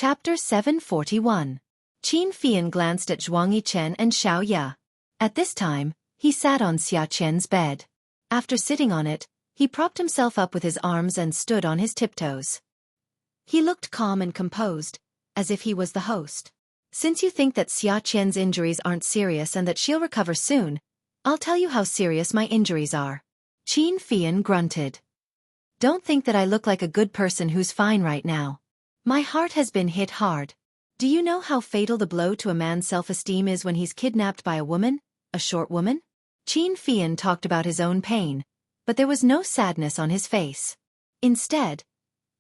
Chapter 741. Qin Fian glanced at Zhuang Yichen and Xiao Ya. At this time, he sat on Xia Qian's bed. After sitting on it, he propped himself up with his arms and stood on his tiptoes. He looked calm and composed, as if he was the host. Since you think that Xia Qian's injuries aren't serious and that she'll recover soon, I'll tell you how serious my injuries are. Qin Fian grunted. Don't think that I look like a good person who's fine right now. My heart has been hit hard. Do you know how fatal the blow to a man's self-esteem is when he's kidnapped by a woman, a short woman? Qin Fian talked about his own pain, but there was no sadness on his face. Instead,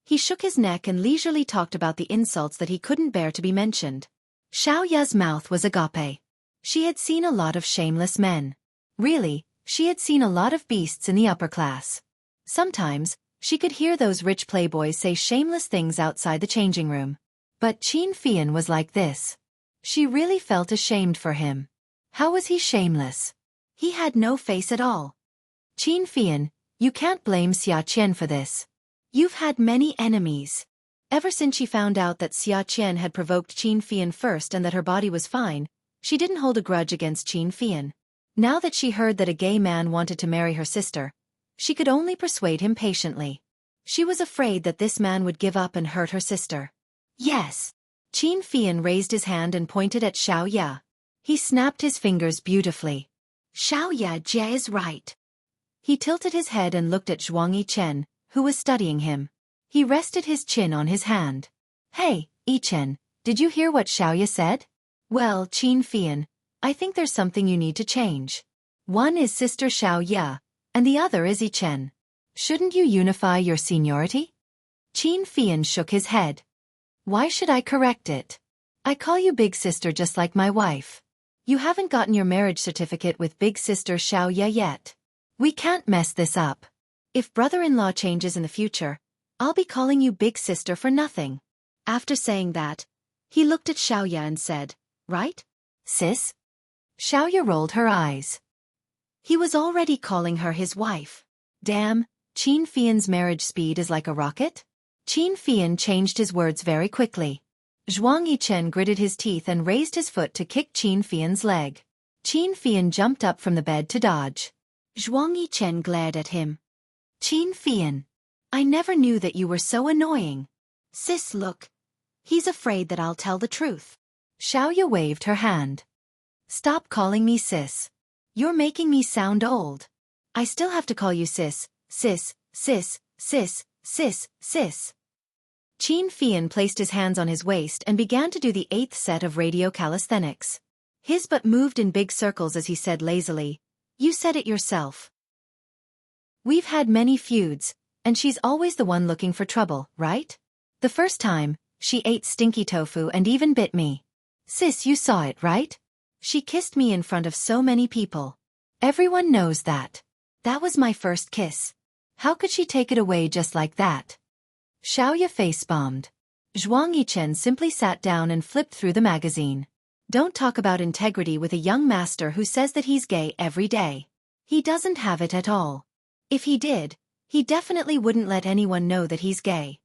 he shook his neck and leisurely talked about the insults that he couldn't bear to be mentioned. Xiao Ya's mouth was agape. She had seen a lot of shameless men. Really, she had seen a lot of beasts in the upper class. Sometimes, she could hear those rich playboys say shameless things outside the changing room. But Qin Fian was like this. She really felt ashamed for him. How was he shameless? He had no face at all. Qin Fian, you can't blame Xia Qian for this. You've had many enemies. Ever since she found out that Xia Qian had provoked Qin Fian first and that her body was fine, she didn't hold a grudge against Qin Fian. Now that she heard that a gay man wanted to marry her sister, she could only persuade him patiently. She was afraid that this man would give up and hurt her sister. Yes. Qin Fian raised his hand and pointed at Xiao Ya. He snapped his fingers beautifully. Xiao Ya Jie is right. He tilted his head and looked at Zhuang Yichen, who was studying him. He rested his chin on his hand. Hey, Yichen, did you hear what Xiao Ya said? Well, Qin Fian, I think there's something you need to change. One is Sister Xiao Ya, and the other is Yichen. Shouldn't you unify your seniority? Qin Fian shook his head. Why should I correct it? I call you Big Sister just like my wife. You haven't gotten your marriage certificate with Big Sister Xiao Ya yet. We can't mess this up. If brother-in-law changes in the future, I'll be calling you Big Sister for nothing. After saying that, he looked at Xiao Ya and said, Right? Sis? Xiao Ya rolled her eyes. He was already calling her his wife. Damn, Qin Fian's marriage speed is like a rocket? Qin Fian changed his words very quickly. Zhuang Yichen gritted his teeth and raised his foot to kick Qin Fian's leg. Qin Fian jumped up from the bed to dodge. Zhuang Yichen glared at him. Qin Fian, I never knew that you were so annoying. Sis, look. He's afraid that I'll tell the truth. Xiao Ya waved her hand. Stop calling me sis. You're making me sound old. I still have to call you sis, sis, sis, sis, sis, sis. Qin Fian placed his hands on his waist and began to do the 8th set of radio calisthenics. His butt moved in big circles as he said lazily, You said it yourself. We've had many feuds, and she's always the one looking for trouble, right? The first time, she ate stinky tofu and even bit me. Sis, you saw it, right? She kissed me in front of so many people. Everyone knows that. That was my first kiss. How could she take it away just like that? Xiao Ya face-bombed. Zhuang Yichen simply sat down and flipped through the magazine. Don't talk about integrity with a young master who says that he's gay every day. He doesn't have it at all. If he did, he definitely wouldn't let anyone know that he's gay.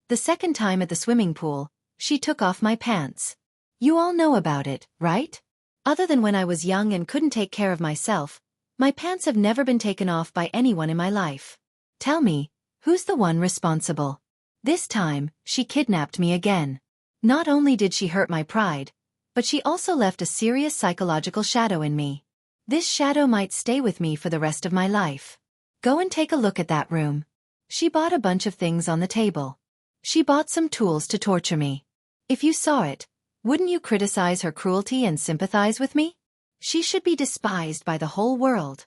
The second time at the swimming pool, she took off my pants. You all know about it, right? Other than when I was young and couldn't take care of myself, my pants have never been taken off by anyone in my life. Tell me, who's the one responsible? This time, she kidnapped me again. Not only did she hurt my pride, but she also left a serious psychological shadow in me. This shadow might stay with me for the rest of my life. Go and take a look at that room. She bought a bunch of things on the table. She bought some tools to torture me. If you saw it, wouldn't you criticize her cruelty and sympathize with me? She should be despised by the whole world.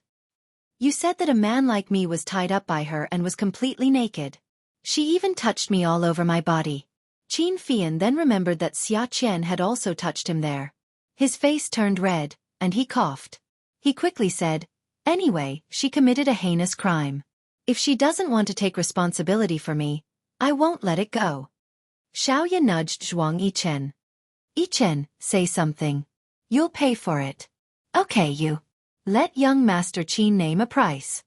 You said that a man like me was tied up by her and was completely naked. She even touched me all over my body. Qin Fian then remembered that Xia Qian had also touched him there. His face turned red, and he coughed. He quickly said, Anyway, she committed a heinous crime. If she doesn't want to take responsibility for me, I won't let it go. Xiao Ya nudged Zhuang Yichen. Yichen, say something. You'll pay for it. Okay, you. Let young Master Qin name a price.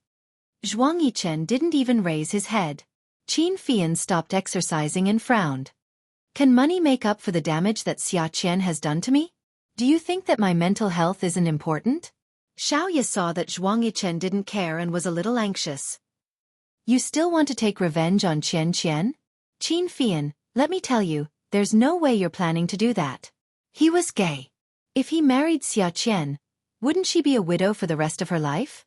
Zhuang Yichen didn't even raise his head. Qin Fian stopped exercising and frowned. Can money make up for the damage that Xiaqian has done to me? Do you think that my mental health isn't important? Xiaoya saw that Zhuang Yichen didn't care and was a little anxious. You still want to take revenge on Qian Qian? Qin Fian, let me tell you, there's no way you're planning to do that. He was gay. If he married Xiaqian, wouldn't she be a widow for the rest of her life?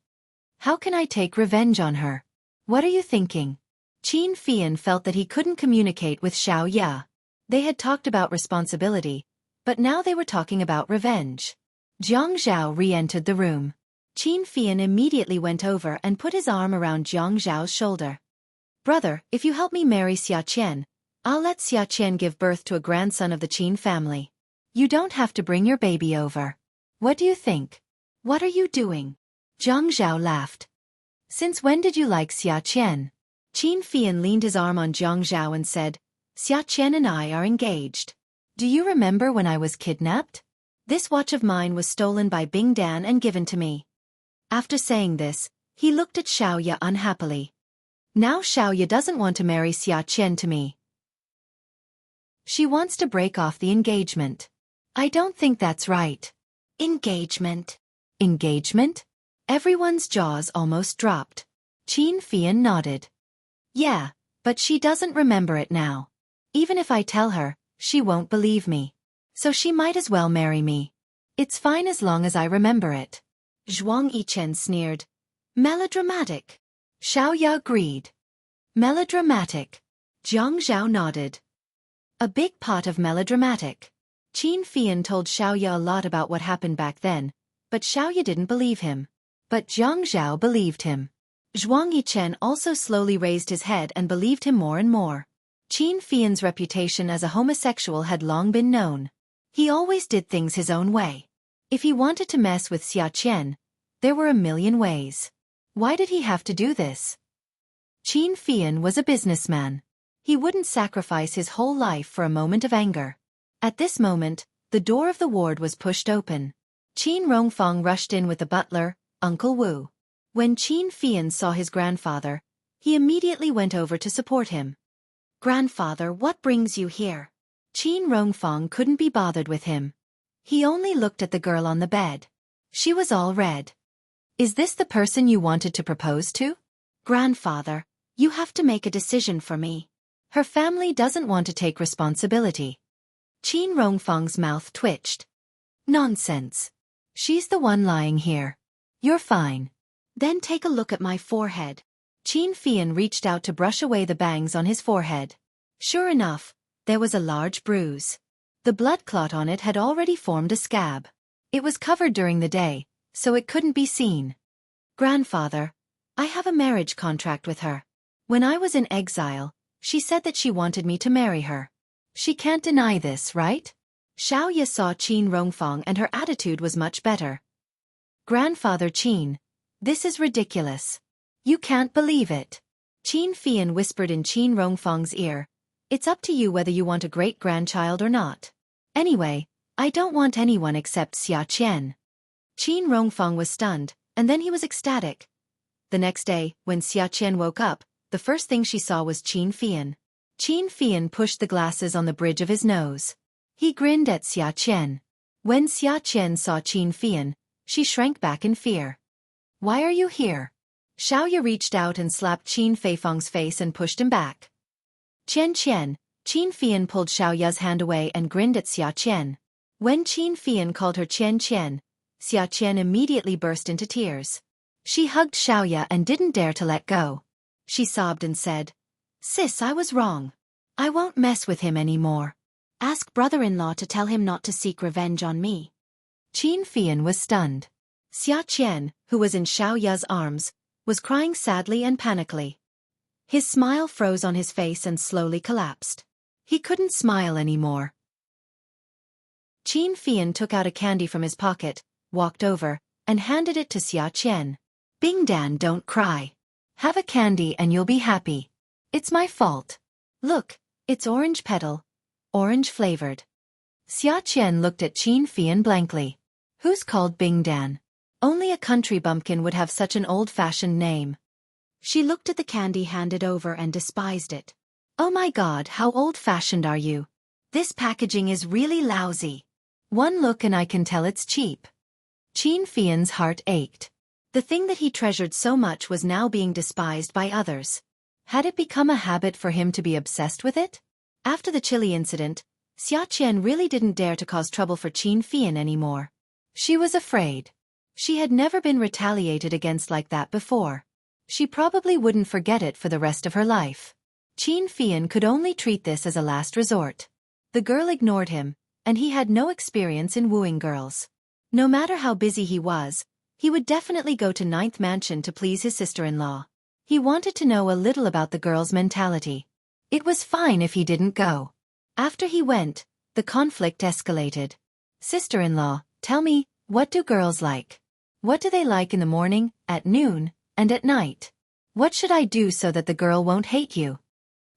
How can I take revenge on her? What are you thinking? Qin Fian felt that he couldn't communicate with Xiao Ya. They had talked about responsibility, but now they were talking about revenge. Jiang Zhao re-entered the room. Qin Fian immediately went over and put his arm around Jiang Zhao's shoulder. Brother, if you help me marry Xiaqian, I'll let Xiaqian give birth to a grandson of the Qin family. You don't have to bring your baby over. What do you think? What are you doing? Jiang Zhao laughed. Since when did you like Xiaqian? Qin Fian leaned his arm on Jiang Zhao and said, Xiaqian and I are engaged. Do you remember when I was kidnapped? This watch of mine was stolen by Bing Dan and given to me. After saying this, he looked at Xiaoya unhappily. Now Xiaoya doesn't want to marry Xiaqian to me. She wants to break off the engagement. I don't think that's right. Engagement? Engagement? Everyone's jaws almost dropped. Qin Fian nodded. Yeah, but she doesn't remember it now. Even if I tell her, she won't believe me. So she might as well marry me. It's fine as long as I remember it. Zhuang Yichen sneered. Melodramatic. Xiaoya agreed. Melodramatic. Jiang Zhao nodded. A big pot of melodramatic. Qin Fian told Xiaoya a lot about what happened back then, but Xiaoya didn't believe him. But Jiang Zhao believed him. Zhuang Yichen also slowly raised his head and believed him more and more. Qin Fian's reputation as a homosexual had long been known. He always did things his own way. If he wanted to mess with Xiaqian, there were a million ways. Why did he have to do this? Qin Fian was a businessman. He wouldn't sacrifice his whole life for a moment of anger. At this moment, the door of the ward was pushed open. Qin Rongfang rushed in with the butler, Uncle Wu. When Qin Fian saw his grandfather, he immediately went over to support him. Grandfather, what brings you here? Qin Rongfang couldn't be bothered with him. He only looked at the girl on the bed. She was all red. Is this the person you wanted to propose to? Grandfather, you have to make a decision for me. Her family doesn't want to take responsibility. Qin Rongfang's mouth twitched. Nonsense. She's the one lying here. You're fine. Then take a look at my forehead. Qin Fian reached out to brush away the bangs on his forehead. Sure enough, there was a large bruise. The blood clot on it had already formed a scab. It was covered during the day, so it couldn't be seen. Grandfather, I have a marriage contract with her. When I was in exile, she said that she wanted me to marry her. She can't deny this, right? Xiaoya saw Qin Rongfang and her attitude was much better. Grandfather Qin, this is ridiculous. You can't believe it. Qin Fian whispered in Qin Rongfang's ear. It's up to you whether you want a great-grandchild or not. Anyway, I don't want anyone except Xiaqian. Qin Rongfang was stunned, and then he was ecstatic. The next day, when Xiaqian woke up, the first thing she saw was Qin Fian. Qin Fian pushed the glasses on the bridge of his nose. He grinned at Xiaqian. When Xiaqian saw Qin Fian, she shrank back in fear. Why are you here? Xiaoya reached out and slapped Qin Feifang's face and pushed him back. Qian Qian, Qin Fian pulled Xiaoya's hand away and grinned at Xiaqian. When Qin Fian called her Qian Qian, Xiaqian immediately burst into tears. She hugged Xiaoya and didn't dare to let go. She sobbed and said, Sis, I was wrong. I won't mess with him anymore. Ask brother-in-law to tell him not to seek revenge on me. Qin Fian was stunned. Xiaqian, who was in Xiaoya's arms, was crying sadly and panically. His smile froze on his face and slowly collapsed. He couldn't smile anymore. Qin Fian took out a candy from his pocket, walked over, and handed it to Xiaqian. Bing Dan, don't cry. Have a candy and you'll be happy. It's my fault. Look, it's orange petal. Orange flavored. Xiaqian looked at Qin Fian blankly. Who's called Bing Dan? Only a country bumpkin would have such an old-fashioned name. She looked at the candy handed over and despised it. Oh my God, how old-fashioned are you? This packaging is really lousy. One look and I can tell it's cheap. Qin Fian's heart ached. The thing that he treasured so much was now being despised by others. Had it become a habit for him to be obsessed with it? After the chili incident, Xiaqian really didn't dare to cause trouble for Qin Fian anymore. She was afraid. She had never been retaliated against like that before. She probably wouldn't forget it for the rest of her life. Qin Fian could only treat this as a last resort. The girl ignored him, and he had no experience in wooing girls. No matter how busy he was, he would definitely go to Ninth Mansion to please his sister-in-law. He wanted to know a little about the girl's mentality. It was fine if he didn't go. After he went, the conflict escalated. Sister-in-law, tell me, what do girls like? What do they like in the morning, at noon, and at night? What should I do so that the girl won't hate you?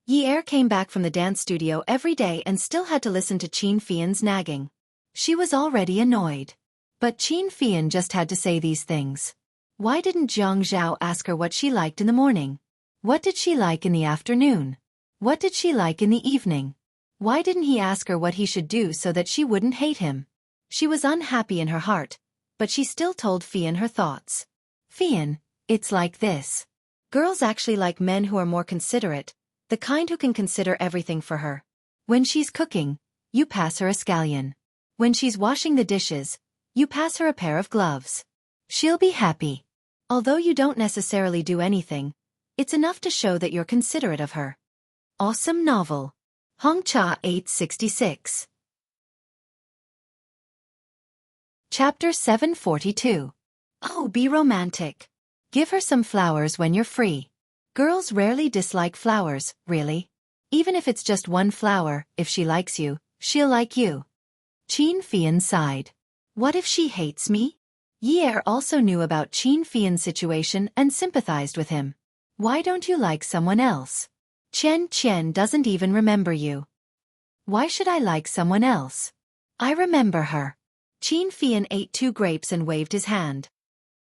Yi Er came back from the dance studio every day and still had to listen to Qin Fian's nagging. She was already annoyed. But Qin Fian just had to say these things. Why didn't Zhang Zhao ask her what she liked in the morning? What did she like in the afternoon? What did she like in the evening? Why didn't he ask her what he should do so that she wouldn't hate him? She was unhappy in her heart, but she still told Fian her thoughts. Fian, it's like this. Girls actually like men who are more considerate, the kind who can consider everything for her. When she's cooking, you pass her a scallion. When she's washing the dishes, you pass her a pair of gloves. She'll be happy. Although you don't necessarily do anything, it's enough to show that you're considerate of her. Awesome novel. Hongcha 866. Chapter 742. Oh, be romantic. Give her some flowers when you're free. Girls rarely dislike flowers, really. Even if it's just one flower, if she likes you, she'll like you. Qin Fian sighed. What if she hates me? Yi Er also knew about Qin Fian's situation and sympathized with him. Why don't you like someone else? Chen doesn't even remember you. Why should I like someone else? I remember her. Qin Fian ate 2 grapes and waved his hand.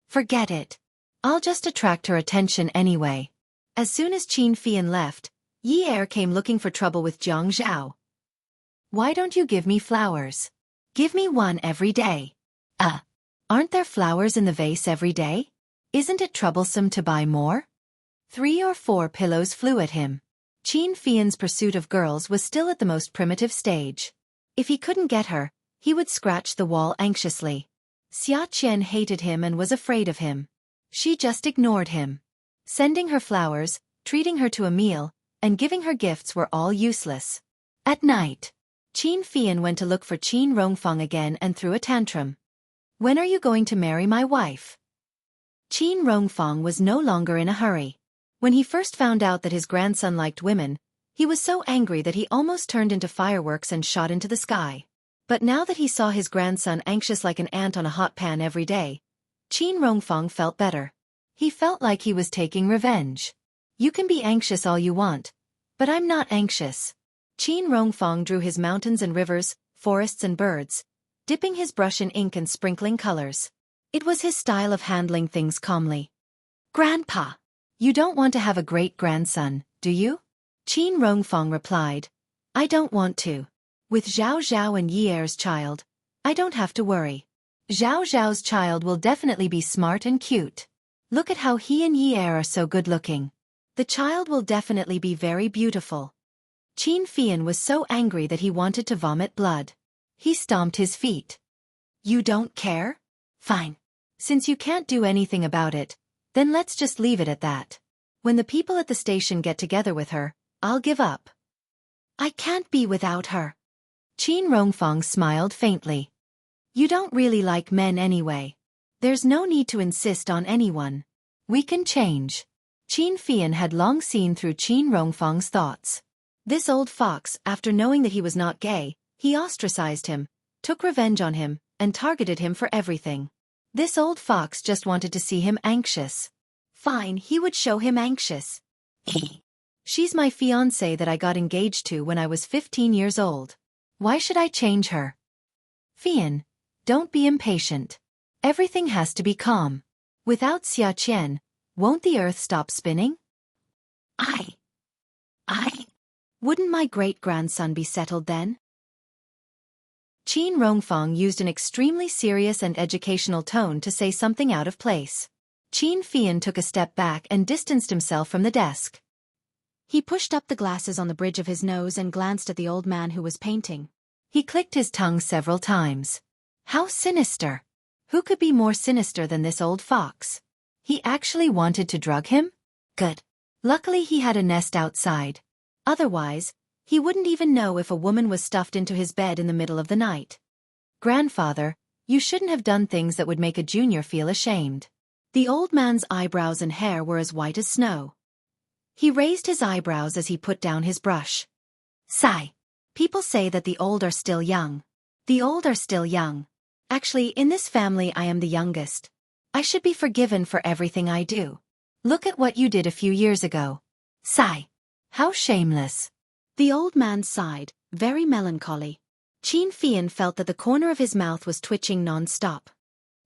Forget it. I'll just attract her attention anyway. As soon as Qin Fian left, Yi Er came looking for trouble with Zhang Zhao. Why don't you give me flowers? Give me one every day. Aren't there flowers in the vase every day? Isn't it troublesome to buy more? 3 or 4 pillows flew at him. Qin Fian's pursuit of girls was still at the most primitive stage. If he couldn't get her, he would scratch the wall anxiously. Xia Qian hated him and was afraid of him. She just ignored him. Sending her flowers, treating her to a meal, and giving her gifts were all useless. At night, Qin Fian went to look for Qin Rongfang again and threw a tantrum. When are you going to marry my wife? Qin Rongfang was no longer in a hurry. When he first found out that his grandson liked women, he was so angry that he almost turned into fireworks and shot into the sky. But now that he saw his grandson anxious like an ant on a hot pan every day, Qin Rongfang felt better. He felt like he was taking revenge. You can be anxious all you want, but I'm not anxious. Qin Rongfang drew his mountains and rivers, forests and birds, dipping his brush in ink and sprinkling colors. It was his style of handling things calmly. Grandpa, you don't want to have a great-grandson, do you? Qin Rongfang replied. I don't want to. With Zhao Zhao and Yi Er's child, I don't have to worry. Zhao Zhao's child will definitely be smart and cute. Look at how he and Yi Er are so good-looking. The child will definitely be very beautiful. Qin Fian was so angry that he wanted to vomit blood. He stomped his feet. You don't care? Fine. Since you can't do anything about it, then let's just leave it at that. When the people at the station get together with her, I'll give up. I can't be without her. Qin Rongfang smiled faintly. You don't really like men anyway. There's no need to insist on anyone. We can change. Qin Fian had long seen through Qin Rongfang's thoughts. This old fox, after knowing that he was not gay, he ostracized him, took revenge on him, and targeted him for everything. This old fox just wanted to see him anxious. Fine, he would show him anxious. She's my fiancée that I got engaged to when I was 15 years old. Why should I change her? Fian, don't be impatient. Everything has to be calm. Without Xia Qian, won't the earth stop spinning? Wouldn't my great-grandson be settled then? Qin Rongfang used an extremely serious and educational tone to say something out of place. Qin Fian took a step back and distanced himself from the desk. He pushed up the glasses on the bridge of his nose and glanced at the old man who was painting. He clicked his tongue several times. How sinister! Who could be more sinister than this old fox? He actually wanted to drug him? Good. Luckily he had a nest outside. Otherwise, he wouldn't even know if a woman was stuffed into his bed in the middle of the night. Grandfather, you shouldn't have done things that would make a junior feel ashamed. The old man's eyebrows and hair were as white as snow. He raised his eyebrows as he put down his brush. Sigh. People say that the old are still young. The old are still young. Actually, in this family I am the youngest. I should be forgiven for everything I do. Look at what you did a few years ago. Sigh. How shameless. The old man sighed, very melancholy. Qin Fian felt that the corner of his mouth was twitching non-stop.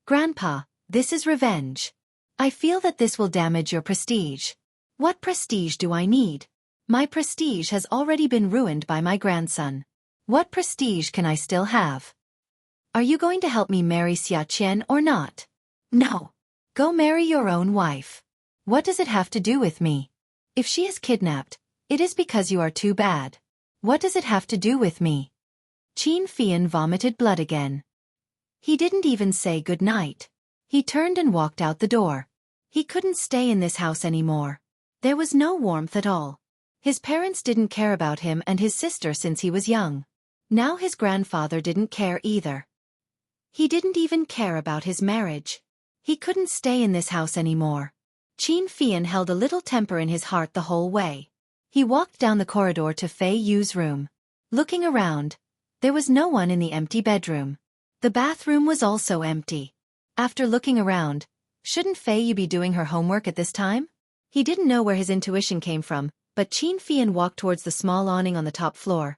Grandpa, this is revenge. I feel that this will damage your prestige. What prestige do I need? My prestige has already been ruined by my grandson. What prestige can I still have? Are you going to help me marry Xiaqian or not? No. Go marry your own wife. What does it have to do with me? If she is kidnapped, it is because you are too bad. What does it have to do with me? Qin Fian vomited blood again. He didn't even say good night. He turned and walked out the door. He couldn't stay in this house anymore. There was no warmth at all. His parents didn't care about him and his sister since he was young. Now his grandfather didn't care either. He didn't even care about his marriage. He couldn't stay in this house anymore. Qin Fian held a little temper in his heart the whole way. He walked down the corridor to Fei Yu's room. Looking around, there was no one in the empty bedroom. The bathroom was also empty. After looking around, shouldn't Fei Yu be doing her homework at this time? He didn't know where his intuition came from, but Qin Fian walked towards the small awning on the top floor.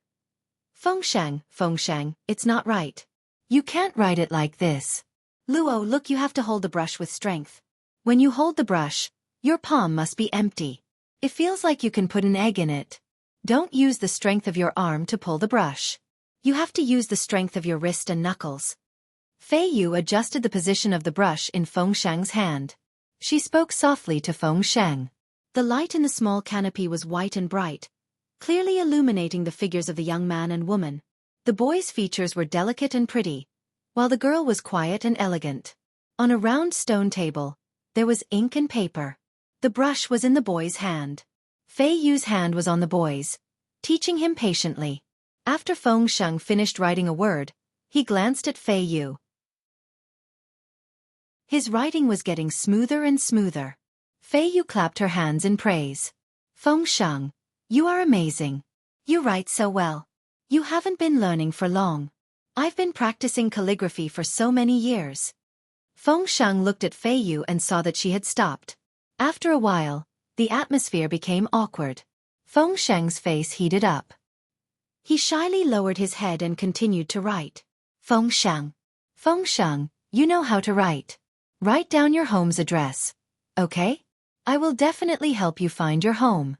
Fengshang, it's not right. You can't write it like this. Luo, look, you have to hold the brush with strength. When you hold the brush, your palm must be empty. It feels like you can put an egg in it. Don't use the strength of your arm to pull the brush. You have to use the strength of your wrist and knuckles. Fei Yu adjusted the position of the brush in Fengshang's hand. She spoke softly to Fengshang. The light in the small canopy was white and bright, clearly illuminating the figures of the young man and woman. The boy's features were delicate and pretty, while the girl was quiet and elegant. On a round stone table, there was ink and paper. The brush was in the boy's hand. Fei Yu's hand was on the boy's, teaching him patiently. After Fengshang finished writing a word, he glanced at Fei Yu. His writing was getting smoother and smoother. Fei Yu clapped her hands in praise. Fengshang, you are amazing. You write so well. You haven't been learning for long. I've been practicing calligraphy for so many years. Fengshang looked at Fei Yu and saw that she had stopped. After a while, the atmosphere became awkward. Fengshang's face heated up. He shyly lowered his head and continued to write. Fengshang, you know how to write. Write down your home's address. Okay? I will definitely help you find your home.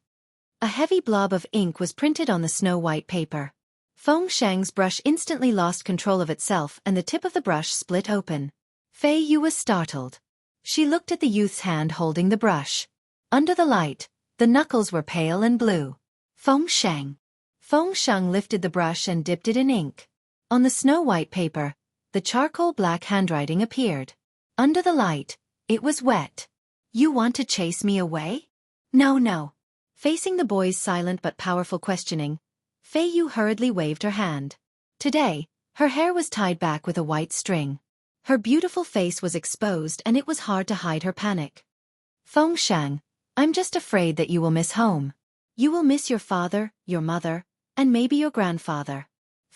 A heavy blob of ink was printed on the snow-white paper. Fengshang's brush instantly lost control of itself and the tip of the brush split open. Fei Yu was startled. She looked at the youth's hand holding the brush. Under the light, the knuckles were pale and blue. Fengshang lifted the brush and dipped it in ink. On the snow-white paper, the charcoal black handwriting appeared. Under the light, it was wet. You want to chase me away? No. Facing the boy's silent but powerful questioning, Fei Yu hurriedly waved her hand. Today, her hair was tied back with a white string. Her beautiful face was exposed and it was hard to hide her panic. Fengshang, I'm just afraid that you will miss home. You will miss your father, your mother, and maybe your grandfather.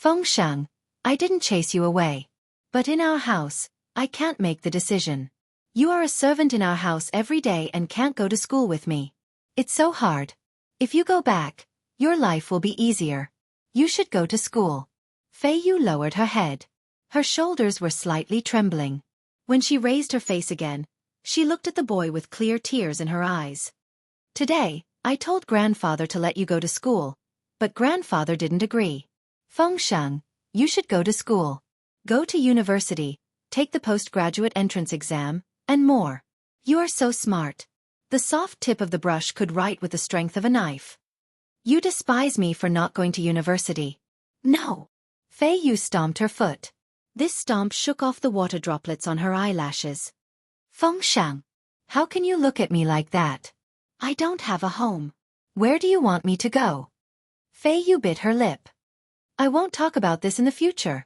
Fengshang, I didn't chase you away. But in our house, I can't make the decision. You are a servant in our house every day and can't go to school with me. It's so hard. If you go back, your life will be easier. You should go to school. Fei Yu lowered her head. Her shoulders were slightly trembling. When she raised her face again, she looked at the boy with clear tears in her eyes. Today, I told grandfather to let you go to school, but grandfather didn't agree. Fengshang, You should go to school. Go to university, take the postgraduate entrance exam, and more. You are so smart. The soft tip of the brush could write with the strength of a knife. You despise me for not going to university. No. Fei Yu stomped her foot. This stomp shook off the water droplets on her eyelashes. Fengshan, how can you look at me like that? I don't have a home. Where do you want me to go? Fei Yu bit her lip. I won't talk about this in the future.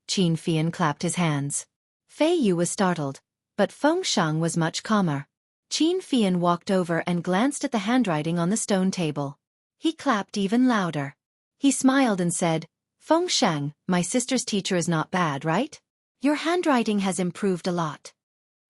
Qin Fian clapped his hands. Fei Yu was startled, but Fengshan was much calmer. Qin Fian walked over and glanced at the handwriting on the stone table. He clapped even louder. He smiled and said, Fengshan, my sister's teacher is not bad, right? Your handwriting has improved a lot.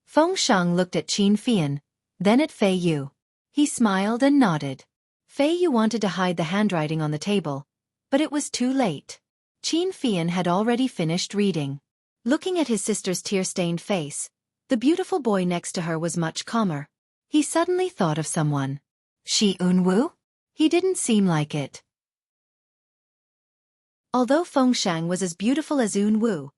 Fengshan looked at Qin Fian, then at Fei Yu. He smiled and nodded. Fei Yu wanted to hide the handwriting on the table, but it was too late. Qin Fian had already finished reading. Looking at his sister's tear-stained face, the beautiful boy next to her was much calmer. He suddenly thought of someone. Shi Unwu? He didn't seem like it. Although Fengshan was as beautiful as Unwu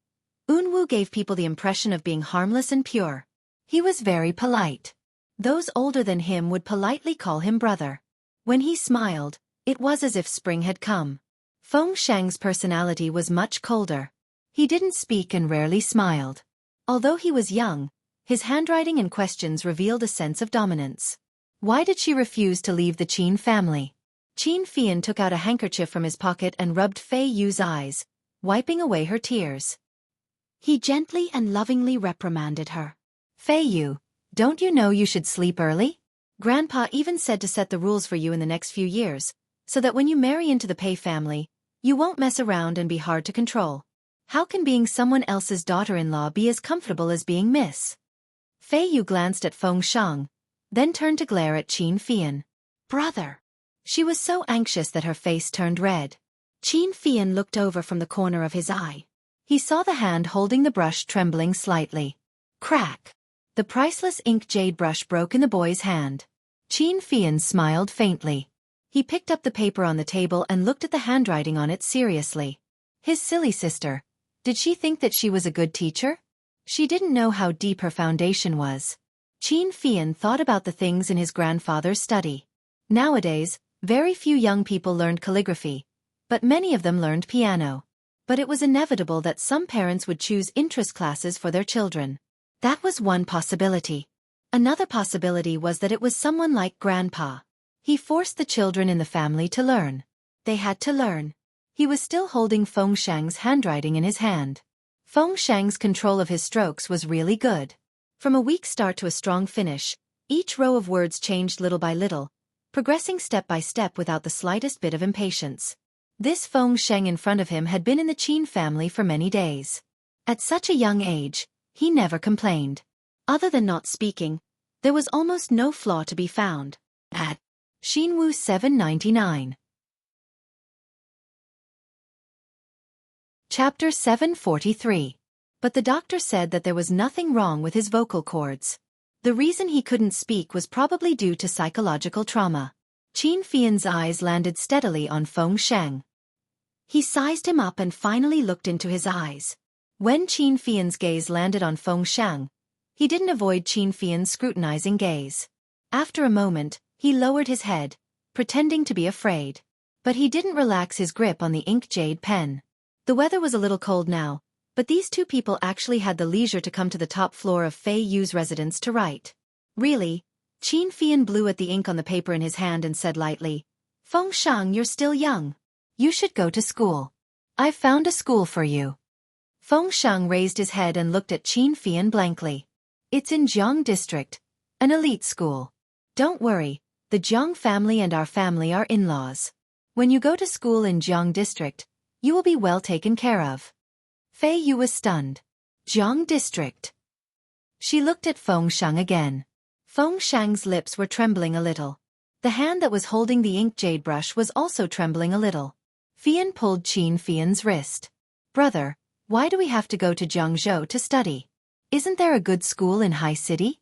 gave people the impression of being harmless and pure. He was very polite. Those older than him would politely call him brother. When he smiled, it was as if spring had come. Fengshan's personality was much colder. He didn't speak and rarely smiled. Although he was young, his handwriting and questions revealed a sense of dominance. Why did she refuse to leave the Qin family? Qin Fian took out a handkerchief from his pocket and rubbed Fei Yu's eyes, wiping away her tears. He gently and lovingly reprimanded her. Fei Yu, don't you know you should sleep early? Grandpa even said to set the rules for you in the next few years, so that when you marry into the Pei family, you won't mess around and be hard to control. How can being someone else's daughter-in-law be as comfortable as being Miss? Fei Yu glanced at Fengshan, then turned to glare at Qin Fian. Brother! She was so anxious that her face turned red. Qin Fian looked over from the corner of his eye. He saw the hand holding the brush trembling slightly. Crack! The priceless ink jade brush broke in the boy's hand. Qin Fian smiled faintly. He picked up the paper on the table and looked at the handwriting on it seriously. His silly sister. Did she think that she was a good teacher? She didn't know how deep her foundation was. Qin Fian thought about the things in his grandfather's study. Nowadays, very few young people learned calligraphy, but many of them learned piano. But it was inevitable that some parents would choose interest classes for their children. That was one possibility. Another possibility was that it was someone like Grandpa. He forced the children in the family to learn. They had to learn. He was still holding Fengshan's handwriting in his hand. Fengshan's control of his strokes was really good. From a weak start to a strong finish, each row of words changed little by little, progressing step by step without the slightest bit of impatience. This Fengshan in front of him had been in the Qin family for many days. At such a young age, he never complained. Other than not speaking, there was almost no flaw to be found. At Xinwu 799. Chapter 743. But the doctor said that there was nothing wrong with his vocal cords. The reason he couldn't speak was probably due to psychological trauma. Qin Fian's eyes landed steadily on Fengshan. He sized him up and finally looked into his eyes. When Qin Fian's gaze landed on Fengshan, he didn't avoid Qin Fian's scrutinizing gaze. After a moment, he lowered his head, pretending to be afraid. But he didn't relax his grip on the ink jade pen. The weather was a little cold now, but these two people actually had the leisure to come to the top floor of Fei Yu's residence to write. Really? Qin Fian blew at the ink on the paper in his hand and said lightly, Fengshan, you're still young. You should go to school. I've found a school for you. Fengshan raised his head and looked at Qin Fian blankly. It's in Jiang District, an elite school. Don't worry, the Jiang family and our family are in-laws. When you go to school in Jiang District, you will be well taken care of. Fei Yu was stunned. Jiang District. She looked at Fengshan again. Fengshan's lips were trembling a little. The hand that was holding the ink jade brush was also trembling a little. Fian pulled Qin Fian's wrist. Brother, why do we have to go to Jiangzhou to study? Isn't there a good school in High City?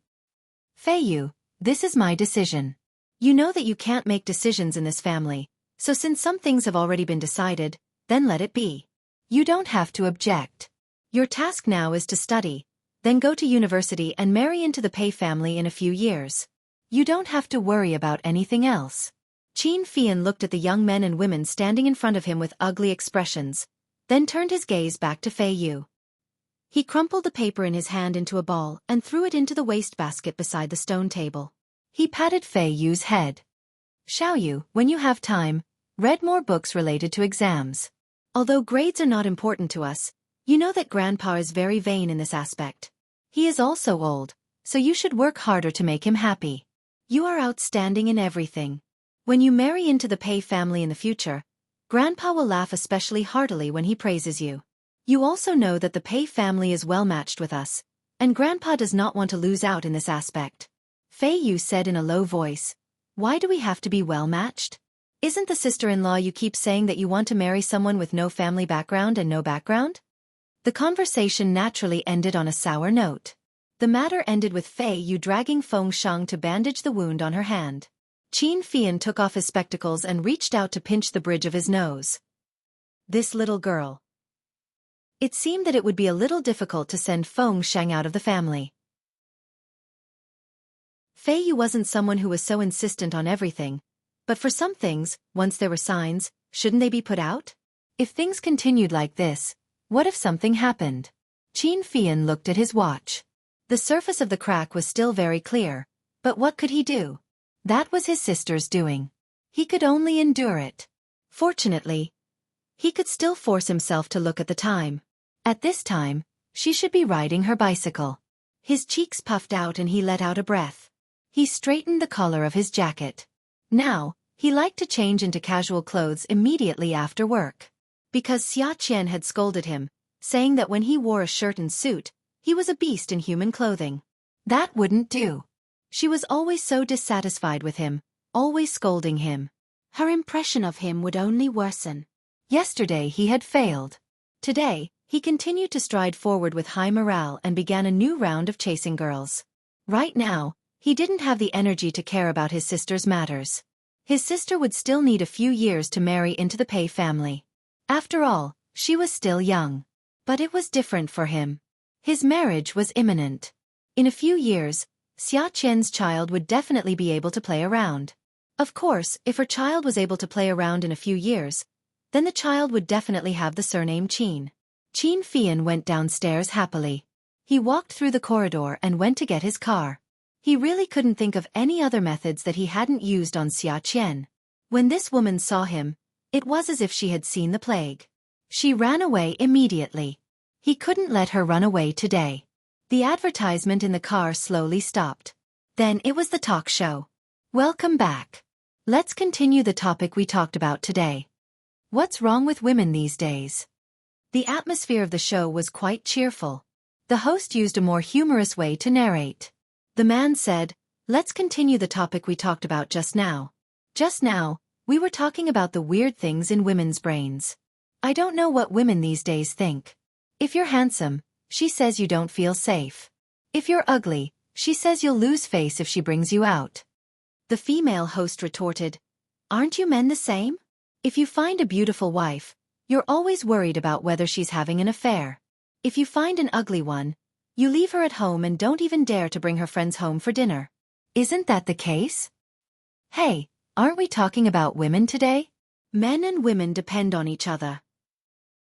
Fei Yu, this is my decision. You know that you can't make decisions in this family, so since some things have already been decided, then let it be. You don't have to object. Your task now is to study, then go to university and marry into the Pei family in a few years. You don't have to worry about anything else. Qin Fian looked at the young men and women standing in front of him with ugly expressions, then turned his gaze back to Fei Yu. He crumpled the paper in his hand into a ball and threw it into the wastebasket beside the stone table. He patted Fei Yu's head. Xiao Yu, when you have time, read more books related to exams. Although grades are not important to us, you know that Grandpa is very vain in this aspect. He is also old, so you should work harder to make him happy. You are outstanding in everything. When you marry into the Pei family in the future, Grandpa will laugh especially heartily when he praises you. You also know that the Pei family is well matched with us, and Grandpa does not want to lose out in this aspect. Fei Yu said in a low voice, "Why do we have to be well matched? Isn't the sister-in-law you keep saying that you want to marry someone with no family background and no background?" The conversation naturally ended on a sour note. The matter ended with Fei Yu dragging Feng Shang to bandage the wound on her hand. Qin Fian took off his spectacles and reached out to pinch the bridge of his nose. This little girl. It seemed that it would be a little difficult to send Feng Shang out of the family. Fei Yu wasn't someone who was so insistent on everything, but for some things, once there were signs, shouldn't they be put out? If things continued like this, what if something happened? Qin Fian looked at his watch. The surface of the crack was still very clear, but what could he do? That was his sister's doing. He could only endure it. Fortunately, he could still force himself to look at the time. At this time, she should be riding her bicycle. His cheeks puffed out and he let out a breath. He straightened the collar of his jacket. Now, he liked to change into casual clothes immediately after work. Because Xia Qian had scolded him, saying that when he wore a shirt and suit, he was a beast in human clothing. That wouldn't do. She was always so dissatisfied with him, always scolding him. Her impression of him would only worsen. Yesterday he had failed. Today, he continued to stride forward with high morale and began a new round of chasing girls. Right now, he didn't have the energy to care about his sister's matters. His sister would still need a few years to marry into the Pei family. After all, she was still young. But it was different for him. His marriage was imminent. In a few years, Xia Qian's child would definitely be able to play around. Of course, if her child was able to play around in a few years, then the child would definitely have the surname Qin. Qin Fian went downstairs happily. He walked through the corridor and went to get his car. He really couldn't think of any other methods that he hadn't used on Xia Qian. When this woman saw him, it was as if she had seen the plague. She ran away immediately. He couldn't let her run away today. The advertisement in the car slowly stopped. Then it was the talk show. Welcome back. Let's continue the topic we talked about today. What's wrong with women these days? The atmosphere of the show was quite cheerful. The host used a more humorous way to narrate. The man said, "Let's continue the topic we talked about just now. Just now, we were talking about the weird things in women's brains. I don't know what women these days think. If you're handsome, she says you don't feel safe. If you're ugly, she says you'll lose face if she brings you out." The female host retorted, "Aren't you men the same? If you find a beautiful wife, you're always worried about whether she's having an affair. If you find an ugly one, you leave her at home and don't even dare to bring her friends home for dinner. Isn't that the case? Hey, aren't we talking about women today? Men and women depend on each other."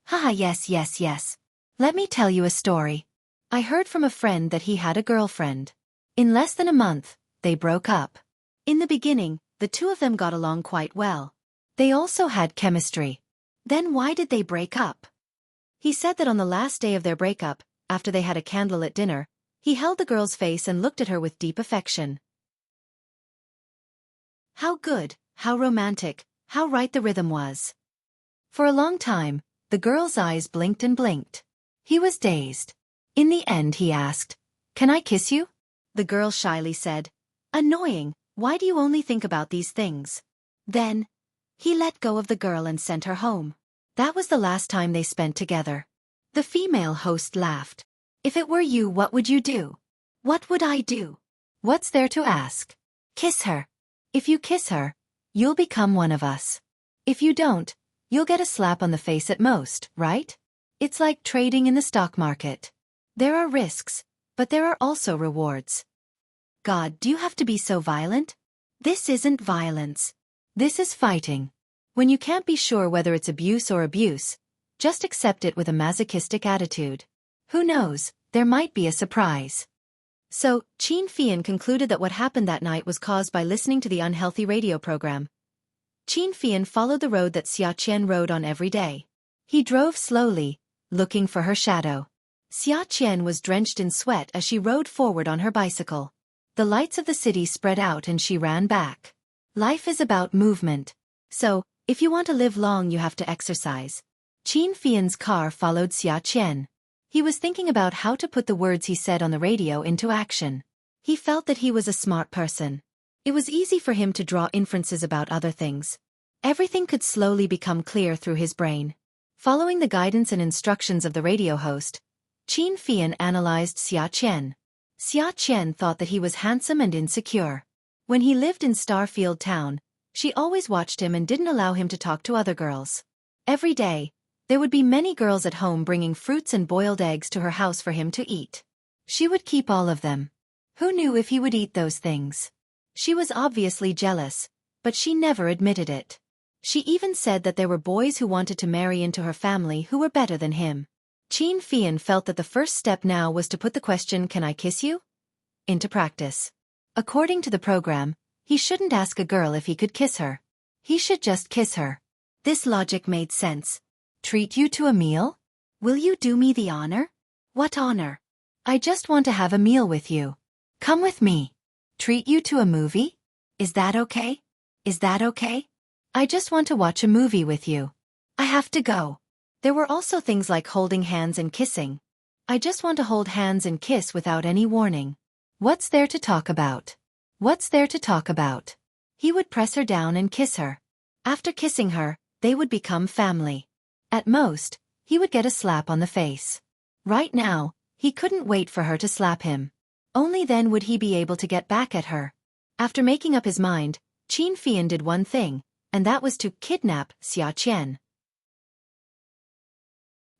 Haha, yes. Let me tell you a story. I heard from a friend that he had a girlfriend. In less than a month, they broke up. In the beginning, the two of them got along quite well. They also had chemistry. Then why did they break up? He said that on the last day of their breakup, after they had a candlelit dinner, he held the girl's face and looked at her with deep affection. How good, how romantic, how right the rhythm was. For a long time, the girl's eyes blinked and blinked. He was dazed. In the end he asked, "Can I kiss you?" The girl shyly said, "Annoying, why do you only think about these things?" Then, he let go of the girl and sent her home. That was the last time they spent together. The female host laughed. "If it were you, what would you do?" "What would I do? What's there to ask? Kiss her. If you kiss her, you'll become one of us. If you don't, you'll get a slap on the face at most, right?" It's like trading in the stock market. There are risks, but there are also rewards. God, do you have to be so violent? This isn't violence. This is fighting. When you can't be sure whether it's abuse or abuse, just accept it with a masochistic attitude. Who knows, there might be a surprise. So, Qin Fian concluded that what happened that night was caused by listening to the unhealthy radio program. Qin Fian followed the road that Xia Qian rode on every day. He drove slowly, looking for her shadow. Xia Qian was drenched in sweat as she rode forward on her bicycle. The lights of the city spread out and she ran back. Life is about movement. So, if you want to live long you have to exercise. Qin Fian's car followed Xia Qian. He was thinking about how to put the words he said on the radio into action. He felt that he was a smart person. It was easy for him to draw inferences about other things. Everything could slowly become clear through his brain. Following the guidance and instructions of the radio host, Qin Fian analyzed Xia Qian. Xia Qian thought that he was handsome and insecure. When he lived in Starfield Town, she always watched him and didn't allow him to talk to other girls. Every day, there would be many girls at home bringing fruits and boiled eggs to her house for him to eat. She would keep all of them. Who knew if he would eat those things? She was obviously jealous, but she never admitted it. She even said that there were boys who wanted to marry into her family who were better than him. Qin Fian felt that the first step now was to put the question, "Can I kiss you?" into practice. According to the program, he shouldn't ask a girl if he could kiss her. He should just kiss her. This logic made sense. Treat you to a meal? Will you do me the honor? What honor? I just want to have a meal with you. Come with me. Treat you to a movie? Is that okay? Is that okay? I just want to watch a movie with you. I have to go. There were also things like holding hands and kissing. I just want to hold hands and kiss without any warning. What's there to talk about? What's there to talk about? He would press her down and kiss her. After kissing her, they would become family. At most, he would get a slap on the face. Right now, he couldn't wait for her to slap him. Only then would he be able to get back at her. After making up his mind, Qin Fian did one thing, and that was to kidnap Xia Qian.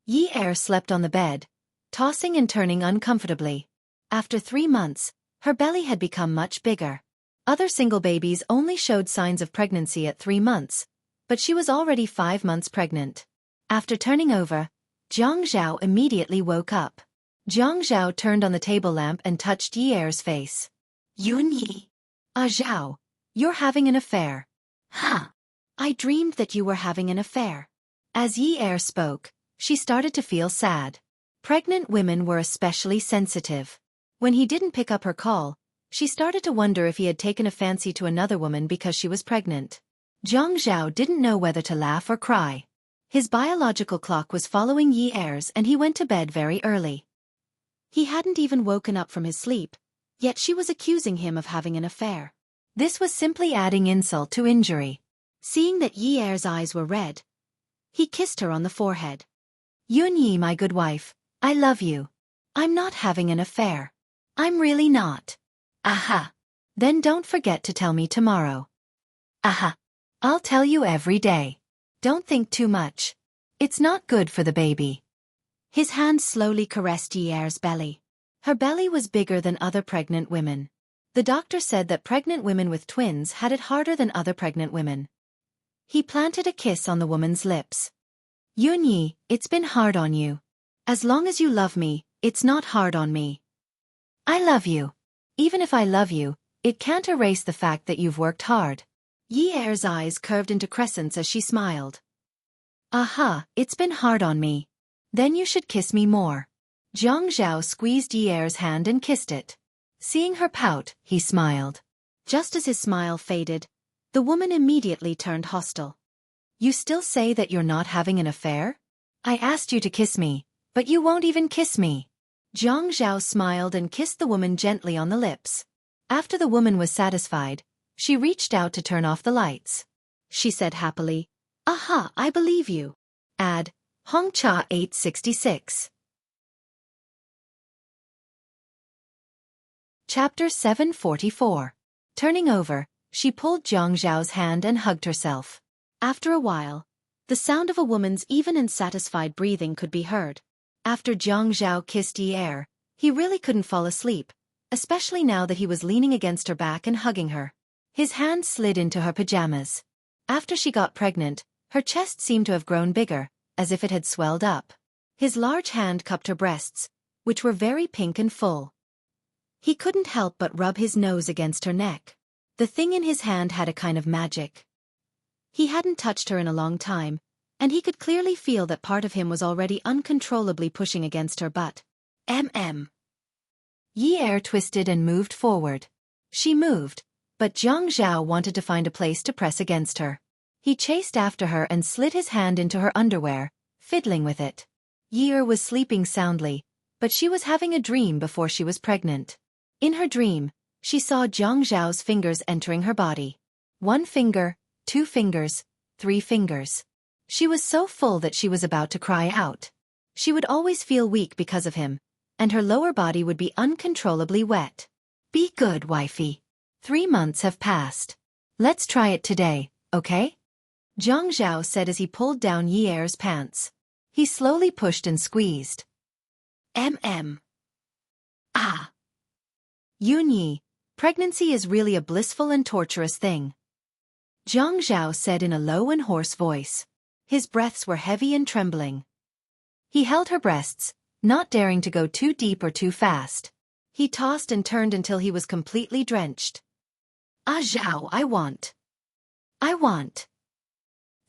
Yi Er slept on the bed, tossing and turning uncomfortably. After 3 months, her belly had become much bigger. Other single babies only showed signs of pregnancy at 3 months, but she was already 5 months pregnant. After turning over, Jiang Zhao immediately woke up. Jiang Zhao turned on the table lamp and touched Yi Er's face. Yunyi. Ah Zhao, you're having an affair. Huh. I dreamed that you were having an affair. As Yi Er spoke, she started to feel sad. Pregnant women were especially sensitive. When he didn't pick up her call, she started to wonder if he had taken a fancy to another woman because she was pregnant. Jiang Zhao didn't know whether to laugh or cry. His biological clock was following Yi Er's and he went to bed very early. He hadn't even woken up from his sleep, yet she was accusing him of having an affair. This was simply adding insult to injury. Seeing that Yi Er's eyes were red, he kissed her on the forehead. Yunyi, my good wife, I love you. I'm not having an affair. I'm really not. Aha. Then don't forget to tell me tomorrow. Aha. I'll tell you every day. Don't think too much. It's not good for the baby. His hand slowly caressed Yi Er's belly. Her belly was bigger than other pregnant women. The doctor said that pregnant women with twins had it harder than other pregnant women. He planted a kiss on the woman's lips. Yunyi, it's been hard on you. As long as you love me, it's not hard on me. I love you. Even if I love you, it can't erase the fact that you've worked hard. Yi Er's eyes curved into crescents as she smiled. Aha, it's been hard on me. Then you should kiss me more. Jiang Zhao squeezed Yi Er's hand and kissed it. Seeing her pout, he smiled. Just as his smile faded, the woman immediately turned hostile. You still say that you're not having an affair? I asked you to kiss me, but you won't even kiss me. Jiang Zhao smiled and kissed the woman gently on the lips. After the woman was satisfied, she reached out to turn off the lights. She said happily, Aha, I believe you. Add, Hongcha 866. Chapter 744. Turning over, she pulled Jiang Zhao's hand and hugged herself. After a while, The sound of a woman's even and satisfied breathing could be heard. After Jiang Zhao kissed Yi Er, he really couldn't fall asleep, especially now that he was leaning against her back and hugging her. His hand slid into her pajamas. After she got pregnant, her chest seemed to have grown bigger, as if it had swelled up. His large hand cupped her breasts, which were very pink and full. He couldn't help but rub his nose against her neck. The thing in his hand had a kind of magic. He hadn't touched her in a long time, and he could clearly feel that part of him was already uncontrollably pushing against her butt. Yi Er twisted and moved forward. She moved, but Jiang Zhao wanted to find a place to press against her. He chased after her and slid his hand into her underwear, fiddling with it. Yi Er was sleeping soundly, but she was having a dream before she was pregnant. In her dream, she saw Jiang Zhao's fingers entering her body. 1 finger, 2 fingers, 3 fingers. She was so full that she was about to cry out. She would always feel weak because of him, and her lower body would be uncontrollably wet. Be good, wifey. 3 months have passed. Let's try it today, okay? Jiang Zhao said as he pulled down Yi Er's pants. He slowly pushed and squeezed. Ah! Yun Yi, pregnancy is really a blissful and torturous thing. Jiang Zhao said in a low and hoarse voice. His breaths were heavy and trembling. He held her breasts, not daring to go too deep or too fast. He tossed and turned until he was completely drenched. Ah Zhao, I want.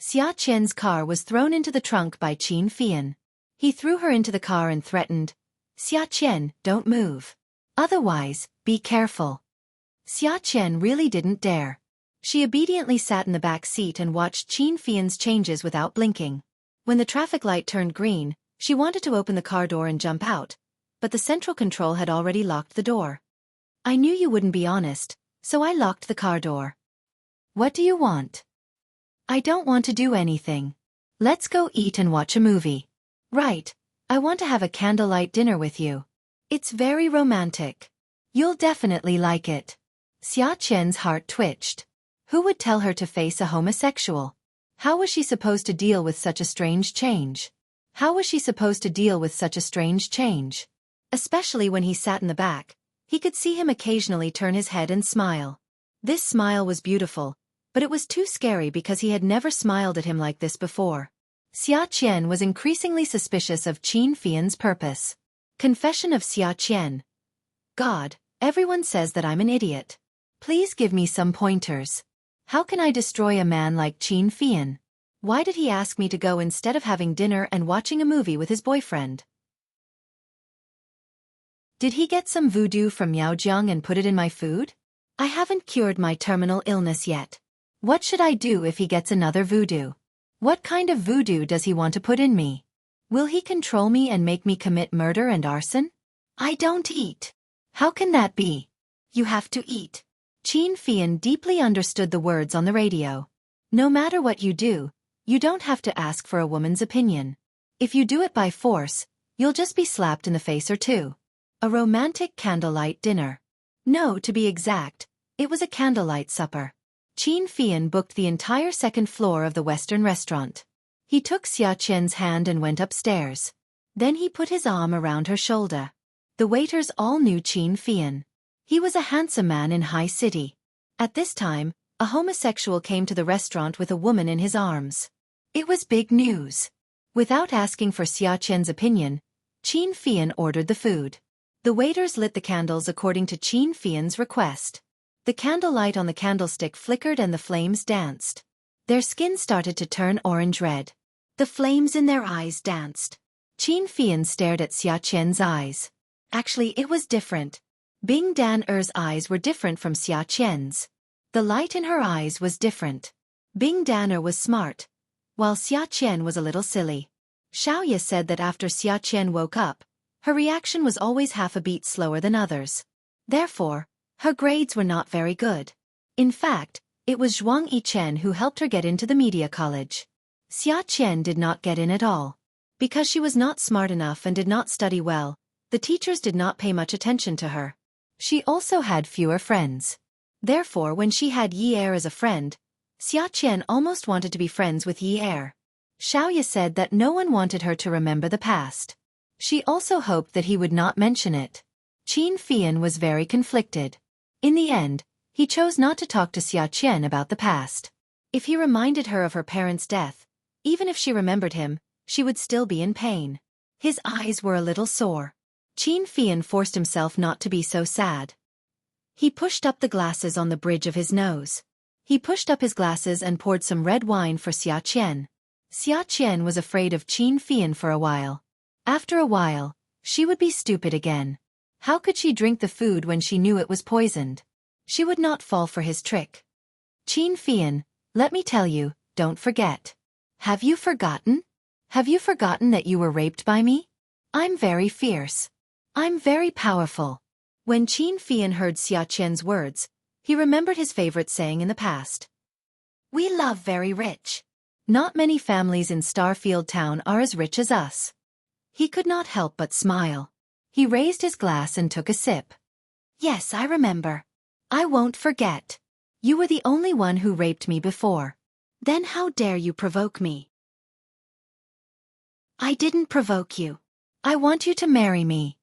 Xia Qian's car was thrown into the trunk by Qin Fian. He threw her into the car and threatened, Xia Qian, don't move. Otherwise, be careful. Xia Qian really didn't dare. She obediently sat in the back seat and watched Qin Fian's changes without blinking. When the traffic light turned green, she wanted to open the car door and jump out, but the central control had already locked the door. I knew you wouldn't be honest, so I locked the car door. What do you want? I don't want to do anything. Let's go eat and watch a movie. Right, I want to have a candlelight dinner with you. It's very romantic. You'll definitely like it. Xia Qian's heart twitched. Who would tell her to face a homosexual? How was she supposed to deal with such a strange change? Especially when he sat in the back, he could see him occasionally turn his head and smile. This smile was beautiful, but it was too scary because he had never smiled at him like this before. Xia Qian was increasingly suspicious of Qin Fian's purpose. Confession of Xia Qian. God, everyone says that I'm an idiot. Please give me some pointers. How can I destroy a man like Qin Fian? Why did he ask me to go instead of having dinner and watching a movie with his boyfriend? Did he get some voodoo from Miaojiang and put it in my food? I haven't cured my terminal illness yet. What should I do if he gets another voodoo? What kind of voodoo does he want to put in me? Will he control me and make me commit murder and arson? I don't eat. How can that be? You have to eat. Qin Fian deeply understood the words on the radio. No matter what you do, you don't have to ask for a woman's opinion. If you do it by force, you'll just be slapped in the face or two. A romantic candlelight dinner. No, to be exact, it was a candlelight supper. Qin Fian booked the entire second floor of the Western restaurant. He took Xia Qian's hand and went upstairs. Then he put his arm around her shoulder. The waiters all knew Qin Fian. He was a handsome man in high city. At this time, a homosexual came to the restaurant with a woman in his arms. It was big news. Without asking for Xia Qian's opinion, Qin Fian ordered the food. The waiters lit the candles according to Qin Fian's request. The candlelight on the candlestick flickered and the flames danced. Their skin started to turn orange-red. The flames in their eyes danced. Qin Fian stared at Xia Qian's eyes. Actually, it was different. Bing Dan-er's eyes were different from Xia Qian's. The light in her eyes was different. Bing Dan-er was smart, while Xia Qian was a little silly. Xiaoya said that after Xia Qian woke up, her reaction was always half a beat slower than others. Therefore, her grades were not very good. In fact, it was Zhuang Yichen who helped her get into the media college. Xia Qian did not get in at all. Because she was not smart enough and did not study well, the teachers did not pay much attention to her. She also had fewer friends. Therefore, when she had Yi Er as a friend, Xia Qian almost wanted to be friends with Yi Er. Xiaoya said that no one wanted her to remember the past. She also hoped that he would not mention it. Qin Fian was very conflicted. In the end, he chose not to talk to Xiaoqian about the past. If he reminded her of her parents' death, even if she remembered him, she would still be in pain. His eyes were a little sore. Qin Fian forced himself not to be so sad. He pushed up the glasses on the bridge of his nose. He pushed up his glasses and poured some red wine for Xiaoqian. Xiaoqian was afraid of Qin Fian for a while. After a while, she would be stupid again. How could she drink the food when she knew it was poisoned? She would not fall for his trick. Qin Fian, let me tell you, don't forget. Have you forgotten? Have you forgotten that you were raped by me? I'm very fierce. I'm very powerful. When Qin Fian heard Xiaoqian's words, he remembered his favorite saying in the past. We love very rich. Not many families in Starfield Town are as rich as us. He could not help but smile. He raised his glass and took a sip. Yes, I remember. I won't forget. You were the only one who raped me before. Then how dare you provoke me? I didn't provoke you. I want you to marry me.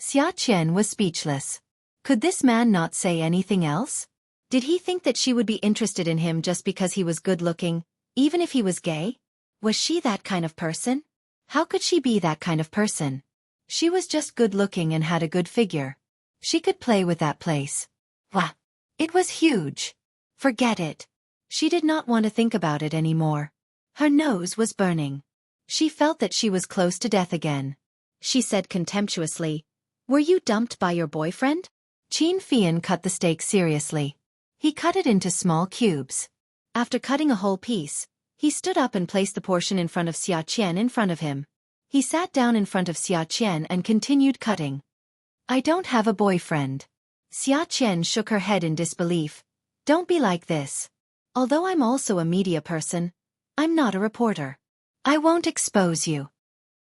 Xiaoqian was speechless. Could this man not say anything else? Did he think that she would be interested in him just because he was good-looking, even if he was gay? Was she that kind of person? How could she be that kind of person? She was just good-looking and had a good figure. She could play with that place. Wah! It was huge. Forget it. She did not want to think about it anymore. Her nose was burning. She felt that she was close to death again. She said contemptuously, Were you dumped by your boyfriend? Qin Fian cut the steak seriously. He cut it into small cubes. After cutting a whole piece, he stood up and placed the portion in front of Xiaoqian in front of him. He sat down in front of Xiaoqian and continued cutting. I don't have a boyfriend. Xiaoqian shook her head in disbelief. Don't be like this. Although I'm also a media person, I'm not a reporter. I won't expose you.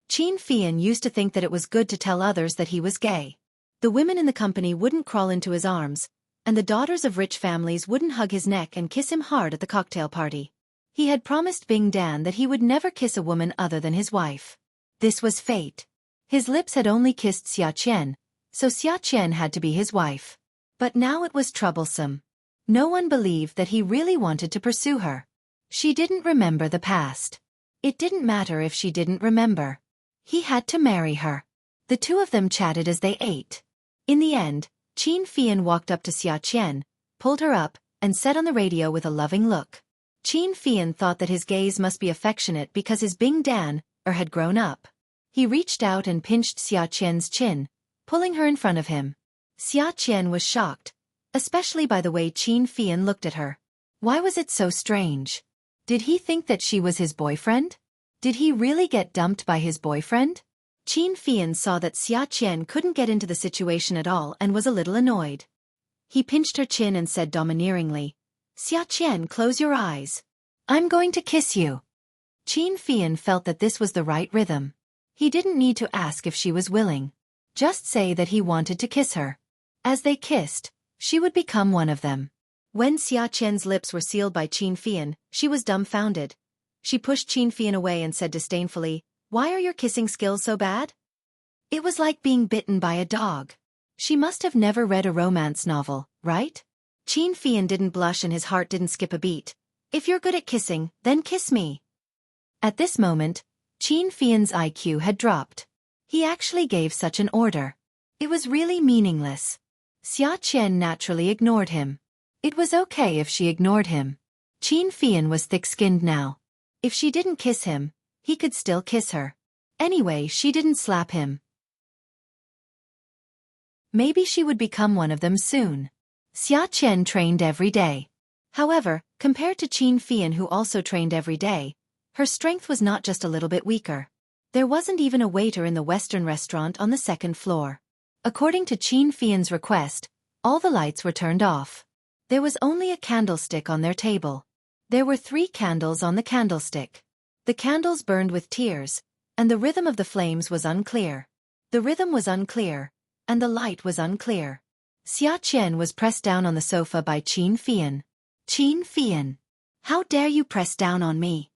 Qin Fian used to think that it was good to tell others that he was gay. The women in the company wouldn't crawl into his arms, and the daughters of rich families wouldn't hug his neck and kiss him hard at the cocktail party. He had promised Bing Dan that he would never kiss a woman other than his wife. This was fate. His lips had only kissed Xiaoqian, so Xiaoqian had to be his wife. But now it was troublesome. No one believed that he really wanted to pursue her. She didn't remember the past. It didn't matter if she didn't remember. He had to marry her. The two of them chatted as they ate. In the end, Qin Fian walked up to Xiaoqian, pulled her up, and said on the radio with a loving look. Qin Fian thought that his gaze must be affectionate because his Bing Dan, had grown up. He reached out and pinched Xiaoqian's chin, pulling her in front of him. Xiaoqian was shocked, especially by the way Qin Fian looked at her. Why was it so strange? Did he think that she was his boyfriend? Did he really get dumped by his boyfriend? Qin Fian saw that Xiaoqian couldn't get into the situation at all and was a little annoyed. He pinched her chin and said domineeringly, Xiaoqian, close your eyes. I'm going to kiss you. Qin Fian felt that this was the right rhythm. He didn't need to ask if she was willing. Just say that he wanted to kiss her. As they kissed, she would become one of them. When Xiaoqian's lips were sealed by Qin Fian, she was dumbfounded. She pushed Qin Fian away and said disdainfully, Why are your kissing skills so bad? It was like being bitten by a dog. She must have never read a romance novel, right? Qin Fian didn't blush and his heart didn't skip a beat. If you're good at kissing, then kiss me. At this moment, Qin Fian's IQ had dropped. He actually gave such an order. It was really meaningless. Xiaoqian naturally ignored him. It was okay if she ignored him. Qin Fian was thick-skinned now. If she didn't kiss him, he could still kiss her. Anyway, she didn't slap him. Maybe she would become one of them soon. Xiaoqian trained every day. However, compared to Qin Fian, who also trained every day, her strength was not just a little bit weaker. There wasn't even a waiter in the Western restaurant on the second floor. According to Qin Fian's request, all the lights were turned off. There was only a candlestick on their table. There were 3 candles on the candlestick. The candles burned with tears, and the rhythm of the flames was unclear. The rhythm was unclear, and the light was unclear. Xiaoqian was pressed down on the sofa by Qin Fian. Qin Fian, how dare you press down on me?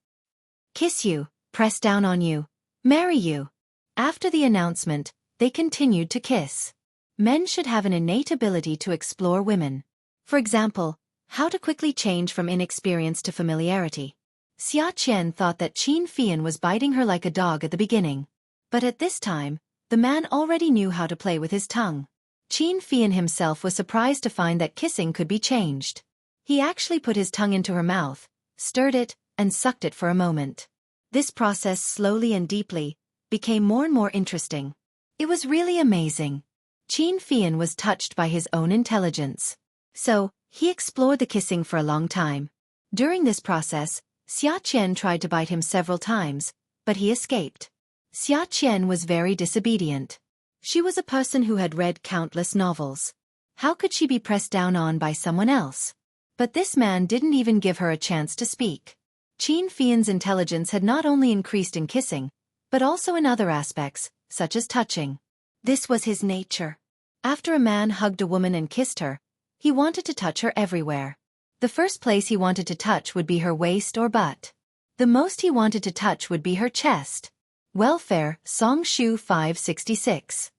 kiss you, press down on you, marry you. After the announcement, they continued to kiss. Men should have an innate ability to explore women. For example, how to quickly change from inexperience to familiarity. Xiaoqian thought that Qin Fian was biting her like a dog at the beginning. But at this time, the man already knew how to play with his tongue. Qin Fian himself was surprised to find that kissing could be changed. He actually put his tongue into her mouth, stirred it, and sucked it for a moment. This process slowly and deeply became more and more interesting. It was really amazing. Qin Fian was touched by his own intelligence. So, he explored the kissing for a long time. During this process, Xiaoqian tried to bite him several times, but he escaped. Xiaoqian was very disobedient. She was a person who had read countless novels. How could she be pressed down on by someone else? But this man didn't even give her a chance to speak. Qin Fian's intelligence had not only increased in kissing, but also in other aspects, such as touching. This was his nature. After a man hugged a woman and kissed her, he wanted to touch her everywhere. The first place he wanted to touch would be her waist or butt. The most he wanted to touch would be her chest. Welfare, Song Shu 566.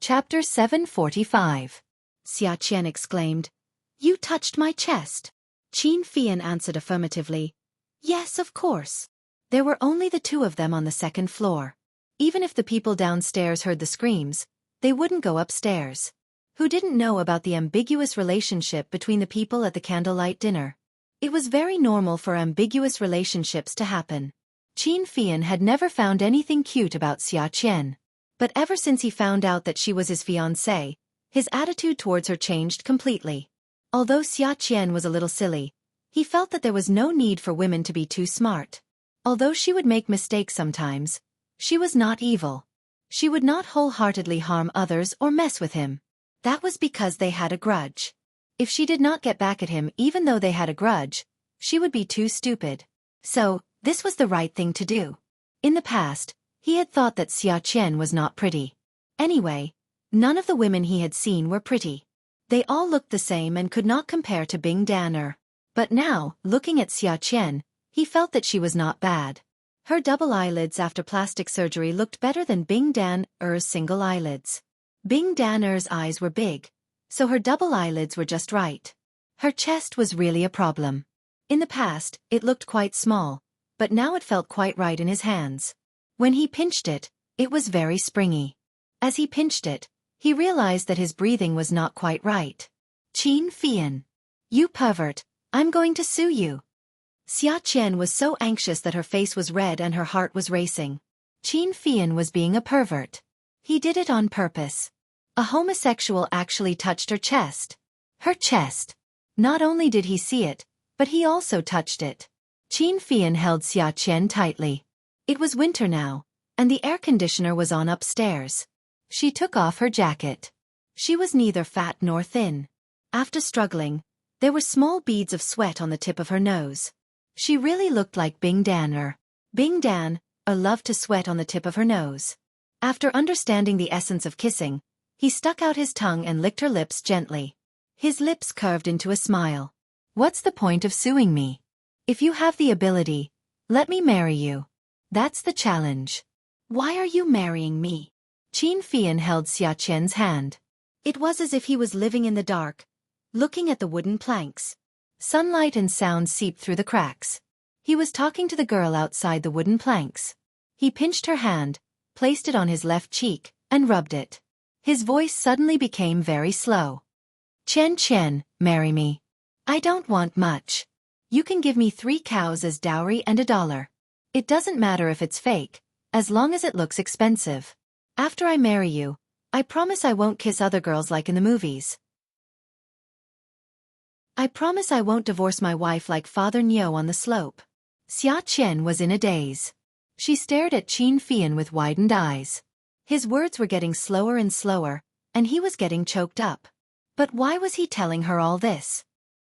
Chapter 745. Xiaoqian exclaimed, "You touched my chest." Qin Fian answered affirmatively, "Yes, of course." There were only the two of them on the second floor. Even if the people downstairs heard the screams, they wouldn't go upstairs. Who didn't know about the ambiguous relationship between the people at the candlelight dinner? It was very normal for ambiguous relationships to happen. Qin Fian had never found anything cute about Xiaoqian. But ever since he found out that she was his fiancée, his attitude towards her changed completely. Although Xiaoqian was a little silly, he felt that there was no need for women to be too smart. Although she would make mistakes sometimes, she was not evil. She would not wholeheartedly harm others or mess with him. That was because they had a grudge. If she did not get back at him even though they had a grudge, she would be too stupid. So, this was the right thing to do. In the past, he had thought that Xiaoqian was not pretty. Anyway, none of the women he had seen were pretty. They all looked the same and could not compare to Bing Dan. But now, looking at Xiaoqian, he felt that she was not bad. Her double eyelids after plastic surgery looked better than Bing Dan-er's single eyelids. Bing Dan-er's eyes were big, so her double eyelids were just right. Her chest was really a problem. In the past, it looked quite small, but now it felt quite right in his hands. When he pinched it, it was very springy. As he pinched it, he realized that his breathing was not quite right. "Qin Fian. You pervert, I'm going to sue you." Xiaoqian was so anxious that her face was red and her heart was racing. Qin Fian was being a pervert. He did it on purpose. A homosexual actually touched her chest. Her chest. Not only did he see it, but he also touched it. Qin Fian held Xiaoqian tightly. It was winter now, and the air conditioner was on upstairs. She took off her jacket. She was neither fat nor thin. After struggling, there were small beads of sweat on the tip of her nose. She really looked like Bing Dan. Bing Dan loved to sweat on the tip of her nose. After understanding the essence of kissing, he stuck out his tongue and licked her lips gently. His lips curved into a smile. "What's the point of suing me? If you have the ability, let me marry you. That's the challenge." "Why are you marrying me?" Qin Fian held Xiaoqian's hand. It was as if he was living in the dark, looking at the wooden planks. Sunlight and sound seeped through the cracks. He was talking to the girl outside the wooden planks. He pinched her hand, placed it on his left cheek, and rubbed it. His voice suddenly became very slow. "Chen, marry me. I don't want much. You can give me 3 cows as dowry and $1. It doesn't matter if it's fake, as long as it looks expensive. After I marry you, I promise I won't kiss other girls like in the movies. I promise I won't divorce my wife like Father Nyo on the slope." Xiaoqian was in a daze. She stared at Qin Fian with widened eyes. His words were getting slower and slower, and he was getting choked up. But why was he telling her all this?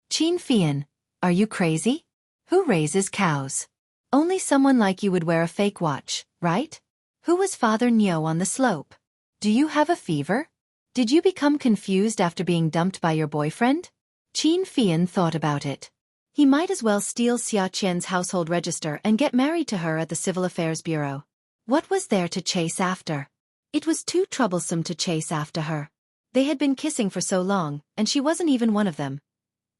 "Qin Fian, are you crazy? Who raises cows? Only someone like you would wear a fake watch, right? Who was Father Nyo on the slope? Do you have a fever? Did you become confused after being dumped by your boyfriend?" Qin Fian thought about it. He might as well steal Xia Qian's household register and get married to her at the Civil Affairs Bureau. What was there to chase after? It was too troublesome to chase after her. They had been kissing for so long, and she wasn't even one of them.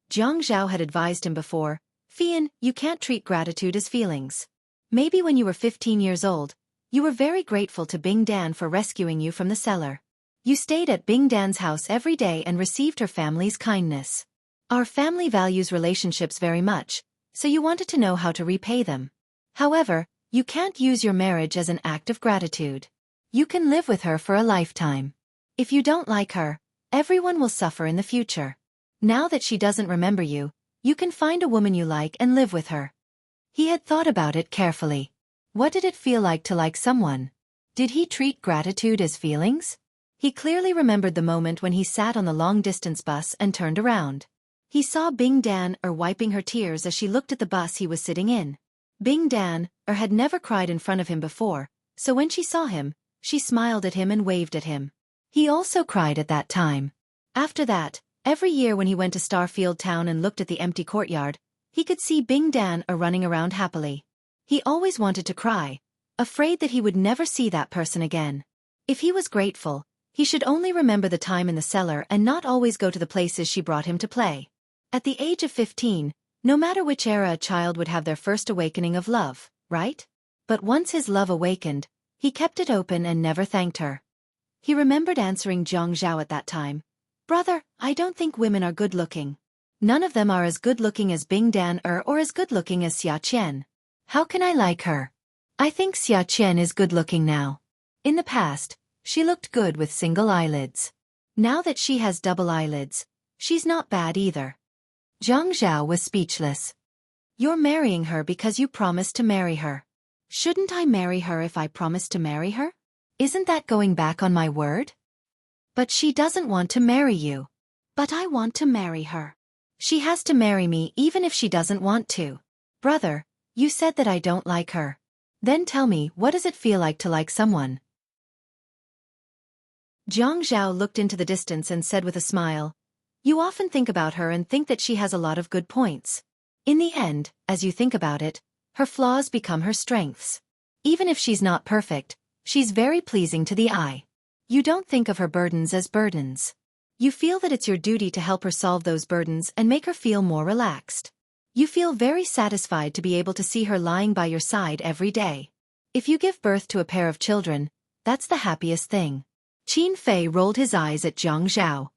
Jiang Zhao had advised him before, Fian, you can't treat gratitude as feelings. Maybe when you were 15 years old, you were very grateful to Bing Dan for rescuing you from the cellar. You stayed at Bing Dan's house every day and received her family's kindness. Our family values relationships very much, so you wanted to know how to repay them. However, you can't use your marriage as an act of gratitude. You can live with her for a lifetime. If you don't like her, everyone will suffer in the future. Now that she doesn't remember you, you can find a woman you like and live with her. He had thought about it carefully. What did it feel like to like someone? Did he treat gratitude as feelings? He clearly remembered the moment when he sat on the long-distance bus and turned around. He saw Bing Dan wiping her tears as she looked at the bus he was sitting in. Bing Dan had never cried in front of him before, so when she saw him, she smiled at him and waved at him. He also cried at that time. After that, every year when he went to Starfield Town and looked at the empty courtyard, he could see Bing Dan running around happily. He always wanted to cry, afraid that he would never see that person again. If he was grateful, he should only remember the time in the cellar and not always go to the places she brought him to play. At the age of 15, no matter which era a child would have their first awakening of love, right? But once his love awakened, he kept it open and never thanked her. He remembered answering Jiang Zhao at that time, Brother, I don't think women are good-looking. None of them are as good-looking as Bing Dan or as good-looking as Xia Qian. How can I like her? I think Xia Qian is good-looking now. In the past, she looked good with single eyelids. Now that she has double eyelids, she's not bad either. Jiang Zhao was speechless. You're marrying her because you promised to marry her. Shouldn't I marry her if I promised to marry her? Isn't that going back on my word? But she doesn't want to marry you. But I want to marry her. She has to marry me even if she doesn't want to. Brother, you said that I don't like her. Then tell me, what does it feel like to like someone? Jiang Zhao looked into the distance and said with a smile, You often think about her and think that she has a lot of good points. In the end, as you think about it, her flaws become her strengths. Even if she's not perfect, she's very pleasing to the eye. You don't think of her burdens as burdens. You feel that it's your duty to help her solve those burdens and make her feel more relaxed. You feel very satisfied to be able to see her lying by your side every day. If you give birth to a pair of children, that's the happiest thing. Qin Fei rolled his eyes at Jiang Zhao.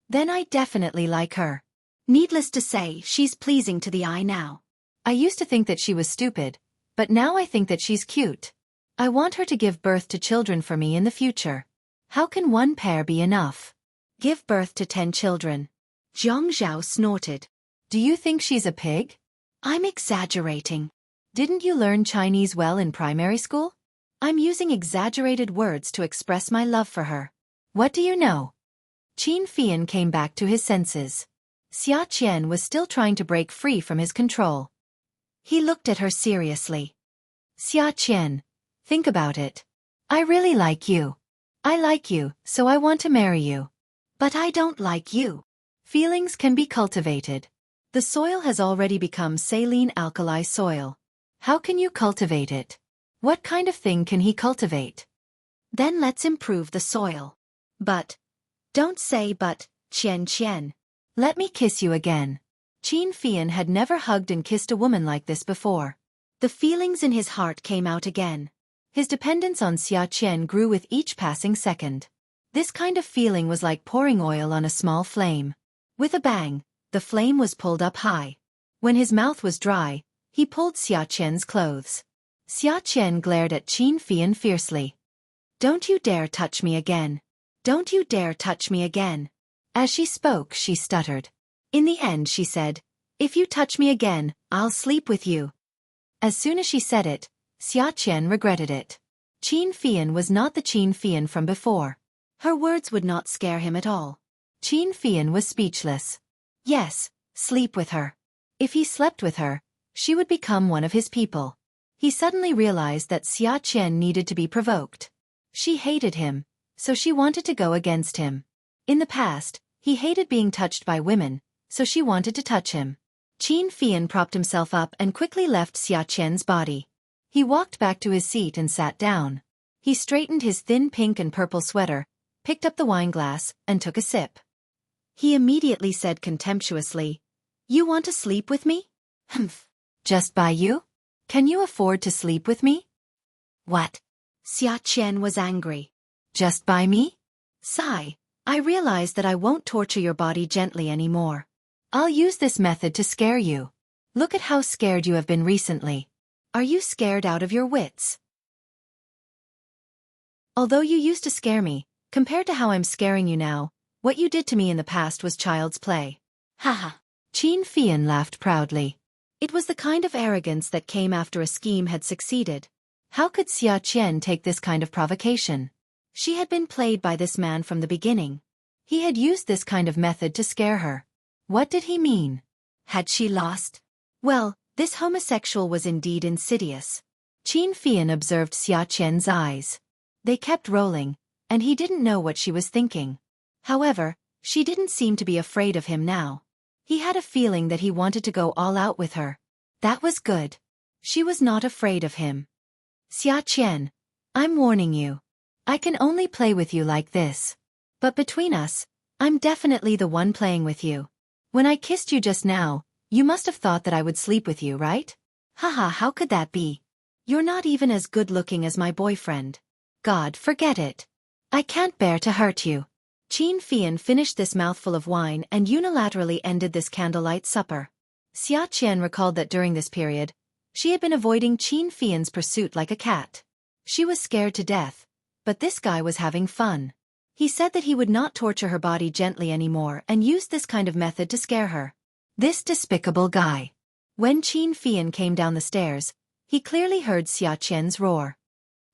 Then I definitely like her. Needless to say, she's pleasing to the eye now. I used to think that she was stupid, but now I think that she's cute. I want her to give birth to children for me in the future. How can one pair be enough? Give birth to 10 children. Jiang Zhao snorted. Do you think she's a pig? I'm exaggerating. Didn't you learn Chinese well in primary school? I'm using exaggerated words to express my love for her. What do you know? Qin Fian came back to his senses. Xia Qian was still trying to break free from his control. He looked at her seriously. Xia Qian, think about it. I really like you. I like you, so I want to marry you. But I don't like you. Feelings can be cultivated. The soil has already become saline alkali soil. How can you cultivate it? What kind of thing can he cultivate? Then let's improve the soil. But, don't say but, Qian Qian. Let me kiss you again. Qin Fian had never hugged and kissed a woman like this before. The feelings in his heart came out again. His dependence on Xia Qian grew with each passing second. This kind of feeling was like pouring oil on a small flame. With a bang, the flame was pulled up high. When his mouth was dry, he pulled Xia Qian's clothes. Xia Qian glared at Qin Fian fiercely. Don't you dare touch me again. Don't you dare touch me again. As she spoke, she stuttered. In the end, she said, If you touch me again, I'll sleep with you. As soon as she said it, Xia Qian regretted it. Qin Fian was not the Qin Fian from before. Her words would not scare him at all. Qin Fian was speechless. Yes, sleep with her. If he slept with her, she would become one of his people. He suddenly realized that Xia Qian needed to be provoked. She hated him, so she wanted to go against him. In the past, he hated being touched by women, so she wanted to touch him. Qin Fian propped himself up and quickly left Xia Qian's body. He walked back to his seat and sat down. He straightened his thin pink and purple sweater, picked up the wine glass, and took a sip. He immediately said contemptuously, "You want to sleep with me? Humph. Just by you? Can you afford to sleep with me?" "What?" Xia Qian was angry. "Just by me? Sigh. I realize that I won't torture your body gently anymore. I'll use this method to scare you. Look at how scared you have been recently. Are you scared out of your wits? Although you used to scare me, compared to how I'm scaring you now, what you did to me in the past was child's play." Haha. Qin Fian laughed proudly. It was the kind of arrogance that came after a scheme had succeeded. How could Xia Qian take this kind of provocation? She had been played by this man from the beginning. He had used this kind of method to scare her. What did he mean? Had she lost? Well, this homosexual was indeed insidious. Qin Fian observed Xia Qian's eyes. They kept rolling, and he didn't know what she was thinking. However, she didn't seem to be afraid of him now. He had a feeling that he wanted to go all out with her. That was good. She was not afraid of him. "Xia Qian, I'm warning you. I can only play with you like this. But between us, I'm definitely the one playing with you. When I kissed you just now, you must have thought that I would sleep with you, right? Haha, how could that be? You're not even as good-looking as my boyfriend. God, forget it. I can't bear to hurt you." Qin Fian finished this mouthful of wine and unilaterally ended this candlelight supper. Xia Qian recalled that during this period, she had been avoiding Qin Fian's pursuit like a cat. She was scared to death, but this guy was having fun. He said that he would not torture her body gently anymore and used this kind of method to scare her. This despicable guy. When Qin Fian came down the stairs, he clearly heard Xia Qian's roar.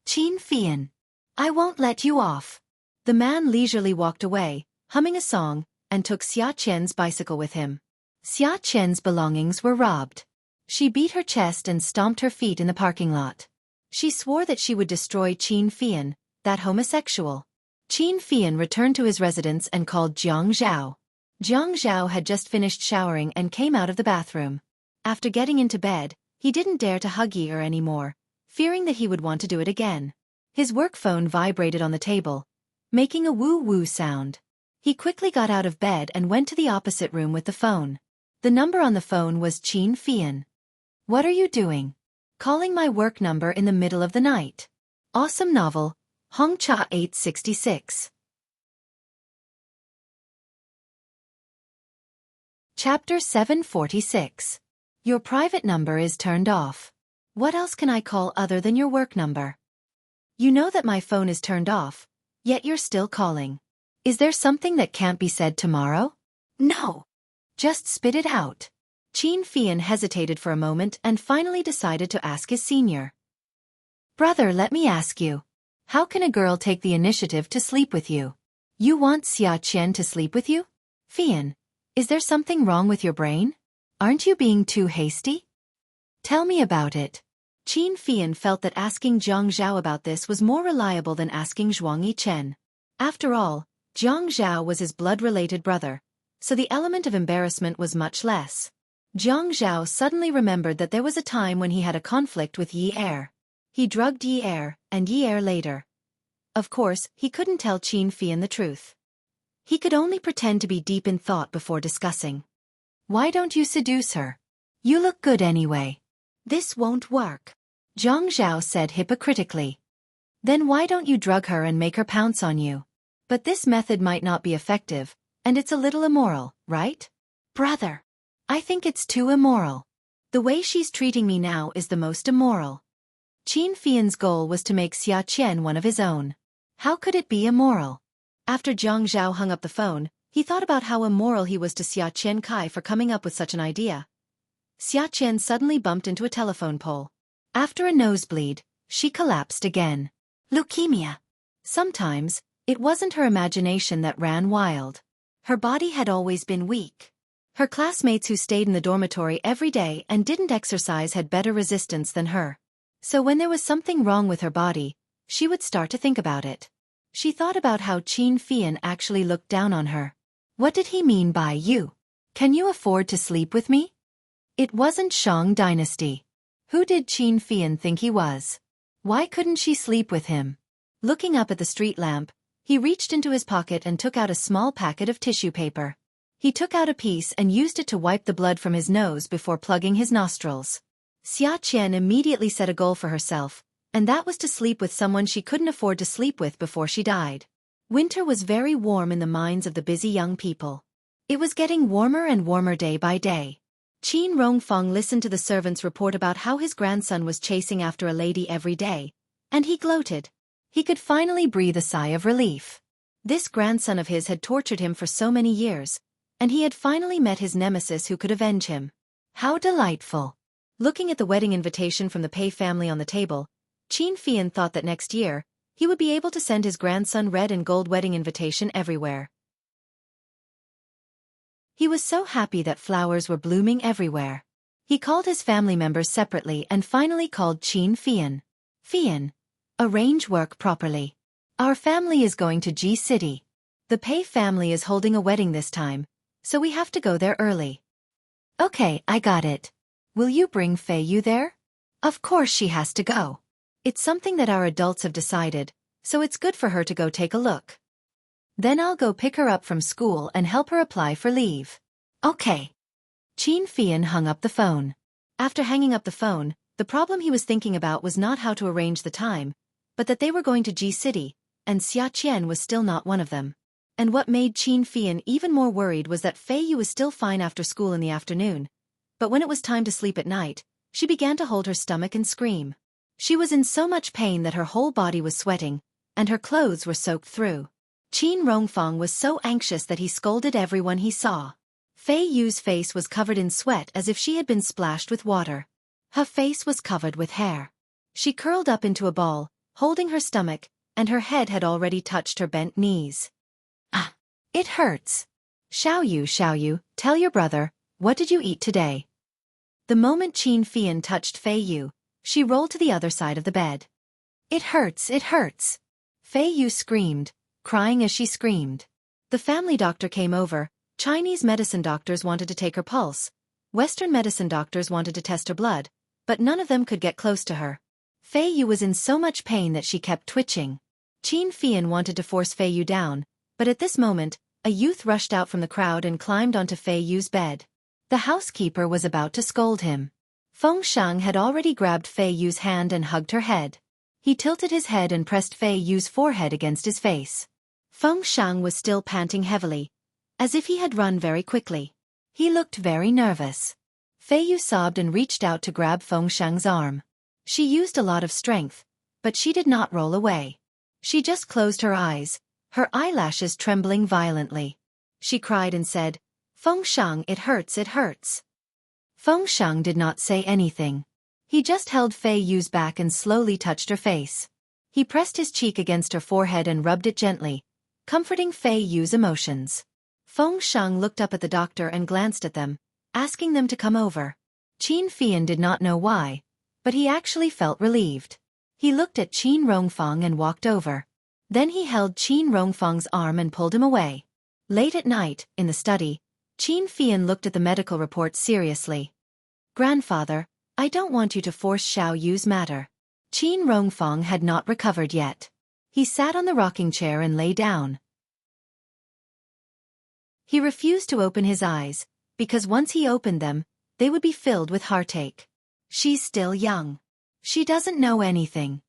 "Qin Fian, I won't let you off." The man leisurely walked away, humming a song, and took Xia Qian's bicycle with him. Xia Qian's belongings were robbed. She beat her chest and stomped her feet in the parking lot. She swore that she would destroy Qin Fian, that homosexual. Qin Fian returned to his residence and called Jiang Zhao. Jiang Zhao had just finished showering and came out of the bathroom. After getting into bed, he didn't dare to hug Yi anymore, fearing that he would want to do it again. His work phone vibrated on the table, making a woo-woo sound. He quickly got out of bed and went to the opposite room with the phone. The number on the phone was Qin Fian. "What are you doing? Calling my work number in the middle of the night?" Awesome novel, Hongcha 866. Chapter 746. Your private number is turned off. What else can I call other than your work number? You know that my phone is turned off, yet you're still calling. Is there something that can't be said tomorrow? No. Just spit it out. Qin Fian hesitated for a moment and finally decided to ask his senior. "Brother, let me ask you. How can a girl take the initiative to sleep with you? You want Xia Qian to sleep with you? Fian, is there something wrong with your brain? Aren't you being too hasty? Tell me about it." Qin Fian felt that asking Jiang Zhao about this was more reliable than asking Zhuang Yichen. After all, Jiang Zhao was his blood-related brother, so the element of embarrassment was much less. Jiang Zhao suddenly remembered that there was a time when he had a conflict with Yi Er. He drugged Yi Er, and Yi Er later. Of course, he couldn't tell Qin Fian the truth. He could only pretend to be deep in thought before discussing. "Why don't you seduce her? You look good anyway." "This won't work," Jiang Zhao said hypocritically. "Then why don't you drug her and make her pounce on you? But this method might not be effective, and it's a little immoral, right? Brother, I think it's too immoral. The way she's treating me now is the most immoral." Qin Fian's goal was to make Xia Qian one of his own. How could it be immoral? After Jiang Zhao hung up the phone, he thought about how immoral he was to Xia Qian Kai for coming up with such an idea. Xia Qian suddenly bumped into a telephone pole. After a nosebleed, she collapsed again. Leukemia. Sometimes, it wasn't her imagination that ran wild. Her body had always been weak. Her classmates who stayed in the dormitory every day and didn't exercise had better resistance than her. So when there was something wrong with her body, she would start to think about it. She thought about how Qin Fian actually looked down on her. What did he mean by "you? Can you afford to sleep with me?" It wasn't Shang Dynasty. Who did Qin Fian think he was? Why couldn't she sleep with him? Looking up at the street lamp, he reached into his pocket and took out a small packet of tissue paper. He took out a piece and used it to wipe the blood from his nose before plugging his nostrils. Xiaofan immediately set a goal for herself, and that was to sleep with someone she couldn't afford to sleep with before she died. Winter was very warm in the minds of the busy young people. It was getting warmer and warmer day by day. Qin Rongfeng listened to the servants report about how his grandson was chasing after a lady every day, and he gloated. He could finally breathe a sigh of relief. This grandson of his had tortured him for so many years, and he had finally met his nemesis who could avenge him. How delightful! Looking at the wedding invitation from the Pei family on the table, Qin Fian thought that next year, he would be able to send his grandson red and gold wedding invitation everywhere. He was so happy that flowers were blooming everywhere. He called his family members separately and finally called Qin Fian. Fian, arrange work properly. Our family is going to G City. The Pei family is holding a wedding this time, so we have to go there early. Okay, I got it. Will you bring Fei Yu there? Of course she has to go. It's something that our adults have decided, so it's good for her to go take a look. Then I'll go pick her up from school and help her apply for leave. Okay. Qin Fian hung up the phone. After hanging up the phone, the problem he was thinking about was not how to arrange the time, but that they were going to G City, and Xia Qian was still not one of them. And what made Qin Fian even more worried was that Fei Yu was still fine after school in the afternoon, but when it was time to sleep at night, she began to hold her stomach and scream. She was in so much pain that her whole body was sweating, and her clothes were soaked through. Qin Rongfeng was so anxious that he scolded everyone he saw. Fei Yu's face was covered in sweat as if she had been splashed with water. Her face was covered with hair. She curled up into a ball, holding her stomach, and her head had already touched her bent knees. Ah! It hurts. Xiao Yu, tell your brother, what did you eat today? The moment Qin Fian touched Fei Yu, she rolled to the other side of the bed. It hurts, it hurts. Fei Yu screamed, crying as she screamed. The family doctor came over. Chinese medicine doctors wanted to take her pulse. Western medicine doctors wanted to test her blood, but none of them could get close to her. Fei Yu was in so much pain that she kept twitching. Qin Fian wanted to force Fei Yu down, but at this moment, a youth rushed out from the crowd and climbed onto Fei Yu's bed. The housekeeper was about to scold him. Feng Shang had already grabbed Fei Yu's hand and hugged her head. He tilted his head and pressed Fei Yu's forehead against his face. Feng Shang was still panting heavily, as if he had run very quickly. He looked very nervous. Fei Yu sobbed and reached out to grab Feng Shang's arm. She used a lot of strength, but she did not roll away. She just closed her eyes, her eyelashes trembling violently. She cried and said, Feng Shang, it hurts, it hurts. Feng Shang did not say anything. He just held Fei Yu's back and slowly touched her face. He pressed his cheek against her forehead and rubbed it gently, comforting Fei Yu's emotions. Feng Shang looked up at the doctor and glanced at them, asking them to come over. Qin Fian did not know why, but he actually felt relieved. He looked at Qin Rongfeng and walked over. Then he held Qin Rongfeng's arm and pulled him away. Late at night, in the study, Qin Fian looked at the medical report seriously. Grandfather, I don't want you to force Xiao Yu's matter. Qin Rongfeng had not recovered yet. He sat on the rocking chair and lay down. He refused to open his eyes, because once he opened them, they would be filled with heartache. She's still young. She doesn't know anything.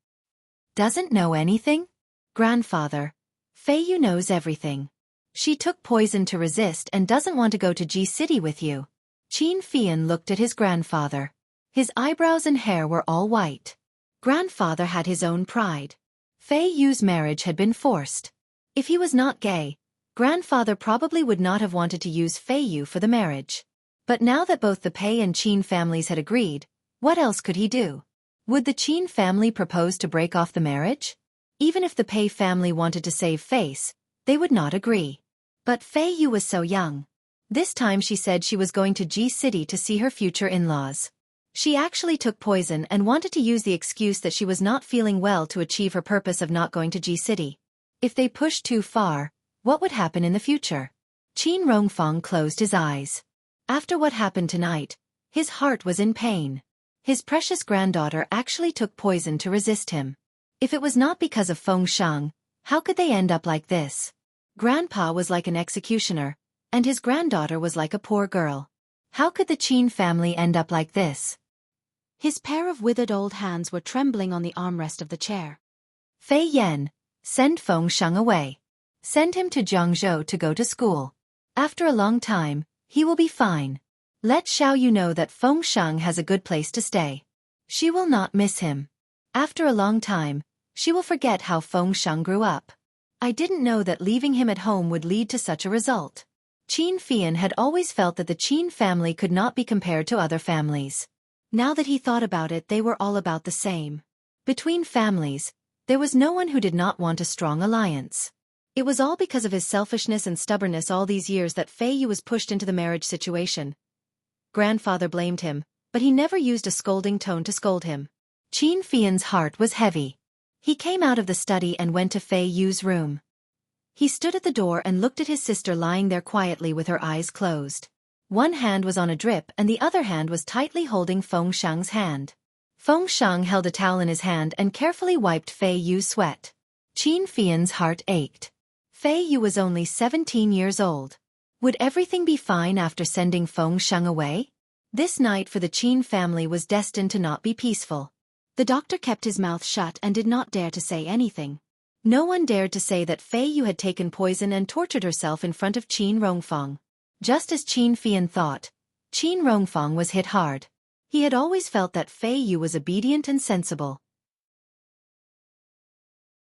Doesn't know anything? Grandfather, Fei Yu knows everything. She took poison to resist and doesn't want to go to G City with you. Qin Fian looked at his grandfather. His eyebrows and hair were all white. Grandfather had his own pride. Fei Yu's marriage had been forced. If he was not gay, Grandfather probably would not have wanted to use Fei Yu for the marriage. But now that both the Pei and Qin families had agreed, what else could he do? Would the Qin family propose to break off the marriage? Even if the Pei family wanted to save face, they would not agree. But Fei Yu was so young. This time she said she was going to G City to see her future in-laws. She actually took poison and wanted to use the excuse that she was not feeling well to achieve her purpose of not going to G City. If they pushed too far, what would happen in the future? Qin Rongfeng closed his eyes. After what happened tonight, His heart was in pain. His precious granddaughter actually took poison to resist him. If it was not because of Feng Shang, how could they end up like this? Grandpa was like an executioner, and his granddaughter was like a poor girl. How could the Qin family end up like this? His pair of withered old hands were trembling on the armrest of the chair. Fei Yan, send Feng Shang away. Send him to Jiangzhou to go to school. After a long time, he will be fine. Let Xiao Yu know that Feng Shang has a good place to stay. She will not miss him. After a long time, she will forget how Feng Shang grew up. I didn't know that leaving him at home would lead to such a result. Qin Fian had always felt that the Qin family could not be compared to other families. Now that he thought about it, they were all about the same. Between families, there was no one who did not want a strong alliance. It was all because of his selfishness and stubbornness all these years that Fei Yu was pushed into the marriage situation. Grandfather blamed him, but he never used a scolding tone to scold him. Qin Fian's heart was heavy. He came out of the study and went to Fei Yu's room. He stood at the door and looked at his sister lying there quietly with her eyes closed. One hand was on a drip and the other hand was tightly holding Feng Shang's hand. Feng Shang held a towel in his hand and carefully wiped Fei Yu's sweat. Qin Fian's heart ached. Fei Yu was only 17 years old. Would everything be fine after sending Feng Shang away? This night for the Qin family was destined to not be peaceful. The doctor kept his mouth shut and did not dare to say anything. No one dared to say that Fei Yu had taken poison and tortured herself in front of Qin Rongfang. Just as Qin Fian thought, Qin Rongfang was hit hard. He had always felt that Fei Yu was obedient and sensible.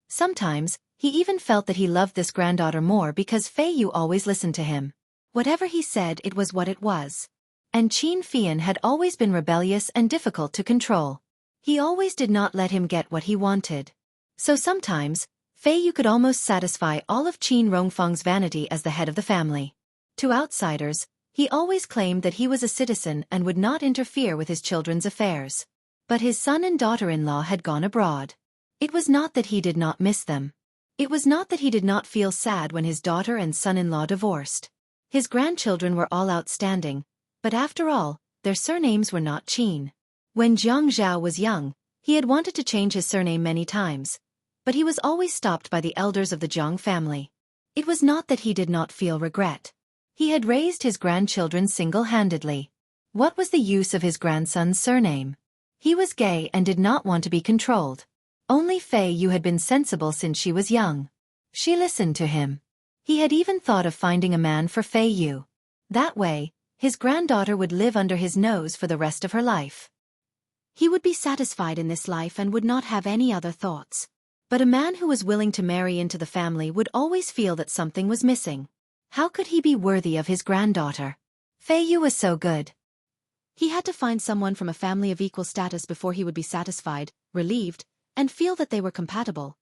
Sometimes, he even felt that he loved this granddaughter more because Fei Yu always listened to him. Whatever he said, it was what it was. And Qin Fian had always been rebellious and difficult to control. He always did not let him get what he wanted. So sometimes, Fei Yu could almost satisfy all of Qin Rongfang's vanity as the head of the family. To outsiders, he always claimed that he was a citizen and would not interfere with his children's affairs. But his son and daughter-in-law had gone abroad. It was not that he did not miss them. It was not that he did not feel sad when his daughter and son-in-law divorced. His grandchildren were all outstanding, but after all, their surnames were not Qin. When Jiang Zhao was young, he had wanted to change his surname many times, but he was always stopped by the elders of the Jiang family. It was not that he did not feel regret. He had raised his grandchildren single-handedly. What was the use of his grandson's surname? He was gay and did not want to be controlled. Only Fei Yu had been sensible since she was young. She listened to him. He had even thought of finding a man for Fei Yu. That way, his granddaughter would live under his nose for the rest of her life. He would be satisfied in this life and would not have any other thoughts. But a man who was willing to marry into the family would always feel that something was missing. How could he be worthy of his granddaughter? Fei Yu was so good. He had to find someone from a family of equal status before he would be satisfied, relieved, and feel that they were compatible.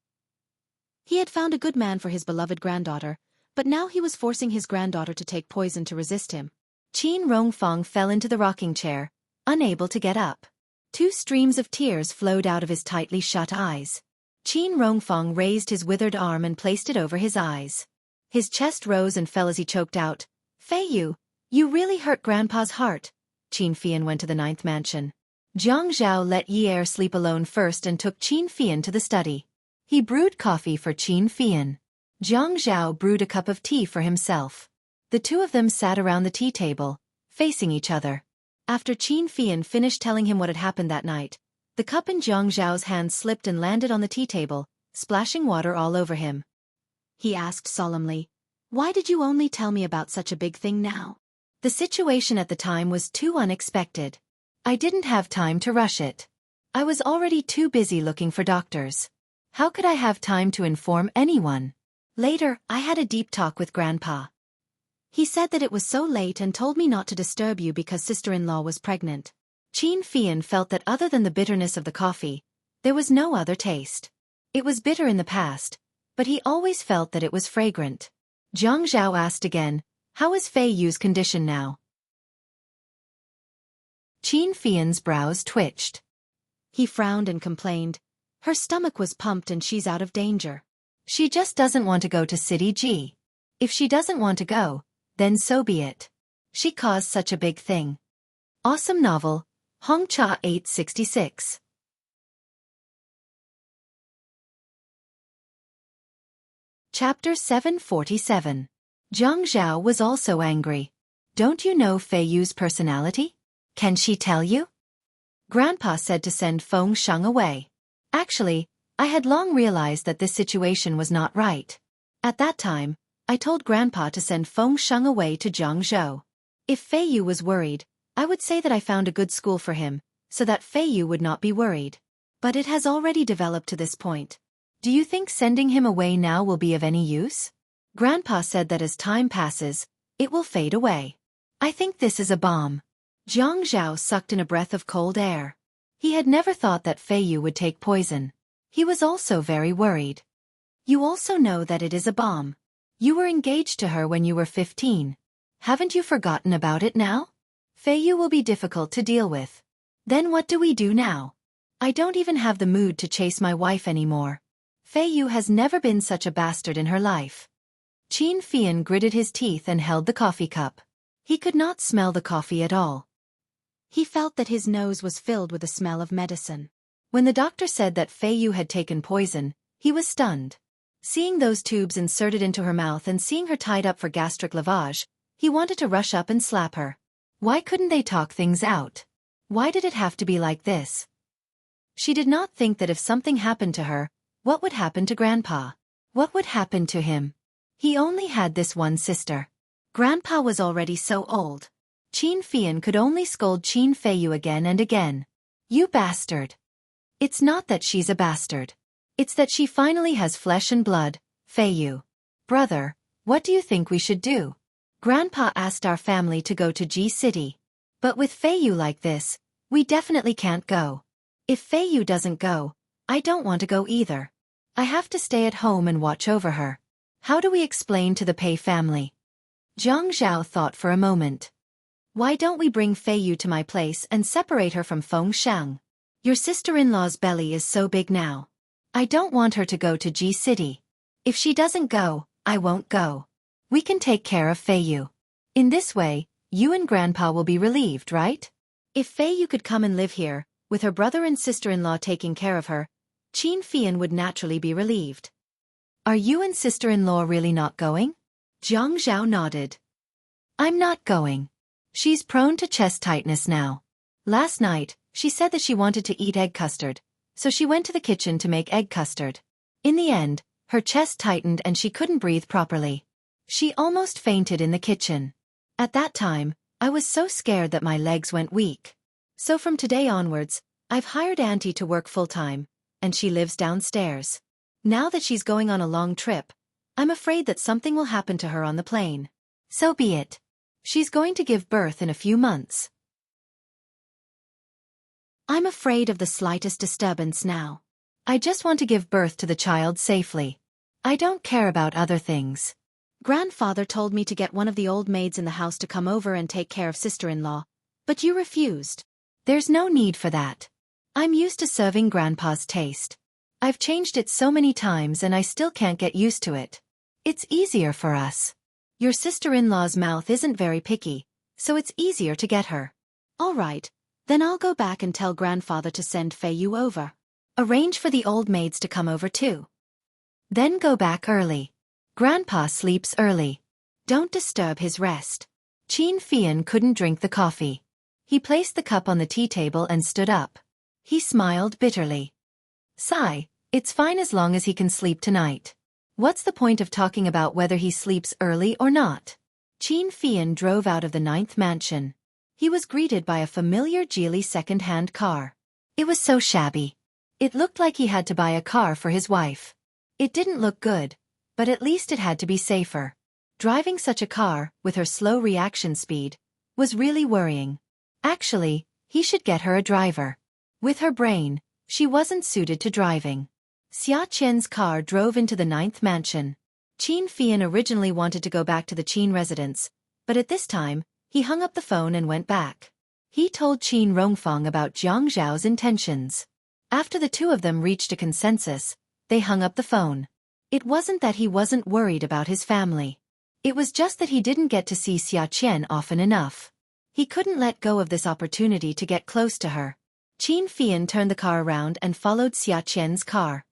He had found a good man for his beloved granddaughter, but now he was forcing his granddaughter to take poison to resist him. Qin Rongfang fell into the rocking chair, unable to get up. 2 streams of tears flowed out of his tightly shut eyes. Qin Rongfang raised his withered arm and placed it over his eyes. His chest rose and fell as he choked out, "Fei Yu, you really hurt Grandpa's heart." Qin Fian went to the 9th mansion. Jiang Zhao let Yi Er sleep alone first and took Qin Fian to the study. He brewed coffee for Qin Fian. Jiang Zhao brewed a cup of tea for himself. The two of them sat around the tea table, facing each other. After Qin Fian finished telling him what had happened that night, the cup in Jiang Zhao's hand slipped and landed on the tea table, splashing water all over him. He asked solemnly, "Why did you only tell me about such a big thing now?" The situation at the time was too unexpected. I didn't have time to rush it. I was already too busy looking for doctors. How could I have time to inform anyone? Later, I had a deep talk with Grandpa. He said that it was so late and told me not to disturb you because sister-in-law was pregnant. Qin Fian felt that other than the bitterness of the coffee, there was no other taste. It was bitter in the past, but he always felt that it was fragrant. Jiang Zhao asked again, "How is Fei Yu's condition now?" Qin Fian's brows twitched. He frowned and complained, "Her stomach was pumped and she's out of danger. She just doesn't want to go to City G. If she doesn't want to go, then so be it. She caused such a big thing. Awesome novel, Hongcha 866. Chapter 747. Zhang Zhao was also angry. Don't you know Fei Yu's personality? Can she tell you? Grandpa said to send Feng Sheng away. Actually, I had long realized that this situation was not right. At that time, I told Grandpa to send Feng Sheng away to Jiangzhou. If Fei Yu was worried, I would say that I found a good school for him, so that Fei Yu would not be worried. But it has already developed to this point. Do you think sending him away now will be of any use? Grandpa said that as time passes, it will fade away. I think this is a bomb. Zhang Zhao sucked in a breath of cold air. He had never thought that Fei Yu would take poison. He was also very worried. You also know that it is a bomb. You were engaged to her when you were 15. Haven't you forgotten about it now? Fei Yu will be difficult to deal with. Then what do we do now? I don't even have the mood to chase my wife anymore. Fei Yu has never been such a bastard in her life. Qin Fian gritted his teeth and held the coffee cup. He could not smell the coffee at all. He felt that his nose was filled with the smell of medicine. When the doctor said that Fei Yu had taken poison, he was stunned. Seeing those tubes inserted into her mouth and seeing her tied up for gastric lavage, he wanted to rush up and slap her. Why couldn't they talk things out? Why did it have to be like this? She did not think that if something happened to her, what would happen to Grandpa? What would happen to him? He only had this one sister. Grandpa was already so old. Qin Fian could only scold Qin Fei Yu again and again. You bastard. It's not that she's a bastard. It's that she finally has flesh and blood, Fei Yu. Brother, what do you think we should do? Grandpa asked our family to go to G City. But with Fei Yu like this, we definitely can't go. If Fei Yu doesn't go, I don't want to go either. I have to stay at home and watch over her. How do we explain to the Pei family? Zhang Zhao thought for a moment. Why don't we bring Fei Yu to my place and separate her from Feng Sheng? Your sister-in-law's belly is so big now. I don't want her to go to G City. If she doesn't go, I won't go. We can take care of Fei Yu. In this way, you and Grandpa will be relieved, right? If Fei Yu could come and live here, with her brother and sister-in-law taking care of her, Qin Fian would naturally be relieved. Are you and sister-in-law really not going? Zhang Zhao nodded. I'm not going. She's prone to chest tightness now. Last night, she said that she wanted to eat egg custard, so she went to the kitchen to make egg custard. In the end, her chest tightened and she couldn't breathe properly. She almost fainted in the kitchen. At that time, I was so scared that my legs went weak. So from today onwards, I've hired Auntie to work full-time, and she lives downstairs. Now that she's going on a long trip, I'm afraid that something will happen to her on the plane. So be it. She's going to give birth in a few months. I'm afraid of the slightest disturbance now. I just want to give birth to the child safely. I don't care about other things. Grandfather told me to get one of the old maids in the house to come over and take care of sister-in-law, but you refused. There's no need for that. I'm used to serving Grandpa's taste. I've changed it so many times and I still can't get used to it. It's easier for us. Your sister-in-law's mouth isn't very picky, so it's easier to get her. All right, then I'll go back and tell Grandfather to send Fei Yu over. Arrange for the old maids to come over too. Then go back early. Grandpa sleeps early. Don't disturb his rest. Qin Fian couldn't drink the coffee. He placed the cup on the tea table and stood up. He smiled bitterly. Sigh, it's fine as long as he can sleep tonight. What's the point of talking about whether he sleeps early or not? Qin Fian drove out of the 9th mansion. He was greeted by a familiar Geely second-hand car. It was so shabby. It looked like he had to buy a car for his wife. It didn't look good, but at least it had to be safer. Driving such a car, with her slow reaction speed, was really worrying. Actually, he should get her a driver. With her brain, she wasn't suited to driving. Xia Qian's car drove into the 9th mansion. Qin Fian originally wanted to go back to the Qin residence, but at this time, he hung up the phone and went back. He told Qin Rongfang about Zhang Zhao's intentions. After the two of them reached a consensus, they hung up the phone. It wasn't that he wasn't worried about his family. It was just that he didn't get to see Xia Qian often enough. He couldn't let go of this opportunity to get close to her. Qin Fian turned the car around and followed Xia Qian's car.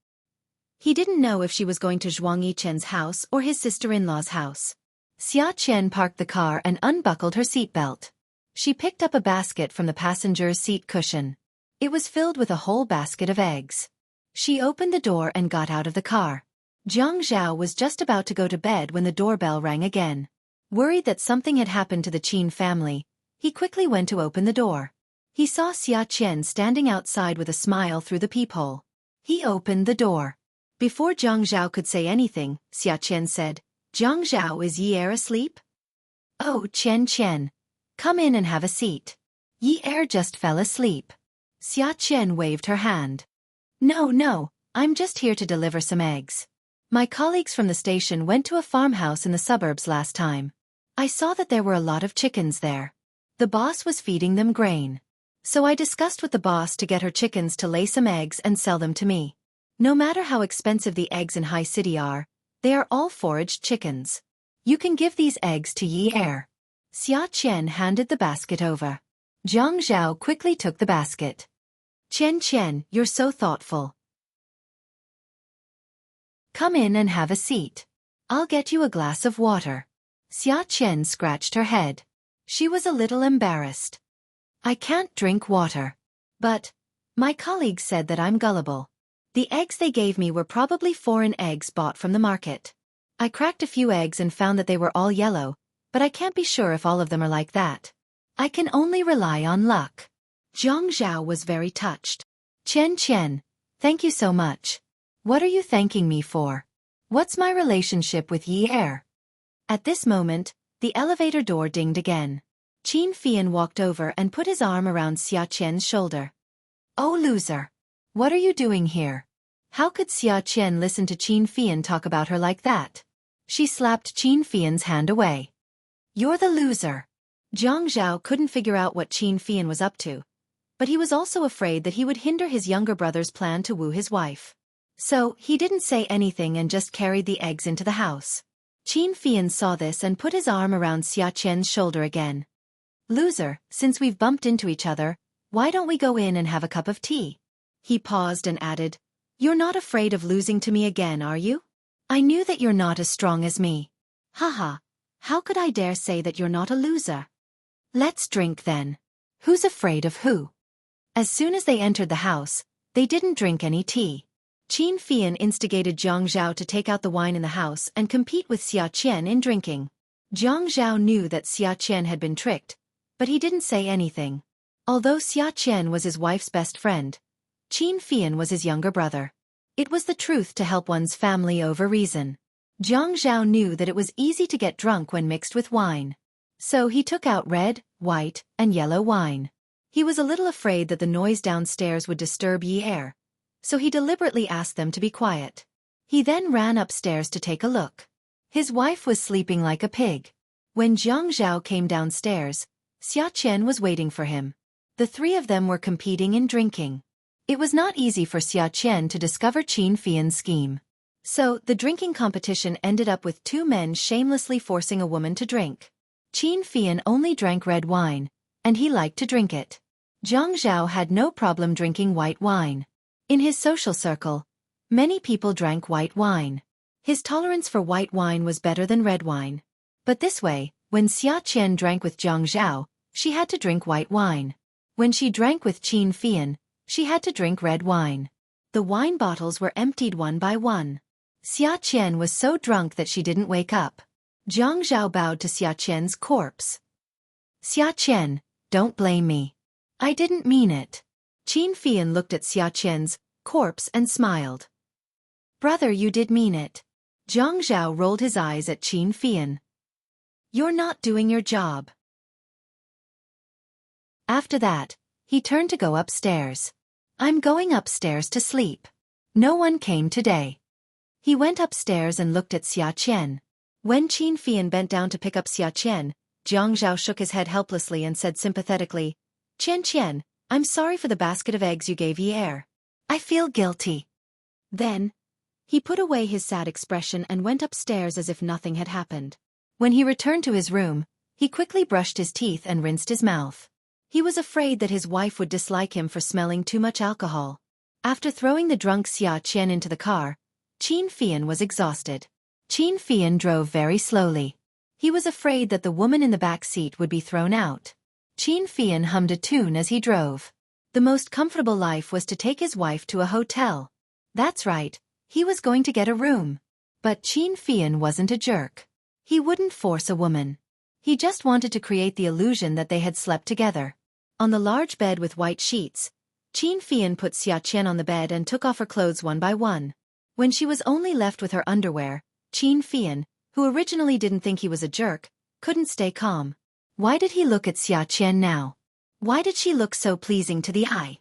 He didn't know if she was going to Zhuang Yichen's house or his sister-in-law's house. Xia Qian parked the car and unbuckled her seatbelt. She picked up a basket from the passenger's seat cushion. It was filled with a whole basket of eggs. She opened the door and got out of the car. Jiang Zhao was just about to go to bed when the doorbell rang again. Worried that something had happened to the Qin family, he quickly went to open the door. He saw Xia Qian standing outside with a smile through the peephole. He opened the door. Before Jiang Zhao could say anything, Xia Qian said, "Jiang Zhao, is Yi Er asleep?" "Oh, Qian, come in and have a seat. Yi Er just fell asleep." Xia Qian waved her hand. No, I'm just here to deliver some eggs. My colleagues from the station went to a farmhouse in the suburbs last time. I saw that there were a lot of chickens there. The boss was feeding them grain. So I discussed with the boss to get her chickens to lay some eggs and sell them to me. No matter how expensive the eggs in High City are, they are all foraged chickens. You can give these eggs to Yi Er. Xia Qian handed the basket over. Jiang Zhao quickly took the basket. Qian, you're so thoughtful. Come in and have a seat. I'll get you a glass of water. Xia Qian scratched her head. She was a little embarrassed. I can't drink water. But my colleagues said that I'm gullible. The eggs they gave me were probably foreign eggs bought from the market. I cracked a few eggs and found that they were all yellow, but I can't be sure if all of them are like that. I can only rely on luck. Jiang Zhao was very touched. Qian, thank you so much. What are you thanking me for? What's my relationship with Yi Er? At this moment, the elevator door dinged again. Qin Fian walked over and put his arm around Xia Qian's shoulder. Oh, loser. What are you doing here? How could Xia Qian listen to Qin Fian talk about her like that? She slapped Qin Fian's hand away. You're the loser. Jiang Zhao couldn't figure out what Qin Fian was up to, but he was also afraid that he would hinder his younger brother's plan to woo his wife. So, he didn't say anything and just carried the eggs into the house. Qin Fian saw this and put his arm around Xia Qian's shoulder again. Loser, since we've bumped into each other, why don't we go in and have a cup of tea? He paused and added, You're not afraid of losing to me again, are you? I knew that you're not as strong as me. Haha, how could I dare say that you're not a loser? Let's drink then. Who's afraid of who? As soon as they entered the house, they didn't drink any tea. Qin Fian instigated Jiang Zhao to take out the wine in the house and compete with Xia Qian in drinking. Jiang Zhao knew that Xia Qian had been tricked, but he didn't say anything. Although Xia Qian was his wife's best friend, Qin Fian was his younger brother. It was the truth to help one's family over reason. Jiang Zhao knew that it was easy to get drunk when mixed with wine. So he took out red, white, and yellow wine. He was a little afraid that the noise downstairs would disturb Yi Er, so he deliberately asked them to be quiet. He then ran upstairs to take a look. His wife was sleeping like a pig. When Jiang Zhao came downstairs, Xia Qian was waiting for him. The three of them were competing in drinking. It was not easy for Xia Qian to discover Qin Fian's scheme. So, the drinking competition ended up with two men shamelessly forcing a woman to drink. Qin Fian only drank red wine, and he liked to drink it. Jiang Zhao had no problem drinking white wine. In his social circle, many people drank white wine. His tolerance for white wine was better than red wine. But this way, when Xia Qian drank with Jiang Zhao, she had to drink white wine. When she drank with Qin Fian, she had to drink red wine. The wine bottles were emptied one by one. Xia Qian was so drunk that she didn't wake up. Jiang Zhao bowed to Xia Qian's corpse. Xia Qian, don't blame me. I didn't mean it. Qin Fian looked at Xia Qian's corpse and smiled. Brother, you did mean it. Jiang Zhao rolled his eyes at Qin Fian. You're not doing your job. After that, he turned to go upstairs. I'm going upstairs to sleep. No one came today. He went upstairs and looked at Xia Qian. When Qin Fian bent down to pick up Xia Qian, Jiang Zhao shook his head helplessly and said sympathetically, Qian, I'm sorry for the basket of eggs you gave Yi Er. I feel guilty. Then, he put away his sad expression and went upstairs as if nothing had happened. When he returned to his room, He quickly brushed his teeth and rinsed his mouth. He was afraid that his wife would dislike him for smelling too much alcohol. After throwing the drunk Xiaoqian into the car, Qin Fian was exhausted. Qin Fian drove very slowly. He was afraid that the woman in the back seat would be thrown out. Qin Fian hummed a tune as he drove. The most comfortable life was to take his wife to a hotel. That's right, he was going to get a room. But Qin Fian wasn't a jerk. He wouldn't force a woman. He just wanted to create the illusion that they had slept together. On the large bed with white sheets, Qin Fian put Xiaoqian on the bed and took off her clothes one by one. When she was only left with her underwear, Qin Fian, who originally didn't think he was a jerk, couldn't stay calm. Why did he look at Xiaoqian now? Why did she look so pleasing to the eye?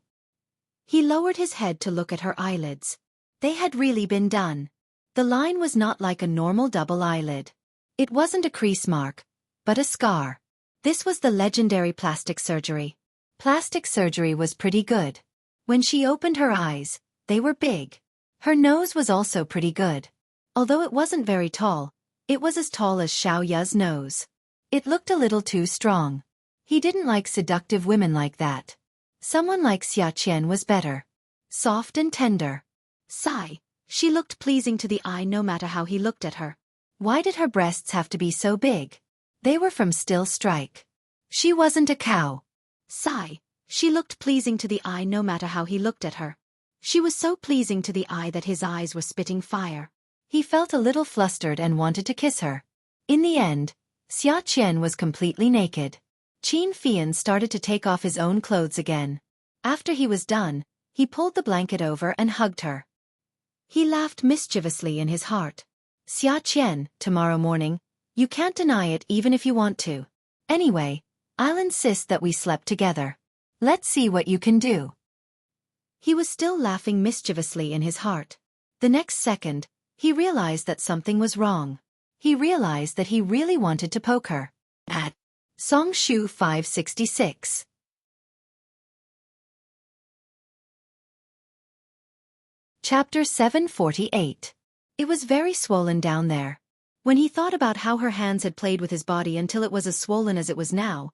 He lowered his head to look at her eyelids. They had really been done. The line was not like a normal double eyelid. It wasn't a crease mark, but a scar. This was the legendary plastic surgery. Plastic surgery was pretty good. When she opened her eyes, they were big. Her nose was also pretty good. Although it wasn't very tall, it was as tall as Xiaoya's nose. It looked a little too strong. He didn't like seductive women like that. Someone like Xiaoqian was better. Soft and tender. Sigh. She looked pleasing to the eye no matter how he looked at her. Why did her breasts have to be so big? They were from Still Strike. She wasn't a cow. Sigh. She looked pleasing to the eye no matter how he looked at her. She was so pleasing to the eye that his eyes were spitting fire. He felt a little flustered and wanted to kiss her. In the end, Xiaoqian was completely naked. Qin Fian started to take off his own clothes again. After he was done, he pulled the blanket over and hugged her. He laughed mischievously in his heart. Xiaoqian, tomorrow morning, you can't deny it even if you want to. Anyway, I'll insist that we slept together. Let's see what you can do. He was still laughing mischievously in his heart. The next second, he realized that something was wrong. He realized that he really wanted to poke her. At Song Shu 566. Chapter 748. It was very swollen down there. When he thought about how her hands had played with his body until it was as swollen as it was now,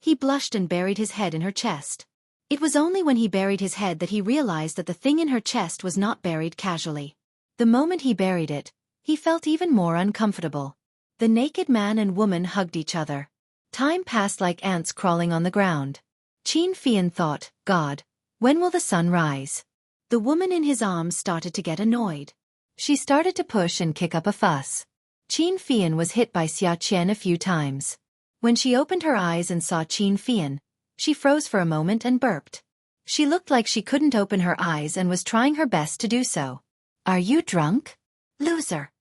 he blushed and buried his head in her chest. It was only when he buried his head that he realized that the thing in her chest was not buried casually. The moment he buried it, he felt even more uncomfortable. The naked man and woman hugged each other. Time passed like ants crawling on the ground. Qin Fian thought, God, when will the sun rise? The woman in his arms started to get annoyed. She started to push and kick up a fuss. Qin Fian was hit by Xiaoqian a few times. When she opened her eyes and saw Qin Fian, she froze for a moment and burped. She looked like she couldn't open her eyes and was trying her best to do so. Are you drunk? Loser.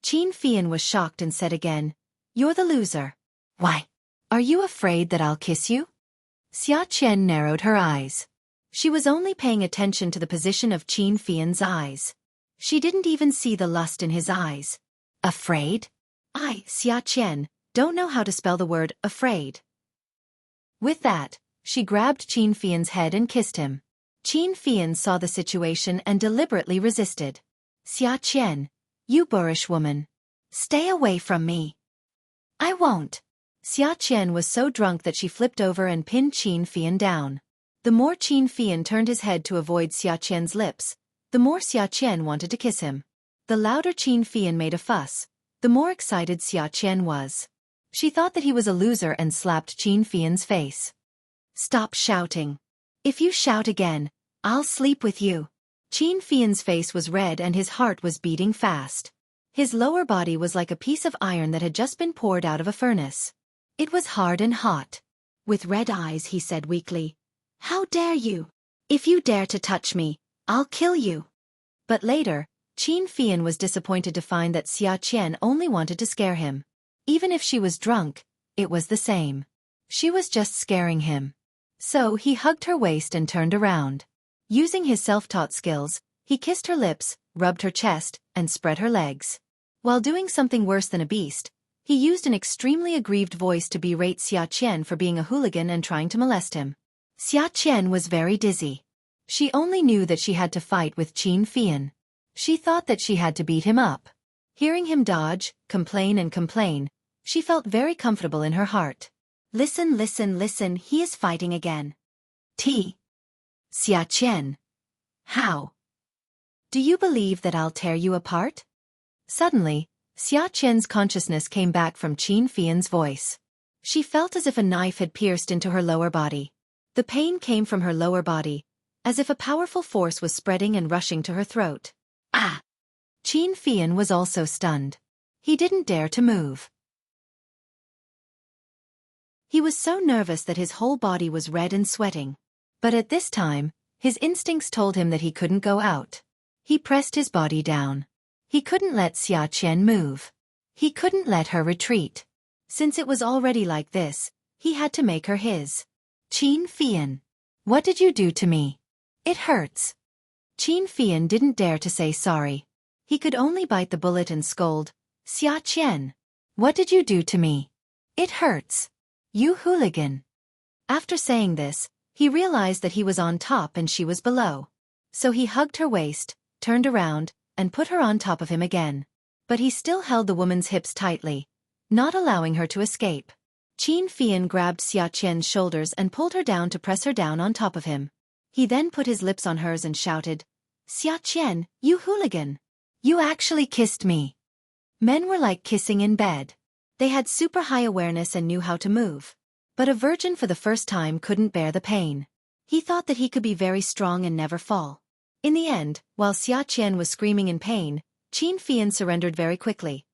Qin Fian was shocked and said again, You're the loser. Why? Are you afraid that I'll kiss you? Xiaoqian narrowed her eyes. She was only paying attention to the position of Qin Fian's eyes. She didn't even see the lust in his eyes. Afraid? I, Xiaoqian, don't know how to spell the word afraid. With that, she grabbed Qin Fian's head and kissed him. Qin Fian saw the situation and deliberately resisted. Xiaoqian, you boorish woman. Stay away from me. I won't. Xiaoqian was so drunk that she flipped over and pinned Qin Fian down. The more Qin Fian turned his head to avoid Xiaoqian's lips, the more Xiaoqian wanted to kiss him. The louder Qin Fian made a fuss, the more excited Xiaoqian was. She thought that he was a loser and slapped Qin Fian's face. Stop shouting. If you shout again, I'll sleep with you. Qin Fian's face was red and his heart was beating fast. His lower body was like a piece of iron that had just been poured out of a furnace. It was hard and hot. With red eyes he said weakly, How dare you? If you dare to touch me, I'll kill you. But later, Qin Fian was disappointed to find that Xiaoqian only wanted to scare him. Even if she was drunk, it was the same. She was just scaring him. So he hugged her waist and turned around. Using his self-taught skills, he kissed her lips, rubbed her chest, and spread her legs. While doing something worse than a beast, he used an extremely aggrieved voice to berate Xiaoqian for being a hooligan and trying to molest him. Xiaoqian was very dizzy. She only knew that she had to fight with Qin Fian. She thought that she had to beat him up. Hearing him dodge, complain, She felt very comfortable in her heart. Listen, listen, listen, he is fighting again. Xiaqian. How? Do you believe that I'll tear you apart? Suddenly, Xiaqian's consciousness came back from Qin Fian's voice. She felt as if a knife had pierced into her lower body. The pain came from her lower body, as if a powerful force was spreading and rushing to her throat. Ah! Qin Fian was also stunned. He didn't dare to move. He was so nervous that his whole body was red and sweating. But at this time, his instincts told him that he couldn't go out. He pressed his body down. He couldn't let Xiaqian move. He couldn't let her retreat. Since it was already like this, he had to make her his. Qin Fian. What did you do to me? It hurts. Qin Fian didn't dare to say sorry. He could only bite the bullet and scold, Xiaqian. What did you do to me? It hurts. You hooligan. After saying this, he realized that he was on top and she was below. So he hugged her waist, turned around, and put her on top of him again. But he still held the woman's hips tightly, not allowing her to escape. Qin Fian grabbed Xiaqian's shoulders and pulled her down to press her down on top of him. He then put his lips on hers and shouted, Xiaqian, you hooligan. You actually kissed me. Men were like kissing in bed. They had super high awareness and knew how to move. But a virgin for the first time couldn't bear the pain. He thought that he could be very strong and never fall. In the end, while Xiaqian was screaming in pain, Qin Fian surrendered very quickly.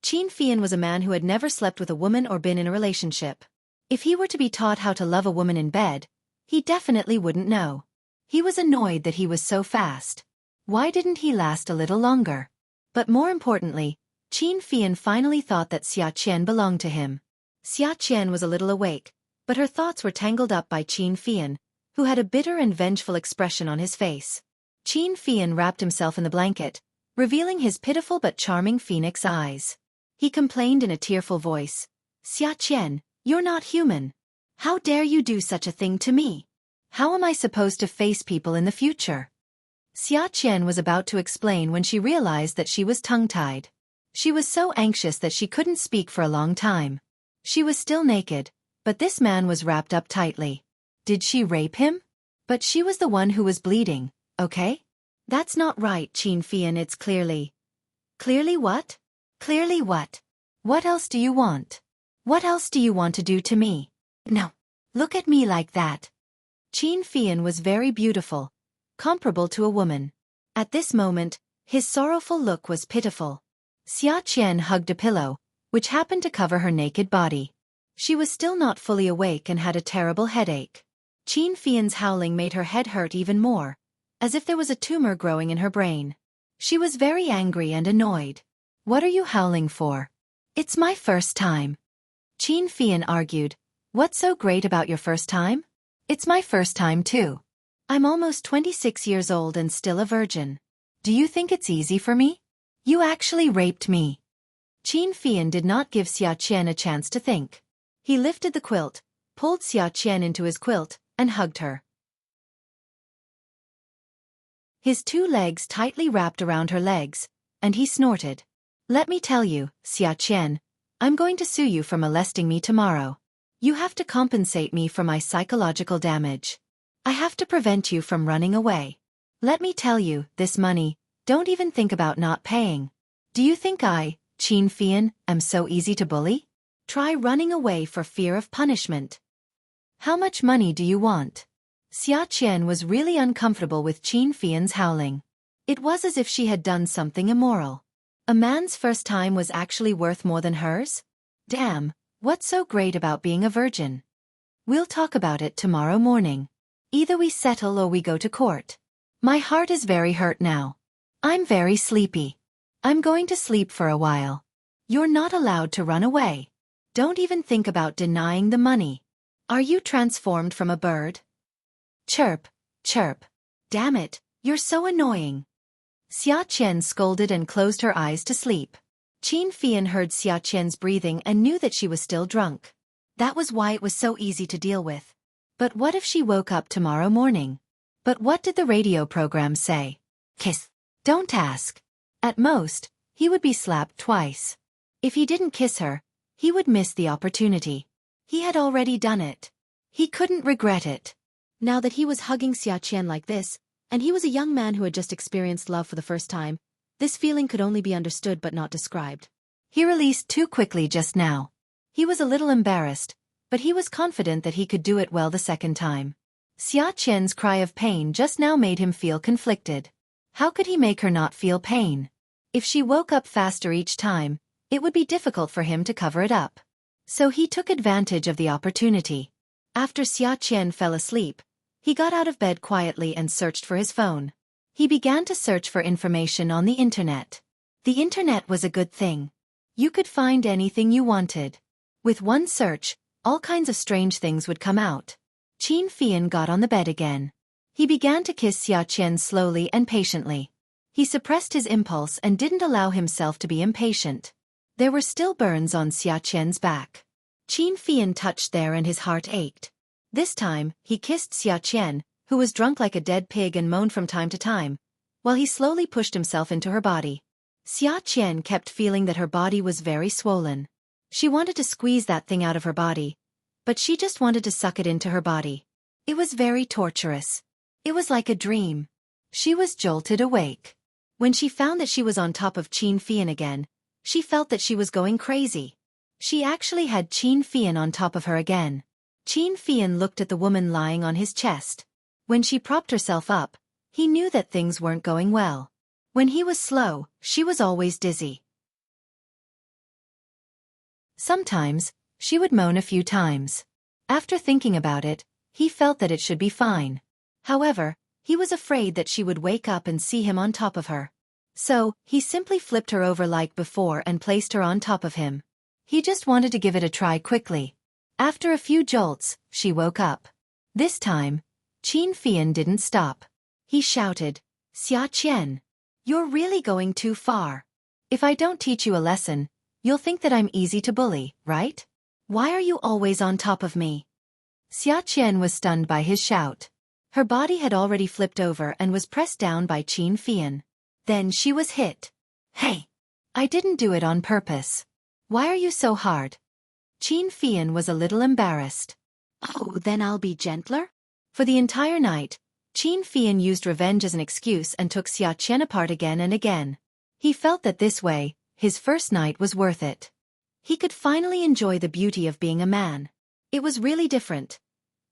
Qin Fian was a man who had never slept with a woman or been in a relationship. If he were to be taught how to love a woman in bed, he definitely wouldn't know. He was annoyed that he was so fast. Why didn't he last a little longer? But more importantly, Qin Fian finally thought that Xiaqian belonged to him. Xiaqian was a little awake, but her thoughts were tangled up by Qin Fian, who had a bitter and vengeful expression on his face. Qin Fian wrapped himself in the blanket, revealing his pitiful but charming phoenix eyes. He complained in a tearful voice, Xiaqian, you're not human. How dare you do such a thing to me? How am I supposed to face people in the future? Xiaqian was about to explain when she realized that she was tongue-tied. She was so anxious that she couldn't speak for a long time. She was still naked, but this man was wrapped up tightly. Did she rape him? But she was the one who was bleeding, okay? That's not right, Qin Fian, it's clearly. Clearly what? Clearly what? What else do you want? What else do you want to do to me? No. Look at me like that. Qin Fian was very beautiful, comparable to a woman. At this moment, his sorrowful look was pitiful. Xiaqian hugged a pillow, which happened to cover her naked body. She was still not fully awake and had a terrible headache. Qin Fian's howling made her head hurt even more, as if there was a tumor growing in her brain. She was very angry and annoyed. What are you howling for? It's my first time. Qin Fian argued, what's so great about your first time? It's my first time too. I'm almost 26 years old and still a virgin. Do you think it's easy for me? You actually raped me. Qin Fian did not give Xiaqian a chance to think. He lifted the quilt, pulled Xiaqian into his quilt, and hugged her. His two legs tightly wrapped around her legs, and he snorted. Let me tell you, Xiaqian, I'm going to sue you for molesting me tomorrow. You have to compensate me for my psychological damage. I have to prevent you from running away. Let me tell you, this money, don't even think about not paying. Do you think I, Qin Fian, am so easy to bully? Try running away for fear of punishment. How much money do you want? Xiaqian was really uncomfortable with Qin Fian's howling. It was as if she had done something immoral. A man's first time was actually worth more than hers? Damn, what's so great about being a virgin? We'll talk about it tomorrow morning. Either we settle or we go to court. My heart is very hurt now. I'm very sleepy. I'm going to sleep for a while. You're not allowed to run away. Don't even think about denying the money. Are you transformed from a bird? Chirp, chirp. Damn it, you're so annoying. Xiaqian scolded and closed her eyes to sleep. Qin Fian heard Xiaqian's breathing and knew that she was still drunk. That was why it was so easy to deal with. But what if she woke up tomorrow morning? But what did the radio program say? Kiss. Don't ask. At most, he would be slapped twice. If he didn't kiss her, He would miss the opportunity. He had already done it. He couldn't regret it. Now that he was hugging Xiaoqian like this, and he was a young man who had just experienced love for the first time, this feeling could only be understood but not described. He released too quickly just now. He was a little embarrassed, but he was confident that he could do it well the second time. Xiaoqian's cry of pain just now made him feel conflicted. How could he make her not feel pain? If she woke up faster each time, it would be difficult for him to cover it up. So he took advantage of the opportunity. After Xiaoqian fell asleep, he got out of bed quietly and searched for his phone. He began to search for information on the internet. The internet was a good thing. You could find anything you wanted. With one search, all kinds of strange things would come out. Qin Fian got on the bed again. He began to kiss Xiaoqian slowly and patiently. He suppressed his impulse and didn't allow himself to be impatient. There were still burns on Xiaoqian's back. Qin Fian touched there and his heart ached. This time, he kissed Xiaoqian, who was drunk like a dead pig and moaned from time to time, while he slowly pushed himself into her body. Xiaoqian kept feeling that her body was very swollen. She wanted to squeeze that thing out of her body, but she just wanted to suck it into her body. It was very torturous. It was like a dream. She was jolted awake. When she found that she was on top of Qin Fian again, she felt that she was going crazy. She actually had Qin Fian on top of her again. Qin Fian looked at the woman lying on his chest. When she propped herself up, he knew that things weren't going well. When he was slow, she was always dizzy. Sometimes, she would moan a few times. After thinking about it, he felt that it should be fine. However, he was afraid that she would wake up and see him on top of her. So, he simply flipped her over like before and placed her on top of him. He just wanted to give it a try quickly. After a few jolts, she woke up. This time, Qin Fian didn't stop. He shouted, "Xiaoqian, you're really going too far. If I don't teach you a lesson, you'll think that I'm easy to bully, right? Why are you always on top of me?" Xiaoqian was stunned by his shout. Her body had already flipped over and was pressed down by Qin Fian. Then she was hit. "Hey! I didn't do it on purpose. Why are you so hard?" Qin Fian was a little embarrassed. "Oh, then I'll be gentler?" For the entire night, Qin Fian used revenge as an excuse and took Xiaoqian apart again and again. He felt that this way, his first night was worth it. He could finally enjoy the beauty of being a man. It was really different.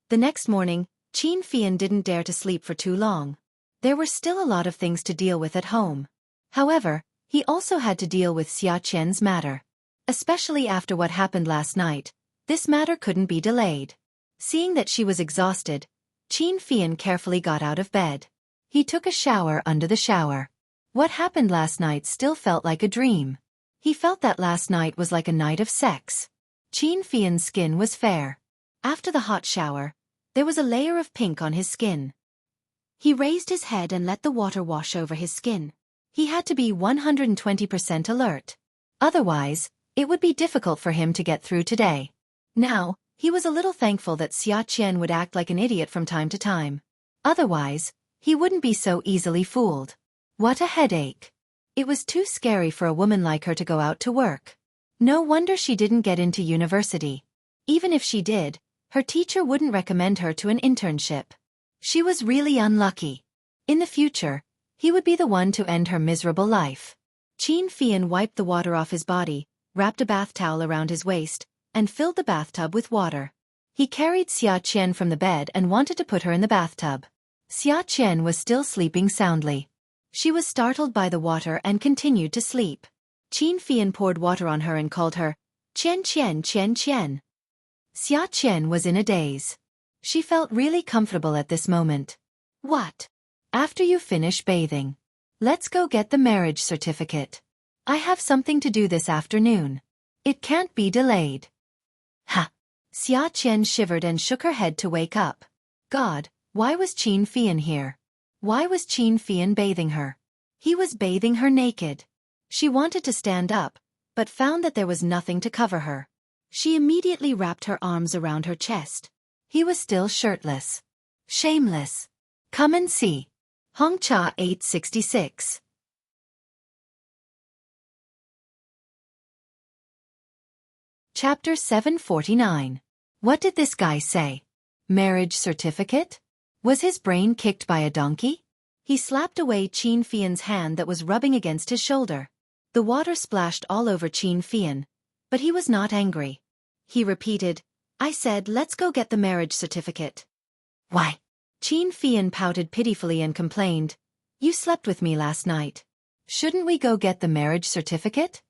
The next morning, Qin Fian didn't dare to sleep for too long. There were still a lot of things to deal with at home. However, he also had to deal with Xiaoqian's matter. Especially after what happened last night, this matter couldn't be delayed. Seeing that she was exhausted, Qin Fian carefully got out of bed. He took a shower under the shower. What happened last night still felt like a dream. He felt that last night was like a night of sex. Qin Fian's skin was fair. After the hot shower, there was a layer of pink on his skin. He raised his head and let the water wash over his skin. He had to be 120% alert. Otherwise, it would be difficult for him to get through today. Now, he was a little thankful that Xiaoqian would act like an idiot from time to time. Otherwise, he wouldn't be so easily fooled. What a headache. It was too scary for a woman like her to go out to work. No wonder she didn't get into university. Even if she did, her teacher wouldn't recommend her to an internship. She was really unlucky. In the future, he would be the one to end her miserable life. Qin Fian wiped the water off his body, wrapped a bath towel around his waist, and filled the bathtub with water. He carried Xiaoqian from the bed and wanted to put her in the bathtub. Xiaoqian was still sleeping soundly. She was startled by the water and continued to sleep. Qin Fian poured water on her and called her, "Qian Qian Qian Qian." Xiaoqian was in a daze. She felt really comfortable at this moment. "What? After you finish bathing, let's go get the marriage certificate. I have something to do this afternoon. It can't be delayed." Ha! Xiaoqian shivered and shook her head to wake up. God, why was Qin Fian here? Why was Qin Fian bathing her? He was bathing her naked. She wanted to stand up, but found that there was nothing to cover her. She immediately wrapped her arms around her chest. He was still shirtless. Shameless. Come and see. Hongcha 866. Chapter 749. What did this guy say? Marriage certificate? Was his brain kicked by a donkey? He slapped away Qin Fian's hand that was rubbing against his shoulder. The water splashed all over Qin Fian, but he was not angry. He repeated, I said let's go get the marriage certificate. Why? Qin Fian pouted pitifully and complained, You slept with me last night. Shouldn't we go get the marriage certificate?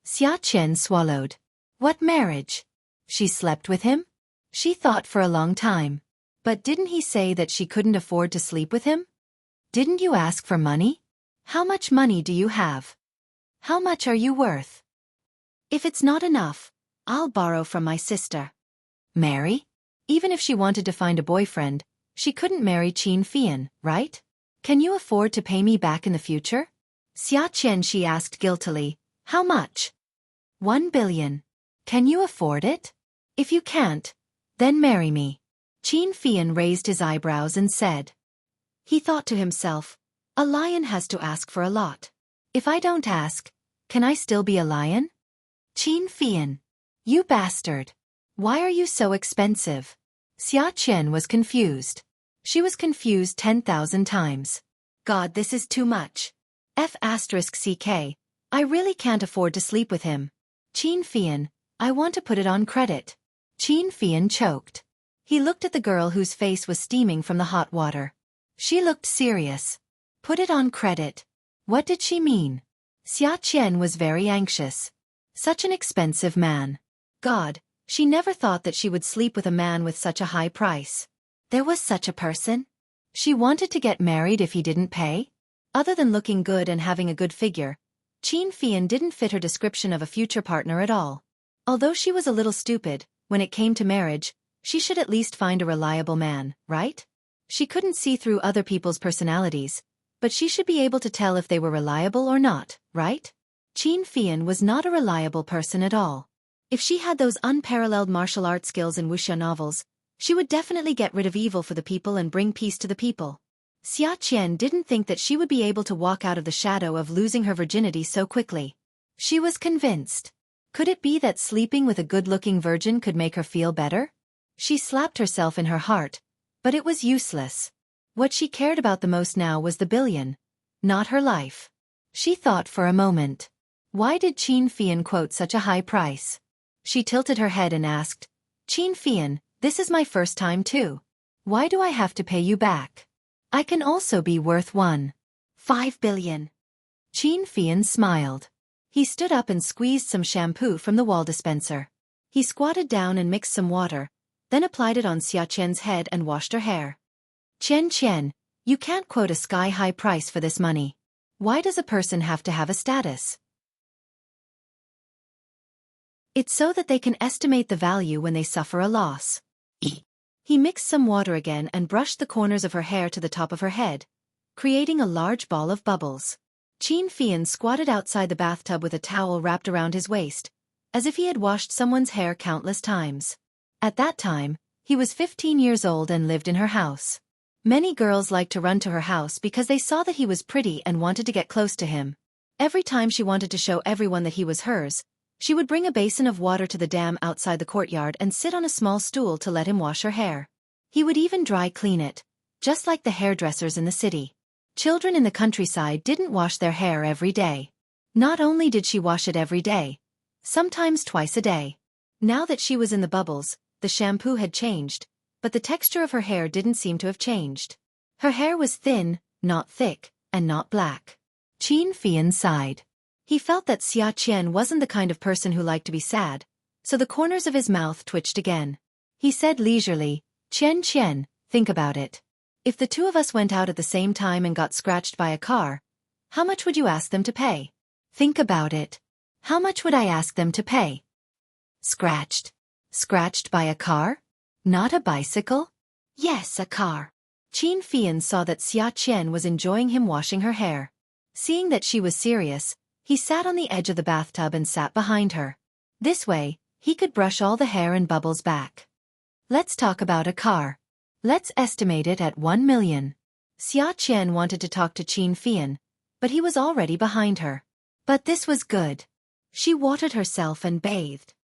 Xiachen swallowed. What marriage? She slept with him? She thought for a long time. But didn't he say that she couldn't afford to sleep with him? Didn't you ask for money? How much money do you have? How much are you worth? If it's not enough, I'll borrow from my sister. Marry? Even if she wanted to find a boyfriend, she couldn't marry Qin Fian, right? Can you afford to pay me back in the future? Xiachen, she asked guiltily, How much? 1 billion. Can you afford it? If you can't, then marry me. Qin Fian raised his eyebrows and said. He thought to himself, a lion has to ask for a lot. If I don't ask, can I still be a lion? Qin Fian. You bastard. Why are you so expensive? Xiachen was confused. She was confused 10,000 times. God, this is too much. F***ck. I really can't afford to sleep with him. Qin Fian, I want to put it on credit. Qin Fian choked. He looked at the girl whose face was steaming from the hot water. She looked serious. Put it on credit. What did she mean? Xiachen was very anxious. Such an expensive man. God, she never thought that she would sleep with a man with such a high price. There was such a person? She wanted to get married if he didn't pay? Other than looking good and having a good figure, Qin Fian didn't fit her description of a future partner at all. Although she was a little stupid, when it came to marriage, she should at least find a reliable man, right? She couldn't see through other people's personalities, but she should be able to tell if they were reliable or not, right? Qin Fian was not a reliable person at all. If she had those unparalleled martial arts skills in Wuxia novels, she would definitely get rid of evil for the people and bring peace to the people. Xiachen didn't think that she would be able to walk out of the shadow of losing her virginity so quickly. She was convinced. Could it be that sleeping with a good-looking virgin could make her feel better? She slapped herself in her heart, but it was useless. What she cared about the most now was the billion, not her life. She thought for a moment. Why did Qin Fian quote such a high price? She tilted her head and asked, Qin Fian, this is my first time too. Why do I have to pay you back? I can also be worth 1.5 billion. Qin Fian smiled. He stood up and squeezed some shampoo from the wall dispenser. He squatted down and mixed some water, then applied it on Xiachen's head and washed her hair. Chen, you can't quote a sky-high price for this money. Why does a person have to have a status? It's so that they can estimate the value when they suffer a loss. He mixed some water again and brushed the corners of her hair to the top of her head, creating a large ball of bubbles. Qin Fian squatted outside the bathtub with a towel wrapped around his waist, as if he had washed someone's hair countless times. At that time, he was 15 years old and lived in her house. Many girls liked to run to her house because they saw that he was pretty and wanted to get close to him. Every time she wanted to show everyone that he was hers, she would bring a basin of water to the dam outside the courtyard and sit on a small stool to let him wash her hair. He would even dry clean it, just like the hairdressers in the city. Children in the countryside didn't wash their hair every day. Not only did she wash it every day, sometimes twice a day. Now that she was in the bubbles, the shampoo had changed, but the texture of her hair didn't seem to have changed. Her hair was thin, not thick, and not black. Qin Fian sighed. He felt that Xiachen wasn't the kind of person who liked to be sad, so the corners of his mouth twitched again. He said leisurely, Chen, think about it. If the two of us went out at the same time and got scratched by a car, how much would you ask them to pay? Think about it. How much would I ask them to pay? Scratched. Scratched by a car? Not a bicycle? Yes, a car. Qin Fian saw that Xiachen was enjoying him washing her hair. Seeing that she was serious, he sat on the edge of the bathtub and sat behind her. This way, he could brush all the hair and bubbles back. Let's talk about a car. Let's estimate it at 1 million. Xiachen wanted to talk to Qin Fian, but he was already behind her. But this was good. She watered herself and bathed.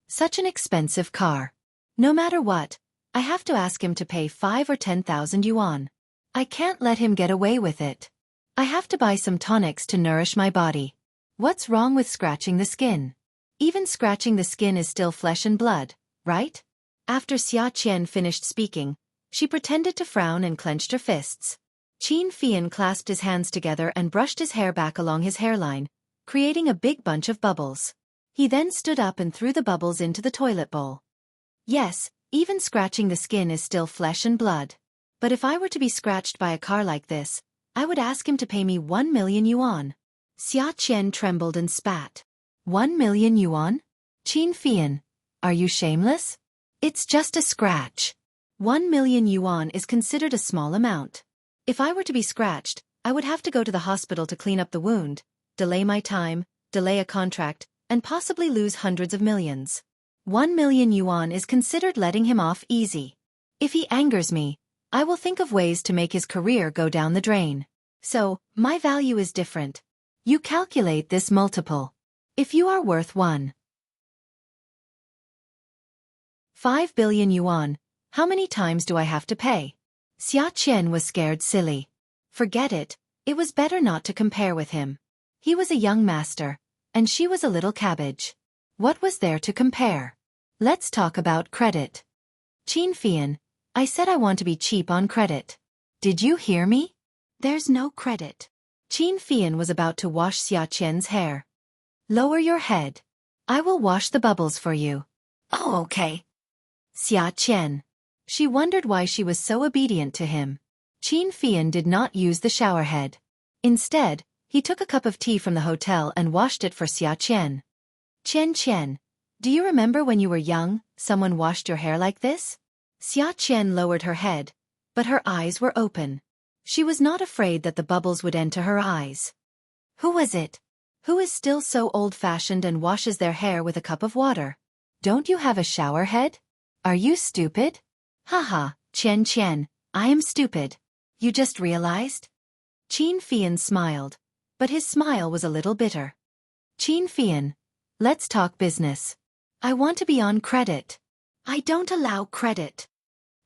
Such an expensive car. No matter what, I have to ask him to pay 5 or 10,000 yuan. I can't let him get away with it. I have to buy some tonics to nourish my body. What's wrong with scratching the skin? Even scratching the skin is still flesh and blood, right? After Xiaqian finished speaking, she pretended to frown and clenched her fists. Qin Fian clasped his hands together and brushed his hair back along his hairline, creating a big bunch of bubbles. He then stood up and threw the bubbles into the toilet bowl. Yes, even scratching the skin is still flesh and blood. But if I were to be scratched by a car like this, I would ask him to pay me 1 million yuan. Xiaqian trembled and spat. 1 million yuan? Qin Fian, are you shameless? It's just a scratch. 1 million yuan is considered a small amount. If I were to be scratched, I would have to go to the hospital to clean up the wound, delay my time, delay a contract, and possibly lose hundreds of millions. 1 million yuan is considered letting him off easy. If he angers me, I will think of ways to make his career go down the drain. So, my value is different. You calculate this multiple. If you are worth 5 billion yuan, how many times do I have to pay? Xiaqian was scared silly. Forget it, it was better not to compare with him. He was a young master, and she was a little cabbage. What was there to compare? Let's talk about credit. Qin Fian, I said I want to be cheap on credit. Did you hear me? There's no credit. Qin Fian was about to wash Xiaqian's hair. Lower your head. I will wash the bubbles for you. Oh, okay. Xiaqian. She wondered why she was so obedient to him. Qin Fian did not use the shower head. Instead, he took a cup of tea from the hotel and washed it for Xiaqian. Qian, do you remember when you were young, someone washed your hair like this? Xiaqian lowered her head, but her eyes were open. She was not afraid that the bubbles would enter her eyes. Who was it? Who is still so old-fashioned and washes their hair with a cup of water? Don't you have a shower head? Are you stupid? Haha, Qian, I am stupid. You just realized? Qin Fian smiled, but his smile was a little bitter. Qin Fian, let's talk business. I want to be on credit. I don't allow credit.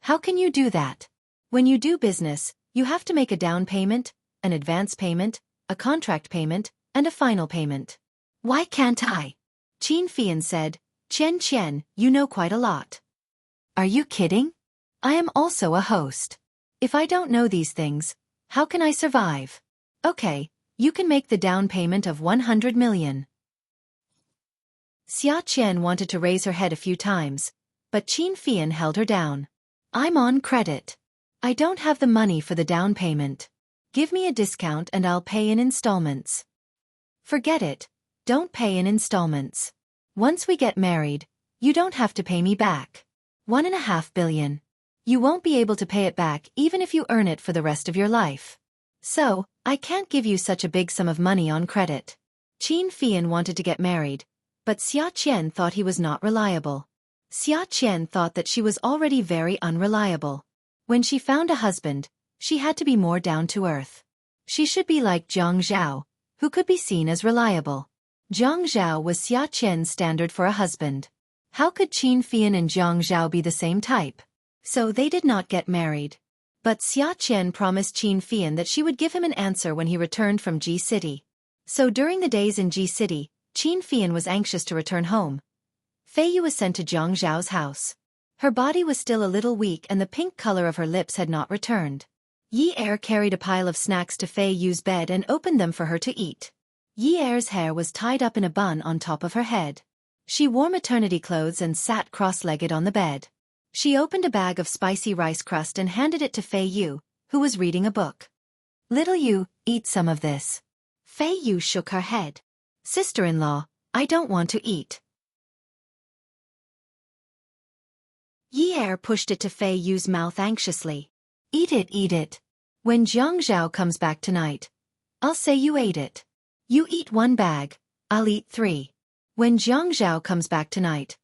How can you do that? When you do business, you have to make a down payment, an advance payment, a contract payment, and a final payment. Why can't I? Qin Fian said, Qian, you know quite a lot. Are you kidding? I am also a host. If I don't know these things, how can I survive? Okay, you can make the down payment of 100 million. Xiaqian wanted to raise her head a few times, but Qin Fian held her down. I'm on credit. I don't have the money for the down payment. Give me a discount and I'll pay in installments. Forget it, don't pay in installments. Once we get married, you don't have to pay me back. 1.5 billion. You won't be able to pay it back even if you earn it for the rest of your life. So, I can't give you such a big sum of money on credit. Qin Fian wanted to get married, but Xiaqian thought he was not reliable. Xiaqian thought that she was already very unreliable. When she found a husband, she had to be more down to earth. She should be like Zhang Zhao, who could be seen as reliable. Zhang Zhao was Xiaqian's standard for a husband. How could Qin Fian and Zhang Zhao be the same type? So they did not get married. But Xiaqian promised Qin Fian that she would give him an answer when he returned from Ji City. So during the days in Ji City, Qin Fian was anxious to return home. Fei Yu was sent to Zhang Zhao's house. Her body was still a little weak and the pink color of her lips had not returned. Yi Er carried a pile of snacks to Fei Yu's bed and opened them for her to eat. Yi Er's hair was tied up in a bun on top of her head. She wore maternity clothes and sat cross-legged on the bed. She opened a bag of spicy rice crust and handed it to Fei Yu, who was reading a book. Little Yu, eat some of this. Fei Yu shook her head. Sister-in-law, I don't want to eat. Yi Er pushed it to Fei Yu's mouth anxiously. Eat it. When Zhang Zhao comes back tonight, I'll say you ate it. You eat 1 bag, I'll eat 3. When Zhang Zhao comes back tonight,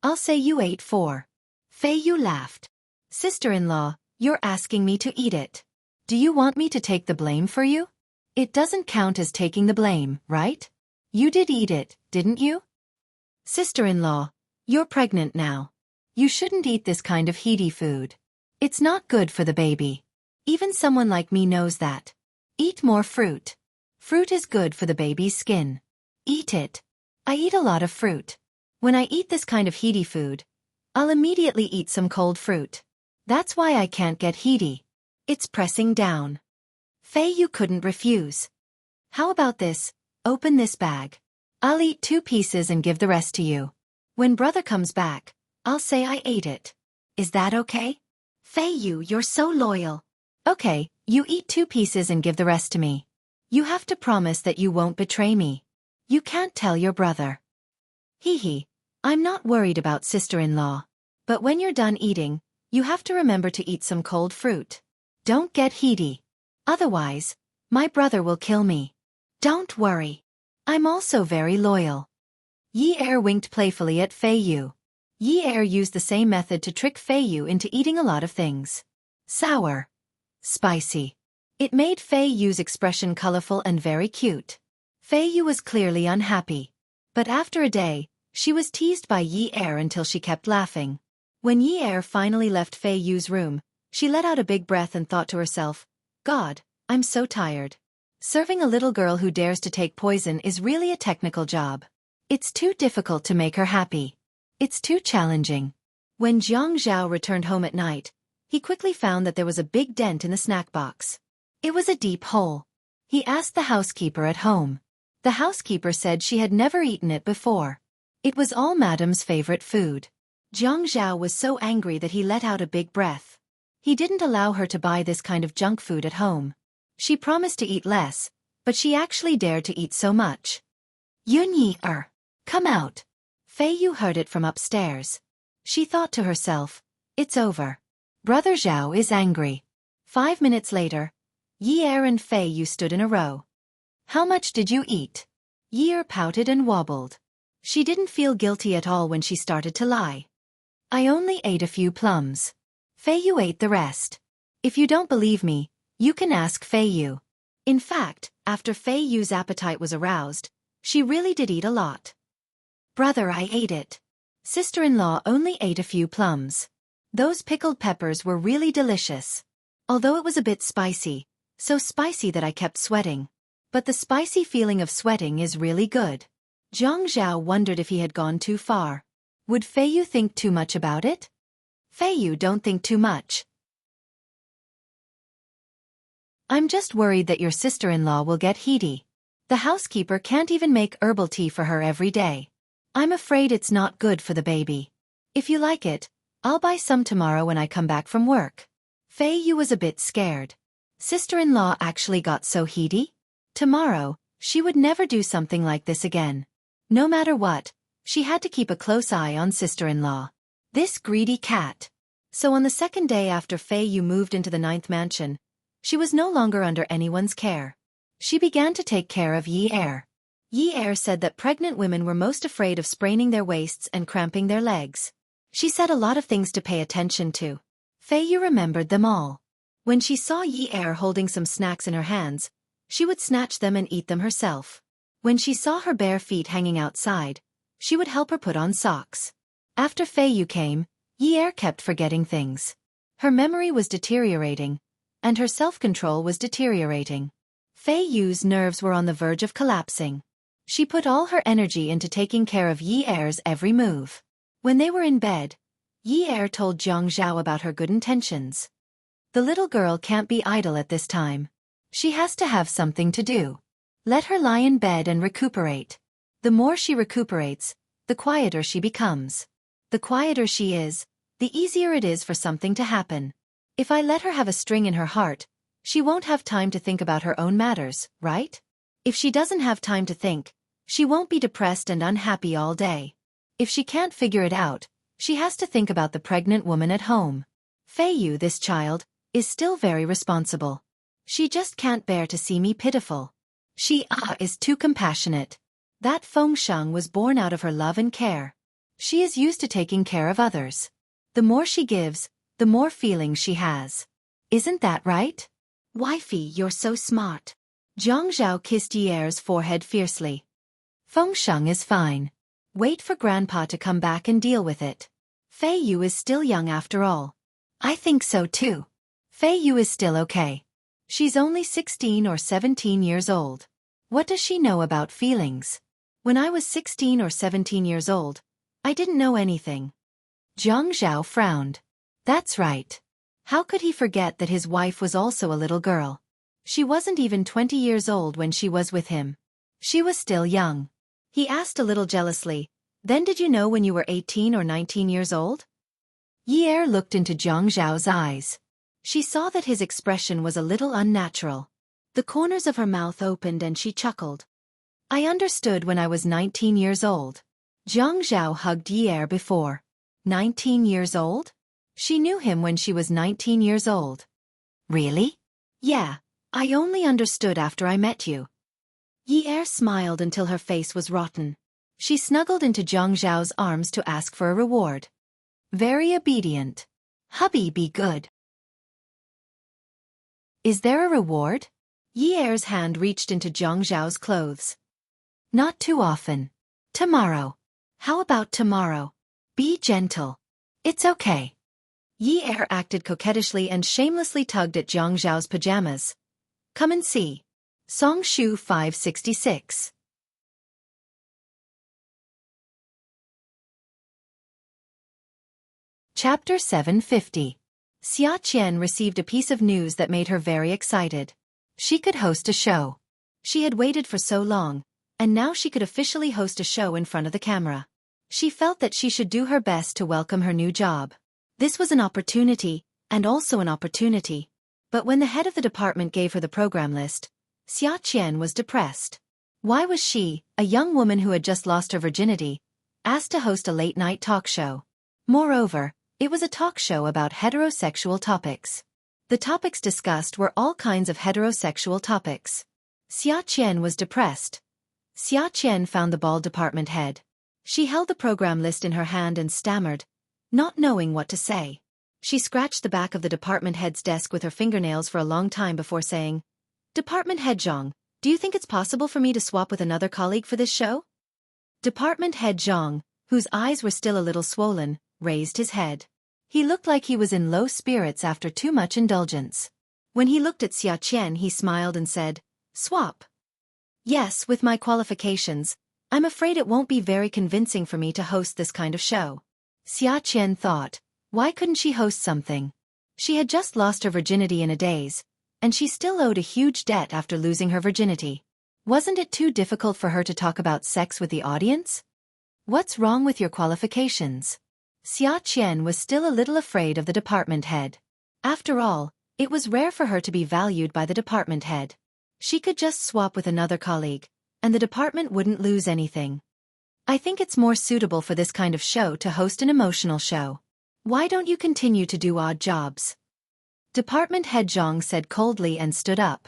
I'll say you ate 4. Fei Yu laughed. Sister-in-law, you're asking me to eat it. Do you want me to take the blame for you? It doesn't count as taking the blame, right? You did eat it, didn't you? Sister-in-law, You're pregnant now. You shouldn't eat this kind of heaty food. It's not good for the baby. Even someone like me knows that. Eat more fruit. Fruit is good for the baby's skin. Eat it. I eat a lot of fruit. When I eat this kind of heaty food, I'll immediately eat some cold fruit. That's why I can't get heaty. It's pressing down. Fei Yu couldn't refuse. How about this? Open this bag. I'll eat 2 pieces and give the rest to you. When brother comes back, I'll say I ate it. Is that okay? Fei Yu, you're so loyal. Okay, you eat 2 pieces and give the rest to me. You have to promise that you won't betray me. You can't tell your brother. Hee, I'm not worried about sister-in-law. But when you're done eating, you have to remember to eat some cold fruit. Don't get heaty. Otherwise, my brother will kill me. Don't worry. I'm also very loyal. Yi Er winked playfully at Fei Yu. Yi Er used the same method to trick Fei Yu into eating a lot of things. Sour. Spicy. It made Fei Yu's expression colorful and very cute. Fei Yu was clearly unhappy. But after a day, she was teased by Yi Er until she kept laughing. When Yi Er finally left Fei Yu's room, she let out a big breath and thought to herself, God, I'm so tired. Serving a little girl who dares to take poison is really a technical job. It's too difficult to make her happy. It's too challenging. When Jiang Zhao returned home at night, he quickly found that there was a big dent in the snack box. It was a deep hole. He asked the housekeeper at home. The housekeeper said she had never eaten it before. It was all Madame's favorite food. Jiang Zhao was so angry that he let out a big breath. He didn't allow her to buy this kind of junk food at home. She promised to eat less, but she actually dared to eat so much. Yun Yi Er, come out. Fei Yu heard it from upstairs. She thought to herself, it's over. Brother Zhao is angry. 5 minutes later, Yi Er and Fei Yu stood in a row. How much did you eat? Yi Er pouted and wobbled. She didn't feel guilty at all when she started to lie. I only ate a few plums. Fei Yu ate the rest. If you don't believe me, you can ask Fei Yu. In fact, after Fei Yu's appetite was aroused, she really did eat a lot. Brother, I ate it. Sister-in-law only ate a few plums. Those pickled peppers were really delicious. Although it was a bit spicy, so spicy that I kept sweating. But the spicy feeling of sweating is really good. Jiang Zhao wondered if he had gone too far. Would Fei Yu think too much about it? Fei Yu, don't think too much. I'm just worried that your sister-in-law will get heaty. The housekeeper can't even make herbal tea for her every day. I'm afraid it's not good for the baby. If you like it, I'll buy some tomorrow when I come back from work. Fei Yu was a bit scared. Sister-in-law actually got so heaty? Tomorrow, she would never do something like this again. No matter what, she had to keep a close eye on sister-in-law. This greedy cat. So on the second day after Fei Yu moved into the 9th mansion, she was no longer under anyone's care. She began to take care of Yi Er. Yi Er said that pregnant women were most afraid of spraining their waists and cramping their legs. She said a lot of things to pay attention to. Fei Yu remembered them all. When she saw Yi Er holding some snacks in her hands, she would snatch them and eat them herself. When she saw her bare feet hanging outside, she would help her put on socks. After Fei Yu came, Yi Er kept forgetting things. Her memory was deteriorating, and her self-control was deteriorating. Fei Yu's nerves were on the verge of collapsing. She put all her energy into taking care of Yi Er's every move. When they were in bed, Yi Er told Jiang Zhao about her good intentions. The little girl can't be idle at this time. She has to have something to do. Let her lie in bed and recuperate. The more she recuperates, the quieter she becomes. The quieter she is, the easier it is for something to happen. If I let her have a string in her heart, she won't have time to think about her own matters, right? If she doesn't have time to think, she won't be depressed and unhappy all day. If she can't figure it out, she has to think about the pregnant woman at home. Fei Yu, this child, is still very responsible. She just can't bear to see me pitiful. She is too compassionate. That Feng Sheng was born out of her love and care. She is used to taking care of others. The more she gives, the more feelings she has. Isn't that right? Wifey, you're so smart. Jiang Zhao kissed Yi Er's forehead fiercely. Feng Sheng is fine. Wait for Grandpa to come back and deal with it. Fei Yu is still young after all. I think so too. Fei Yu is still okay. She's only 16 or 17 years old. What does she know about feelings? When I was 16 or 17 years old, I didn't know anything. Zhang Zhao frowned. That's right. How could he forget that his wife was also a little girl? She wasn't even 20 years old when she was with him. She was still young. He asked a little jealously, then did you know when you were 18 or 19 years old? Yi Er looked into Zhang Zhao's eyes. She saw that his expression was a little unnatural. The corners of her mouth opened and she chuckled. I understood when I was 19 years old. Zhang Zhao hugged Yi Er before. 19 years old? She knew him when she was 19 years old. Really? Yeah, I only understood after I met you. Yi Er smiled until her face was rotten. She snuggled into Zhang Zhao's arms to ask for a reward. Very obedient. Hubby be good. Is there a reward? Yi Er's hand reached into Zhang Zhao's clothes. Not too often. Tomorrow. How about tomorrow? Be gentle. It's okay. Yi Er acted coquettishly and shamelessly tugged at Zhang Zhao's pajamas. Come and see. Song Shu 566. Chapter 750. Xiaqian received a piece of news that made her very excited. She could host a show. She had waited for so long, and now she could officially host a show in front of the camera. She felt that she should do her best to welcome her new job. This was an opportunity, and also an opportunity. But when the head of the department gave her the program list, Xiaqian was depressed. Why was she, a young woman who had just lost her virginity, asked to host a late-night talk show? Moreover, it was a talk show about heterosexual topics. The topics discussed were all kinds of heterosexual topics. Xiaqian was depressed. Xiaqian found the bald department head. She held the program list in her hand and stammered, not knowing what to say. She scratched the back of the department head's desk with her fingernails for a long time before saying, Department Head Zhang, do you think it's possible for me to swap with another colleague for this show? Department Head Zhang, whose eyes were still a little swollen, raised his head. He looked like he was in low spirits after too much indulgence. When he looked at Xiaqian, he smiled and said, Swap. Yes, with my qualifications, I'm afraid it won't be very convincing for me to host this kind of show. Xiaqian thought, why couldn't she host something? She had just lost her virginity in a daze, and she still owed a huge debt after losing her virginity. Wasn't it too difficult for her to talk about sex with the audience? What's wrong with your qualifications? Xiaqian was still a little afraid of the department head. After all, it was rare for her to be valued by the department head. She could just swap with another colleague, and the department wouldn't lose anything. I think it's more suitable for this kind of show to host an emotional show. Why don't you continue to do odd jobs? Department head Zhang said coldly and stood up.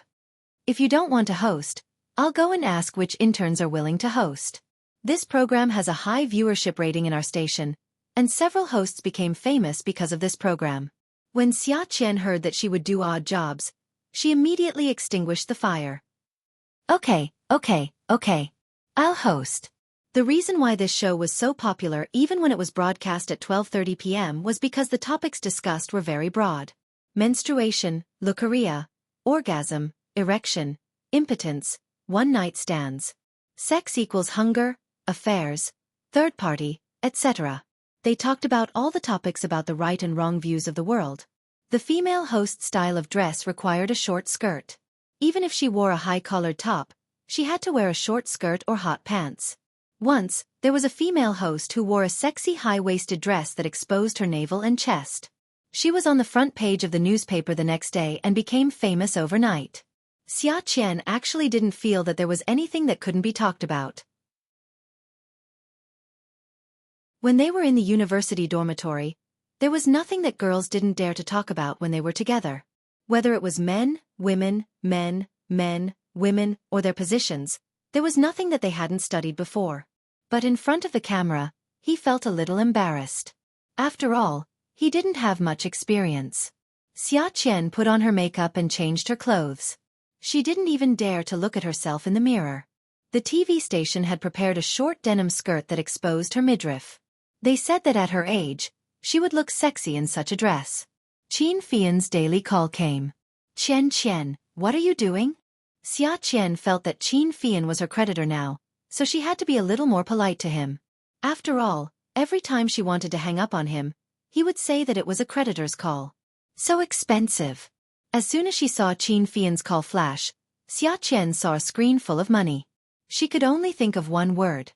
If you don't want to host, I'll go and ask which interns are willing to host. This program has a high viewership rating in our station, and several hosts became famous because of this program. When Xiaqian heard that she would do odd jobs, she immediately extinguished the fire. Okay. I'll host. The reason why this show was so popular even when it was broadcast at 12:30 p.m. was because the topics discussed were very broad. Menstruation, leukorrhea, orgasm, erection, impotence, one-night stands. Sex equals hunger, affairs, third party, etc. They talked about all the topics about the right and wrong views of the world. The female host's style of dress required a short skirt. Even if she wore a high-collared top, she had to wear a short skirt or hot pants. Once, there was a female host who wore a sexy high-waisted dress that exposed her navel and chest. She was on the front page of the newspaper the next day and became famous overnight. Xiaqian actually didn't feel that there was anything that couldn't be talked about. When they were in the university dormitory, there was nothing that girls didn't dare to talk about when they were together. Whether it was men, women, women, or their positions, there was nothing that they hadn't studied before. But in front of the camera, he felt a little embarrassed. After all, he didn't have much experience. Xiaqian put on her makeup and changed her clothes. She didn't even dare to look at herself in the mirror. The TV station had prepared a short denim skirt that exposed her midriff. They said that at her age, she would look sexy in such a dress. Qin Fian's daily call came. Qian, what are you doing? Xiaqian felt that Qin Fian was her creditor now, so she had to be a little more polite to him. After all, every time she wanted to hang up on him, he would say that it was a creditor's call. So expensive. As soon as she saw Qin Fian's call flash, Xiaqian saw a screen full of money. She could only think of one word.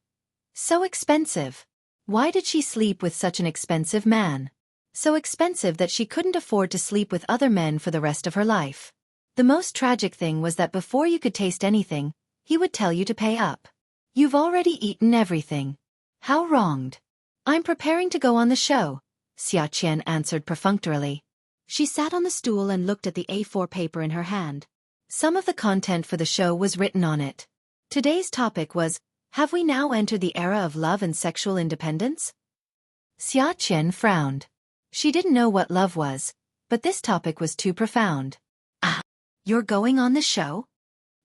So expensive. Why did she sleep with such an expensive man? So expensive that she couldn't afford to sleep with other men for the rest of her life. The most tragic thing was that before you could taste anything, he would tell you to pay up. You've already eaten everything. How wronged. I'm preparing to go on the show, Xiaqian answered perfunctorily. She sat on the stool and looked at the A4 paper in her hand. Some of the content for the show was written on it. Today's topic was, have we now entered the era of love and sexual independence? Xiaqian frowned. She didn't know what love was, but this topic was too profound. Ah, you're going on the show?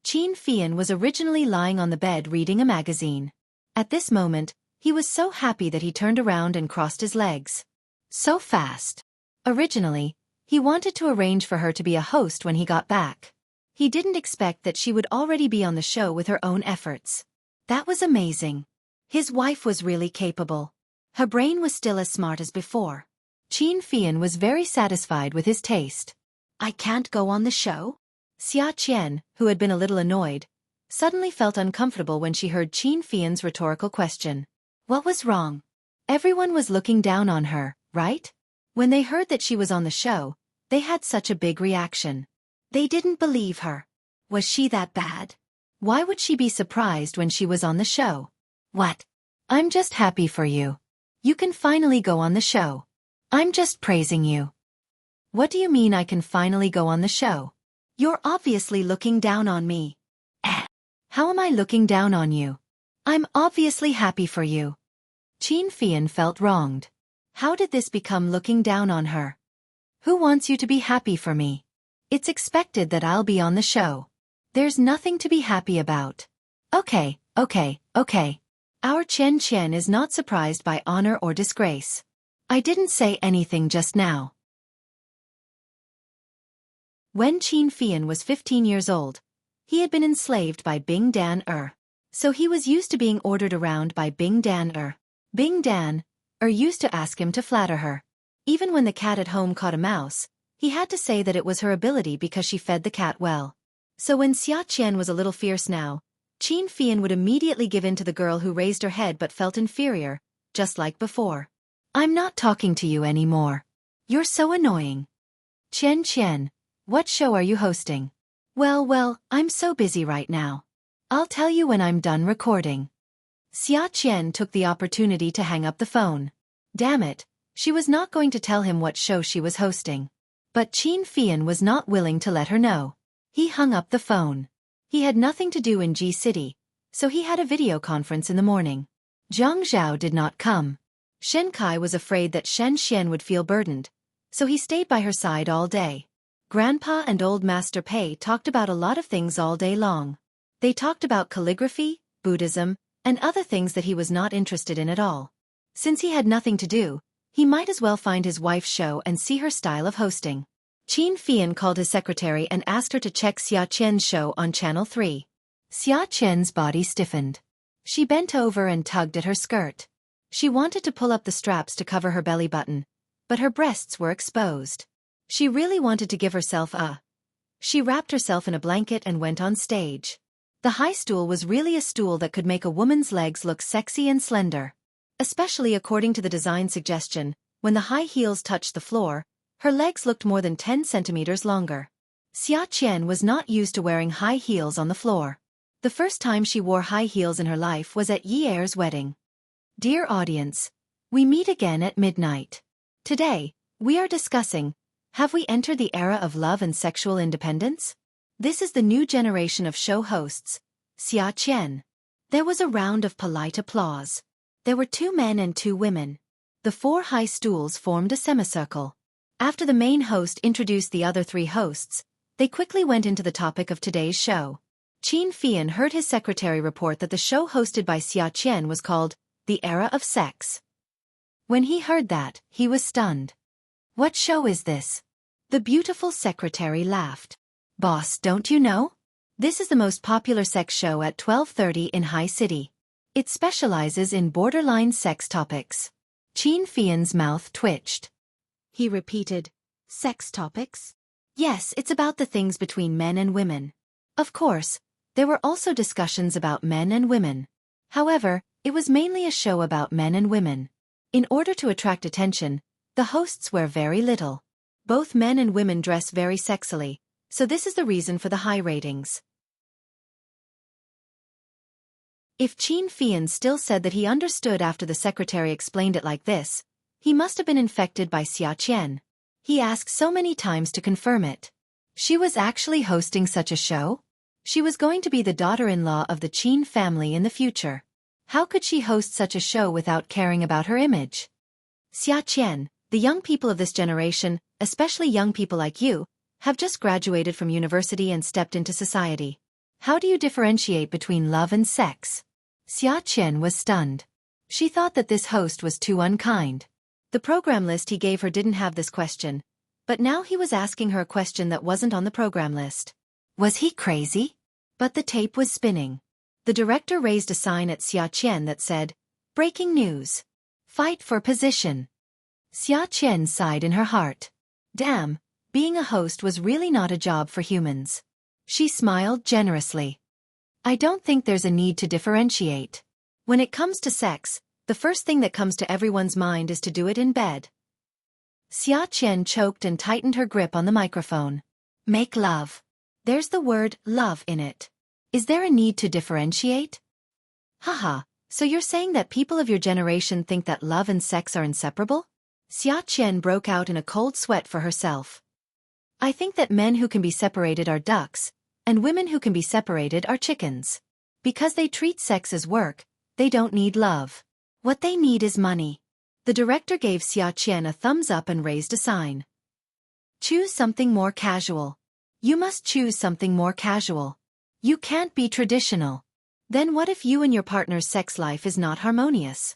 Qin Fian was originally lying on the bed reading a magazine. At this moment, he was so happy that he turned around and crossed his legs. So fast. Originally, he wanted to arrange for her to be a host when he got back. He didn't expect that she would already be on the show with her own efforts. That was amazing. His wife was really capable. Her brain was still as smart as before. Qin Fian was very satisfied with his taste. I can't go on the show? Xiaqian, who had been a little annoyed, suddenly felt uncomfortable when she heard Qin Fian's rhetorical question. What was wrong? Everyone was looking down on her, right? When they heard that she was on the show, they had such a big reaction. They didn't believe her. Was she that bad? Why would she be surprised when she was on the show? What? I'm just happy for you. You can finally go on the show. I'm just praising you. What do you mean I can finally go on the show? You're obviously looking down on me. How am I looking down on you? I'm obviously happy for you. Qin Fian felt wronged. How did this become looking down on her? Who wants you to be happy for me? It's expected that I'll be on the show. There's nothing to be happy about. Okay. Our Chen is not surprised by honor or disgrace. I didn't say anything just now. When Qin Fian was 15 years old, he had been enslaved by Bing Dan. So he was used to being ordered around by Bing Dan. Bing Dan used to ask him to flatter her. Even when the cat at home caught a mouse, he had to say that it was her ability because she fed the cat well. So when Xiaqian was a little fierce now, Qin Fian would immediately give in to the girl who raised her head but felt inferior, just like before. I'm not talking to you anymore. You're so annoying. Qian, what show are you hosting? Well, I'm so busy right now. I'll tell you when I'm done recording. Xiaqian took the opportunity to hang up the phone. Damn it, she was not going to tell him what show she was hosting. But Qin Fian was not willing to let her know. He hung up the phone. He had nothing to do in G City, so he had a video conference in the morning. Zhang Zhao did not come. Shen Kai was afraid that Shen Xian would feel burdened, so he stayed by her side all day. Grandpa and old Master Pei talked about a lot of things all day long. They talked about calligraphy, Buddhism, and other things that he was not interested in at all. Since he had nothing to do, he might as well find his wife's show and see her style of hosting. Qin Fian called his secretary and asked her to check Xiaqian's show on Channel 3. Xiaqian's body stiffened. She bent over and tugged at her skirt. She wanted to pull up the straps to cover her belly button, but her breasts were exposed. She really wanted to give herself a... She wrapped herself in a blanket and went on stage. The high stool was really a stool that could make a woman's legs look sexy and slender. Especially according to the design suggestion, when the high heels touched the floor, her legs looked more than 10 centimeters longer. Xiaqian was not used to wearing high heels on the floor. The first time she wore high heels in her life was at Yi Er's wedding. Dear audience, we meet again at midnight. Today, we are discussing, have we entered the era of love and sexual independence? This is the new generation of show hosts, Xiaqian. There was a round of polite applause. There were 2 men and 2 women. The 4 high stools formed a semicircle. After the main host introduced the other 3 hosts, they quickly went into the topic of today's show. Qin Fian heard his secretary report that the show hosted by Xiaoqian was called The Era of Sex. When he heard that, he was stunned. What show is this? The beautiful secretary laughed. Boss, don't you know? This is the most popular sex show at 12:30 in High City. It specializes in borderline sex topics. Qin Fian's mouth twitched. He repeated, sex topics? Yes, it's about the things between men and women. Of course, there were also discussions about men and women. However, it was mainly a show about men and women. In order to attract attention, the hosts wear very little. Both men and women dress very sexily, so this is the reason for the high ratings. If Qin Fian still said that he understood after the secretary explained it like this, he must have been infected by Xiaoqian. He asked so many times to confirm it. She was actually hosting such a show? She was going to be the daughter-in-law of the Qin family in the future. How could she host such a show without caring about her image? Xiaoqian, the young people of this generation, especially young people like you, have just graduated from university and stepped into society. How do you differentiate between love and sex? Xiaoqian was stunned. She thought that this host was too unkind. The program list he gave her didn't have this question, but now he was asking her a question that wasn't on the program list. Was he crazy? But the tape was spinning. The director raised a sign at Xiaoqian that said, "Breaking news. Fight for position." Xiaoqian sighed in her heart. Damn, being a host was really not a job for humans. She smiled generously. I don't think there's a need to differentiate. When it comes to sex, the first thing that comes to everyone's mind is to do it in bed. Xiaoqian choked and tightened her grip on the microphone. Make love. There's the word love in it. Is there a need to differentiate? Haha, so you're saying that people of your generation think that love and sex are inseparable? Xiaoqian broke out in a cold sweat for herself. I think that men who can be separated are ducks, and women who can be separated are chickens. Because they treat sex as work, they don't need love. What they need is money. The director gave Xiaoqian a thumbs up and raised a sign. Choose something more casual. You must choose something more casual. You can't be traditional. Then what if you and your partner's sex life is not harmonious?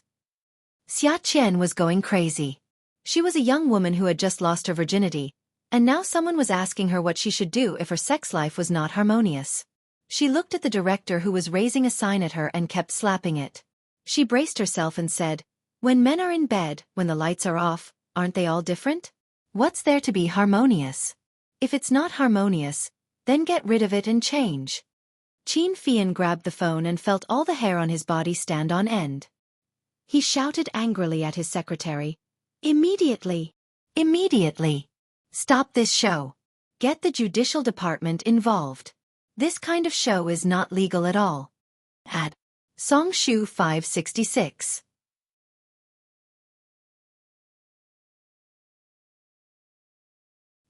Xiaoqian was going crazy. She was a young woman who had just lost her virginity, and now someone was asking her what she should do if her sex life was not harmonious. She looked at the director who was raising a sign at her and kept slapping it. She braced herself and said, when men are in bed, when the lights are off, aren't they all different? What's there to be harmonious? If it's not harmonious, then get rid of it and change. Qin Fian grabbed the phone and felt all the hair on his body stand on end. He shouted angrily at his secretary. Immediately! Immediately! Stop this show. Get the judicial department involved. This kind of show is not legal at all. At Songshu 566.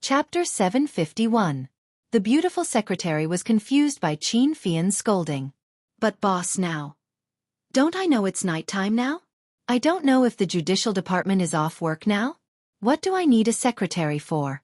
Chapter 751. The beautiful secretary was confused by Qin Fian's scolding. But boss now. Don't I know it's nighttime now? I don't know if the judicial department is off work now? What do I need a secretary for?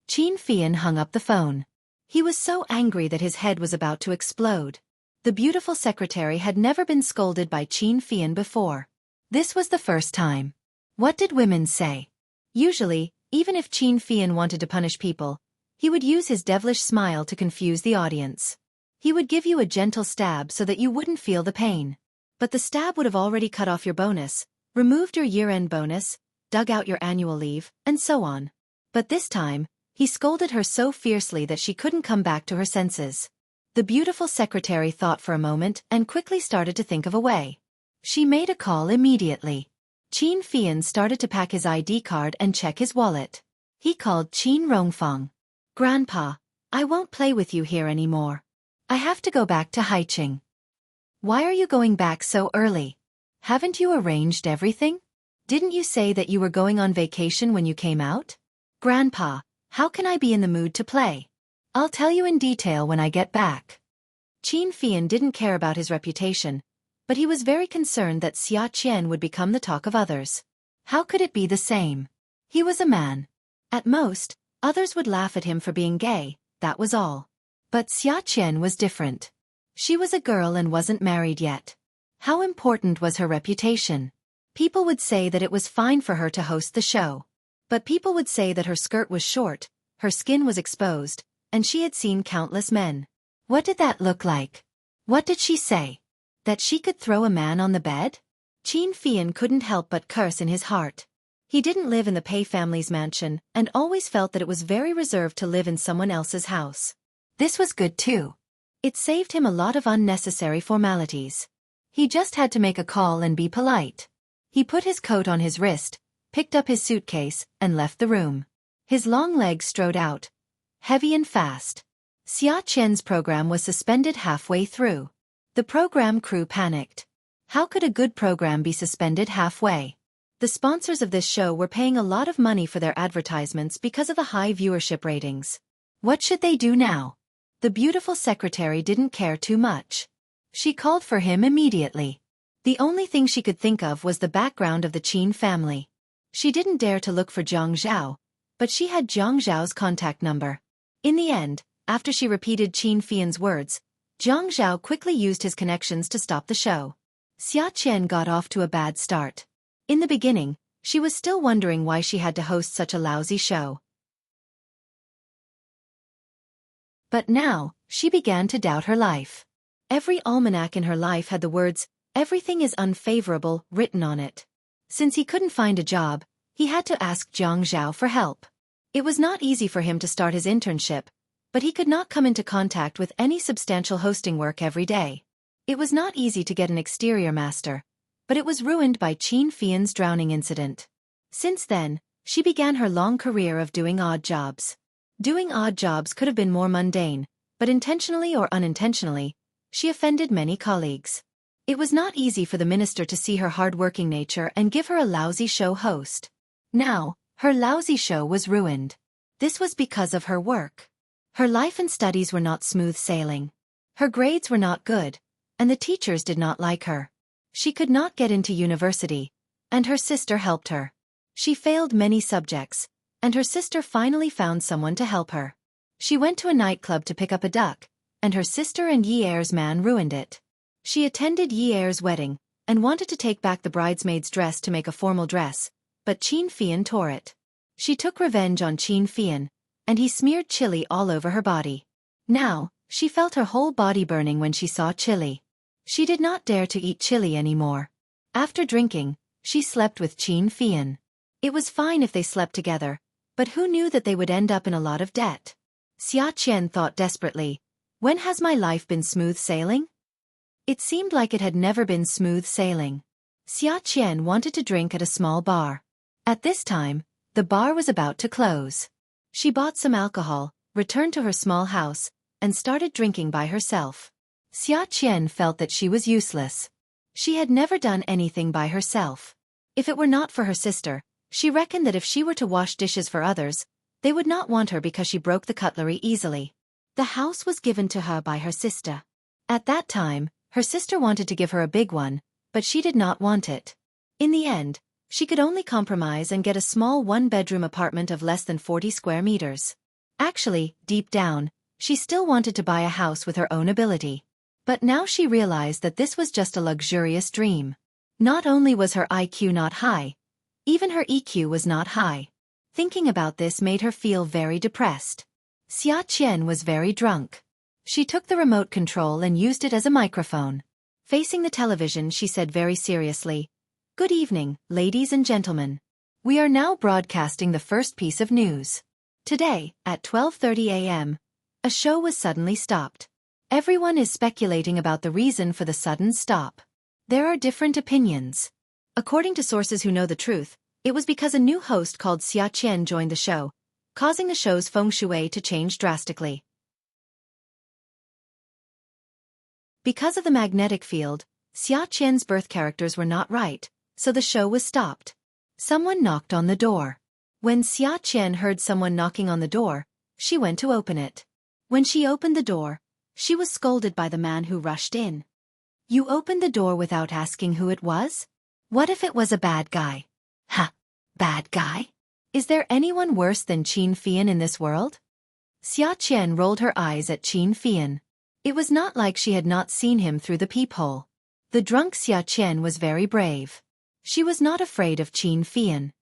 Qin Fian hung up the phone. He was so angry that his head was about to explode. The beautiful secretary had never been scolded by Qin Fian before. This was the first time. What did women say? Usually, even if Qin Fian wanted to punish people, he would use his devilish smile to confuse the audience. He would give you a gentle stab so that you wouldn't feel the pain. But the stab would have already cut off your bonus, removed your year-end bonus, dug out your annual leave, and so on. But this time, he scolded her so fiercely that she couldn't come back to her senses. The beautiful secretary thought for a moment and quickly started to think of a way. She made a call immediately. Qin Fian started to pack his ID card and check his wallet. He called Qin Rongfang. Grandpa, I won't play with you here anymore. I have to go back to Haiqing. Why are you going back so early? Haven't you arranged everything? Didn't you say that you were going on vacation when you came out? Grandpa, how can I be in the mood to play? I'll tell you in detail when I get back. Qin Fian didn't care about his reputation, but he was very concerned that Xiaoqian would become the talk of others. How could it be the same? He was a man. At most, others would laugh at him for being gay, that was all. But Xiaoqian was different. She was a girl and wasn't married yet. How important was her reputation? People would say that it was fine for her to host the show. But people would say that her skirt was short, her skin was exposed, and she had seen countless men. What did that look like? What did she say? That she could throw a man on the bed? Qin Fian couldn't help but curse in his heart. He didn't live in the Pei family's mansion and always felt that it was very reserved to live in someone else's house. This was good too. It saved him a lot of unnecessary formalities. He just had to make a call and be polite. He put his coat on his wrist, picked up his suitcase, and left the room. His long legs strode out, heavy and fast. Xia Qian's program was suspended halfway through. The program crew panicked. How could a good program be suspended halfway? The sponsors of this show were paying a lot of money for their advertisements because of the high viewership ratings. What should they do now? The beautiful secretary didn't care too much. She called for him immediately. The only thing she could think of was the background of the Qin family. She didn't dare to look for Jiang Zhao, but she had Jiang Zhao's contact number. In the end, after she repeated Qin Fian's words, Jiang Zhao quickly used his connections to stop the show. Xia Qian got off to a bad start. In the beginning, she was still wondering why she had to host such a lousy show. But now, she began to doubt her life. Every almanac in her life had the words, "Everything is unfavorable," written on it. Since he couldn't find a job, he had to ask Jiang Zhao for help. It was not easy for him to start his internship, but he could not come into contact with any substantial hosting work every day. It was not easy to get an exterior master, but it was ruined by Qin Fian's drowning incident. Since then, she began her long career of doing odd jobs. Doing odd jobs could have been more mundane, but intentionally or unintentionally, she offended many colleagues. It was not easy for the minister to see her hard-working nature and give her a lousy show host. Now, her lousy show was ruined. This was because of her work. Her life and studies were not smooth sailing. Her grades were not good, and the teachers did not like her. She could not get into university, and her sister helped her. She failed many subjects, and her sister finally found someone to help her. She went to a nightclub to pick up a duck, and her sister and Yi Er's man ruined it. She attended Yi Er's wedding, and wanted to take back the bridesmaid's dress to make a formal dress, but Qin Fian tore it. She took revenge on Qin Fian, and he smeared chili all over her body. Now, she felt her whole body burning when she saw chili. She did not dare to eat chili anymore. After drinking, she slept with Qin Fian. It was fine if they slept together, but who knew that they would end up in a lot of debt? Xia Qian thought desperately, when has my life been smooth sailing? It seemed like it had never been smooth sailing. Xia Qian wanted to drink at a small bar. At this time, the bar was about to close. She bought some alcohol, returned to her small house, and started drinking by herself. Xia Qian felt that she was useless. She had never done anything by herself. If it were not for her sister, she reckoned that if she were to wash dishes for others, they would not want her because she broke the cutlery easily. The house was given to her by her sister. At that time, her sister wanted to give her a big one, but she did not want it. In the end, she could only compromise and get a small one-bedroom apartment of less than 40 square meters. Actually, deep down, she still wanted to buy a house with her own ability. But now she realized that this was just a luxurious dream. Not only was her IQ not high, even her EQ was not high. Thinking about this made her feel very depressed. Xia Qian was very drunk. She took the remote control and used it as a microphone. Facing the television, she said very seriously, "Good evening, ladies and gentlemen. We are now broadcasting the first piece of news. Today, at 12:30 a.m., a show was suddenly stopped. Everyone is speculating about the reason for the sudden stop. There are different opinions. According to sources who know the truth, it was because a new host called Xia Qian joined the show, causing the show's feng shui to change drastically. Because of the magnetic field, Xia Qian's birth characters were not right, so the show was stopped. Someone knocked on the door. When Xia Qian heard someone knocking on the door, she went to open it. When she opened the door, she was scolded by the man who rushed in. "You opened the door without asking who it was? What if it was a bad guy?" "Ha! Bad guy? Is there anyone worse than Qin Fian in this world?" Xia Qian rolled her eyes at Qin Fian. It was not like she had not seen him through the peephole. The drunk Xiaqian was very brave. She was not afraid of Qin Fian.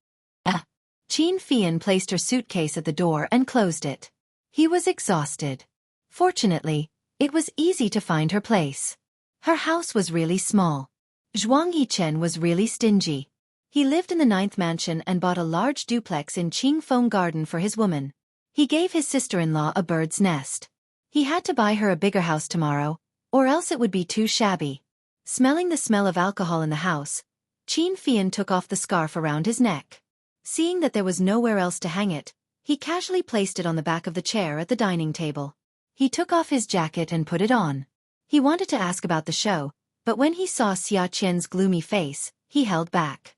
Qin Fian placed her suitcase at the door and closed it. He was exhausted. Fortunately, it was easy to find her place. Her house was really small. Zhuang Yichen was really stingy. He lived in the 9th mansion and bought a large duplex in Qingfeng Garden for his woman. He gave his sister-in-law a bird's nest. He had to buy her a bigger house tomorrow, or else it would be too shabby. Smelling the smell of alcohol in the house, Qin Fian took off the scarf around his neck. Seeing that there was nowhere else to hang it, he casually placed it on the back of the chair at the dining table. He took off his jacket and put it on. He wanted to ask about the show, but when he saw Xiaqian's gloomy face, he held back.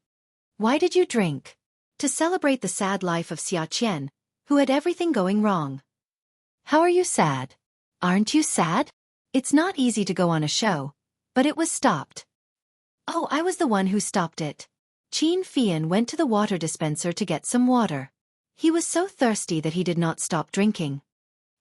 Why did you drink? To celebrate the sad life of Xiaqian, who had everything going wrong. How are you sad? Aren't you sad? It's not easy to go on a show, but it was stopped. Oh, I was the one who stopped it. Qin Fian went to the water dispenser to get some water. He was so thirsty that he did not stop drinking.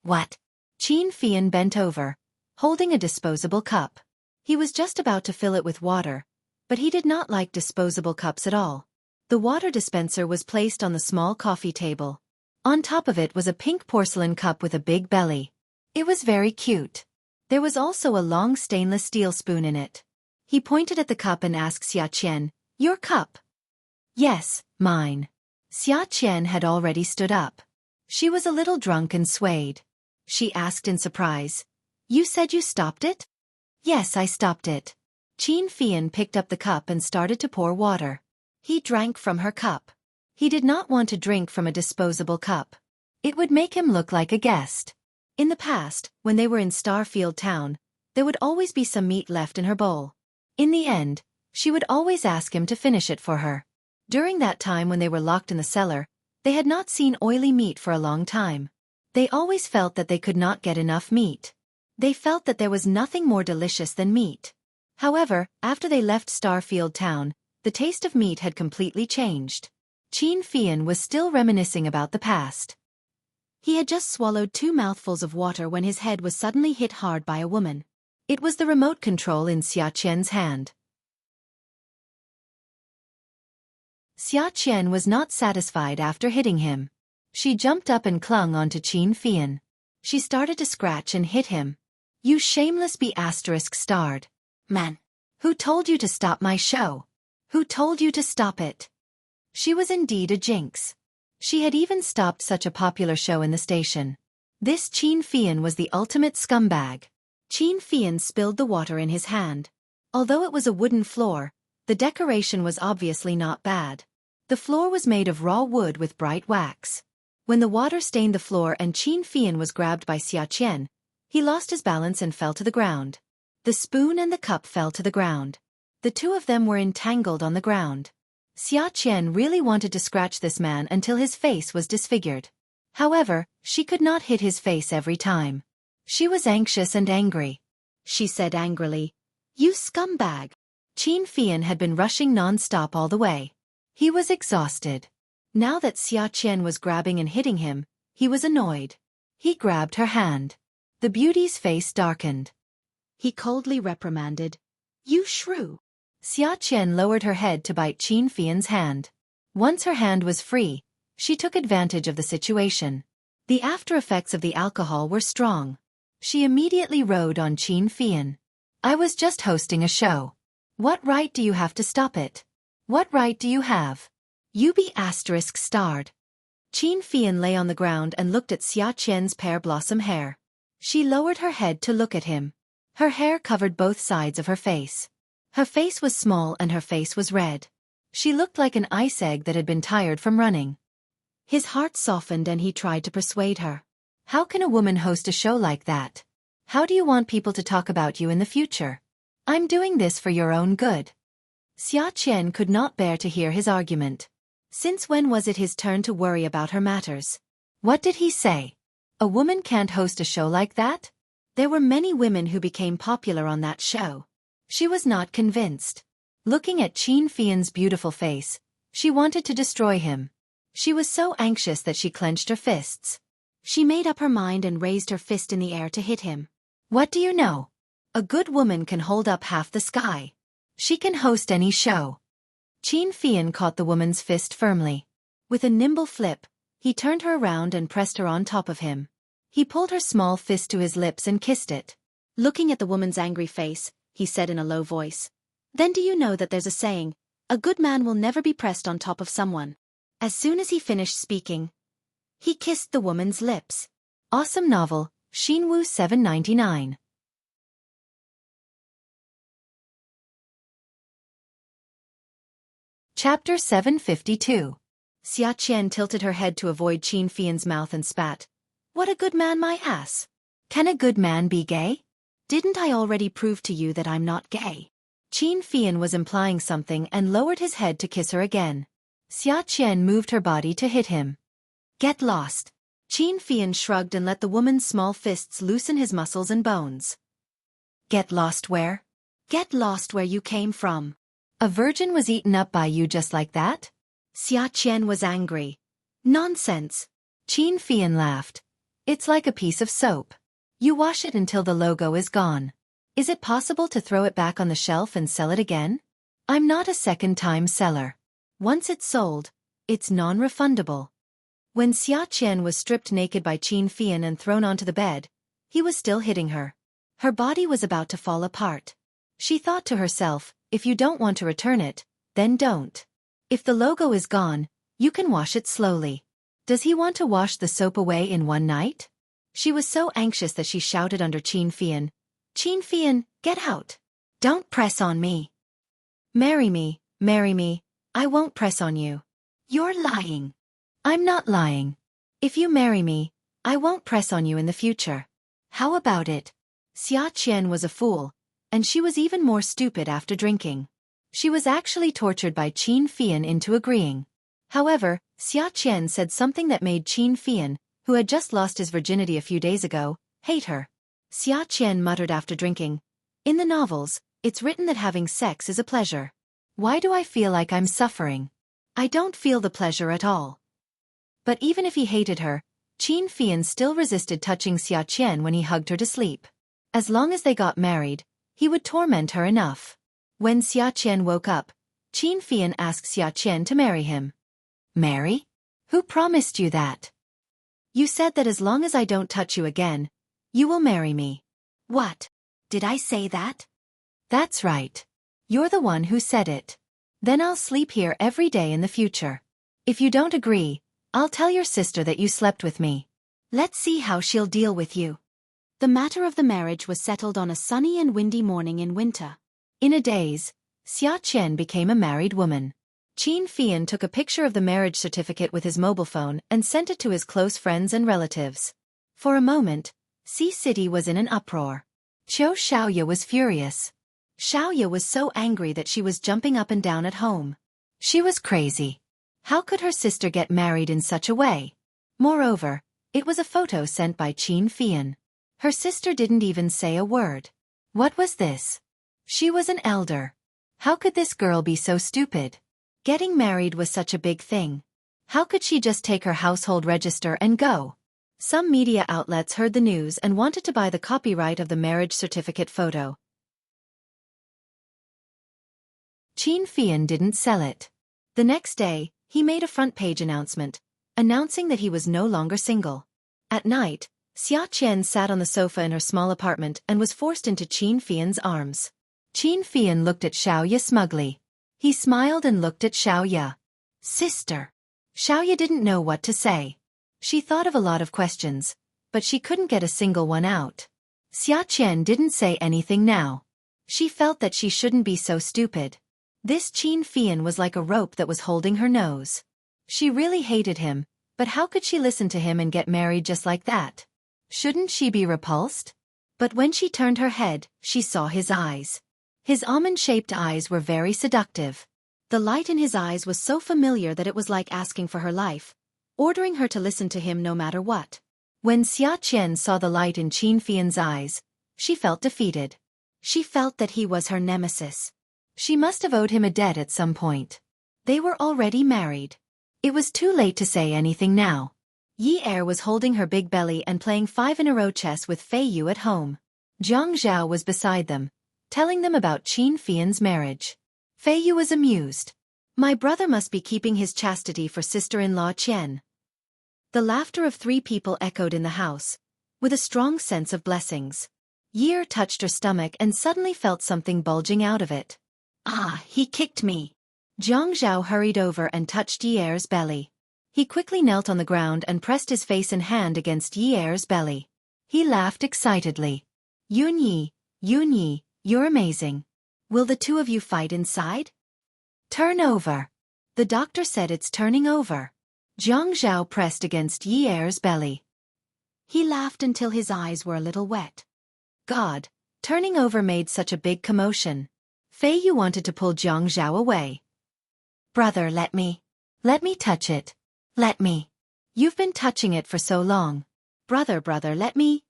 What? Qin Fian bent over, holding a disposable cup. He was just about to fill it with water, but he did not like disposable cups at all. The water dispenser was placed on the small coffee table. On top of it was a pink porcelain cup with a big belly. It was very cute. There was also a long stainless steel spoon in it. He pointed at the cup and asked Xiaqian, "Your cup?" "Yes, mine." Xiaqian had already stood up. She was a little drunk and swayed. She asked in surprise, "You said you stopped it?" "Yes, I stopped it." Qin Fian picked up the cup and started to pour water. He drank from her cup. He did not want to drink from a disposable cup. It would make him look like a guest. In the past, when they were in Starfield Town, there would always be some meat left in her bowl. In the end, she would always ask him to finish it for her. During that time when they were locked in the cellar, they had not seen oily meat for a long time. They always felt that they could not get enough meat. They felt that there was nothing more delicious than meat. However, after they left Starfield Town, the taste of meat had completely changed. Qin Fian was still reminiscing about the past. He had just swallowed 2 mouthfuls of water when his head was suddenly hit hard by a woman. It was the remote control in Xiaqian's hand. Xiaqian was not satisfied after hitting him. She jumped up and clung onto Qin Fian. She started to scratch and hit him. "You shameless B*****starred man. Who told you to stop my show? Who told you to stop it?" She was indeed a jinx. She had even stopped such a popular show in the station. This Qin Fian was the ultimate scumbag. Qin Fian spilled the water in his hand. Although it was a wooden floor, the decoration was obviously not bad. The floor was made of raw wood with bright wax. When the water stained the floor and Qin Fian was grabbed by Xiaqian, he lost his balance and fell to the ground. The spoon and the cup fell to the ground. The two of them were entangled on the ground. Xiaqian really wanted to scratch this man until his face was disfigured. However, she could not hit his face every time. She was anxious and angry. She said angrily, "You scumbag." Qin Fian had been rushing non-stop all the way. He was exhausted. Now that Xiaqian was grabbing and hitting him, he was annoyed. He grabbed her hand. The beauty's face darkened. He coldly reprimanded, "You shrew." Xiaqian lowered her head to bite Qin Fian's hand. Once her hand was free, she took advantage of the situation. The after effects of the alcohol were strong. She immediately rode on Qin Fian. "I was just hosting a show. What right do you have to stop it? What right do you have? You be ****starred. Qin Fian lay on the ground and looked at Xiaqian's pear blossom hair. She lowered her head to look at him. Her hair covered both sides of her face. Her face was small and her face was red. She looked like an ice egg that had been tired from running. His heart softened and he tried to persuade her. "How can a woman host a show like that? How do you want people to talk about you in the future? I'm doing this for your own good." Xiaqian could not bear to hear his argument. Since when was it his turn to worry about her matters? What did he say? A woman can't host a show like that? There were many women who became popular on that show. She was not convinced. Looking at Qin Fian's beautiful face, she wanted to destroy him. She was so anxious that she clenched her fists. She made up her mind and raised her fist in the air to hit him. What do you know? A good woman can hold up half the sky. She can host any show. Qin Fian caught the woman's fist firmly. With a nimble flip, he turned her around and pressed her on top of him. He pulled her small fist to his lips and kissed it. Looking at the woman's angry face, he said in a low voice, "Then do you know that there's a saying, a good man will never be pressed on top of someone?" As soon as he finished speaking, he kissed the woman's lips. Awesome novel, Xinwu 799. Chapter 752. Xiaqian tilted her head to avoid Qin Fian's mouth and spat. "What a good man, my ass! Can a good man be gay? Didn't I already prove to you that I'm not gay?" Qin Fian was implying something and lowered his head to kiss her again. Xiaqian moved her body to hit him. "Get lost." Qin Fian shrugged and let the woman's small fists loosen his muscles and bones. "Get lost where?" "Get lost where you came from." "A virgin was eaten up by you just like that?" Xiaqian was angry. "Nonsense." Qin Fian laughed. "It's like a piece of soap. You wash it until the logo is gone. Is it possible to throw it back on the shelf and sell it again? I'm not a second-time seller. Once it's sold, it's non-refundable." When Xiaqian was stripped naked by Qin Fian and thrown onto the bed, he was still hitting her. Her body was about to fall apart. She thought to herself, if you don't want to return it, then don't. If the logo is gone, you can wash it slowly. Does he want to wash the soap away in one night? She was so anxious that she shouted under Qin Fian, "Qin Fian, get out! Don't press on me! Marry me, marry me, I won't press on you." "You're lying." "I'm not lying. If you marry me, I won't press on you in the future. How about it?" Xiaqian was a fool, and she was even more stupid after drinking. She was actually tortured by Qin Fian into agreeing. However, Xiaqian said something that made Qin Fian, who had just lost his virginity a few days ago, hate her. Xiaqian muttered after drinking, "In the novels, it's written that having sex is a pleasure. Why do I feel like I'm suffering? I don't feel the pleasure at all." But even if he hated her, Qin Fian still resisted touching Xiaqian when he hugged her to sleep. As long as they got married, he would torment her enough. When Xiaqian woke up, Qin Fian asked Xiaqian to marry him. "Marry? Who promised you that?" "You said that as long as I don't touch you again, you will marry me." "What? Did I say that?" "That's right. You're the one who said it. Then I'll sleep here every day in the future. If you don't agree, I'll tell your sister that you slept with me. Let's see how she'll deal with you." The matter of the marriage was settled on a sunny and windy morning in winter. In a daze, Xiaqian became a married woman. Qin Fian took a picture of the marriage certificate with his mobile phone and sent it to his close friends and relatives. For a moment, Sea City was in an uproar. Xiaoya was furious. Xiaoya was so angry that she was jumping up and down at home. She was crazy. How could her sister get married in such a way? Moreover, it was a photo sent by Qin Fian. Her sister didn't even say a word. What was this? She was an elder. How could this girl be so stupid? Getting married was such a big thing. How could she just take her household register and go? Some media outlets heard the news and wanted to buy the copyright of the marriage certificate photo. Qin Fian didn't sell it. The next day, he made a front-page announcement, announcing that he was no longer single. At night, Xiaqian sat on the sofa in her small apartment and was forced into Qin Fian's arms. Qin Fian looked at Xiaoya smugly. He smiled and looked at Xiaoya. "Sister." Xiaoya didn't know what to say. She thought of a lot of questions, but she couldn't get a single one out. Xiaqian didn't say anything now. She felt that she shouldn't be so stupid. This Qin Fian was like a rope that was holding her nose. She really hated him, but how could she listen to him and get married just like that? Shouldn't she be repulsed? But when she turned her head, she saw his eyes. His almond-shaped eyes were very seductive. The light in his eyes was so familiar that it was like asking for her life, ordering her to listen to him no matter what. When Xiaqian saw the light in Qin Fian's eyes, she felt defeated. She felt that he was her nemesis. She must have owed him a debt at some point. They were already married. It was too late to say anything now. Yi Er was holding her big belly and playing 5-in-a-row chess with Fei Yu at home. Jiang Zhao was beside them, telling them about Qin Fian's marriage. Fei Yu was amused. My brother must be keeping his chastity for sister-in-law Qian. The laughter of 3 people echoed in the house, with a strong sense of blessings. Yi touched her stomach and suddenly felt something bulging out of it. Ah, he kicked me. Jiang Zhao hurried over and touched Yi's belly. He quickly knelt on the ground and pressed his face and hand against Yi's belly. He laughed excitedly. Yun Yi, you're amazing. Will the 2 of you fight inside? Turn over. The doctor said it's turning over. Jiang Zhao pressed against Yi's belly. He laughed until his eyes were a little wet. God, turning over made such a big commotion. Fei Yu wanted to pull Jiang Zhao away. Brother, let me touch it. Let me. You've been touching it for so long. Brother, let me.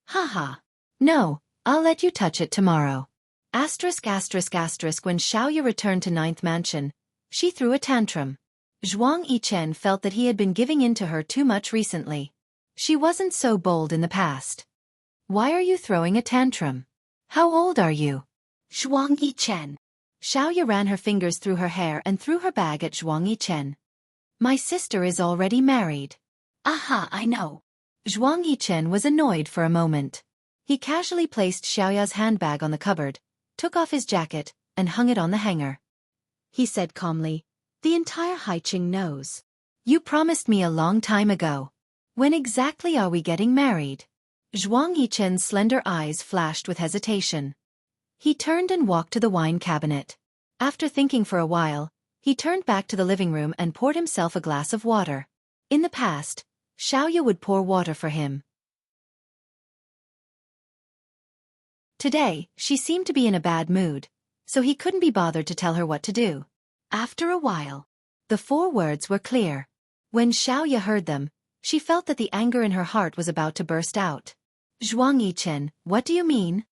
Ha. No, I'll let you touch it tomorrow. When Xiaoya returned to 9th Mansion, she threw a tantrum. Zhuang Yichen felt that he had been giving in to her too much recently. She wasn't so bold in the past. Why are you throwing a tantrum? How old are you? Zhuang Yichen. Xiaoya ran her fingers through her hair and threw her bag at Zhuang Yichen. My sister is already married. Aha, I know. Zhuang Yichen was annoyed for a moment. He casually placed Xiaoya's handbag on the cupboard, took off his jacket, and hung it on the hanger. He said calmly, the entire Haiqing knows. You promised me a long time ago. When exactly are we getting married? Zhuang Yichen's slender eyes flashed with hesitation. He turned and walked to the wine cabinet. After thinking for a while, he turned back to the living room and poured himself a glass of water. In the past, Xiaoya would pour water for him. Today, she seemed to be in a bad mood, so he couldn't be bothered to tell her what to do. After a while, the 4 words were clear. When Xiaoya heard them, she felt that the anger in her heart was about to burst out. Zhuang Yichen, what do you mean?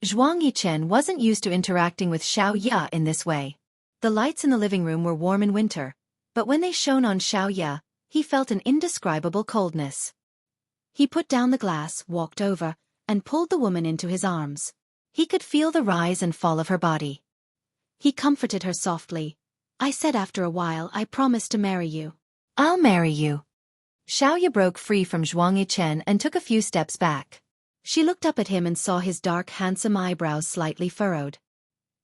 Zhuang Yichen wasn't used to interacting with Xiaoya in this way. The lights in the living room were warm in winter, but when they shone on Xiaoya, he felt an indescribable coldness. He put down the glass, walked over, and pulled the woman into his arms. He could feel the rise and fall of her body. He comforted her softly. I said after a while I promised to marry you. I'll marry you. Xiaoya broke free from Zhuang Yichen and took a few steps back. She looked up at him and saw his dark, handsome eyebrows slightly furrowed.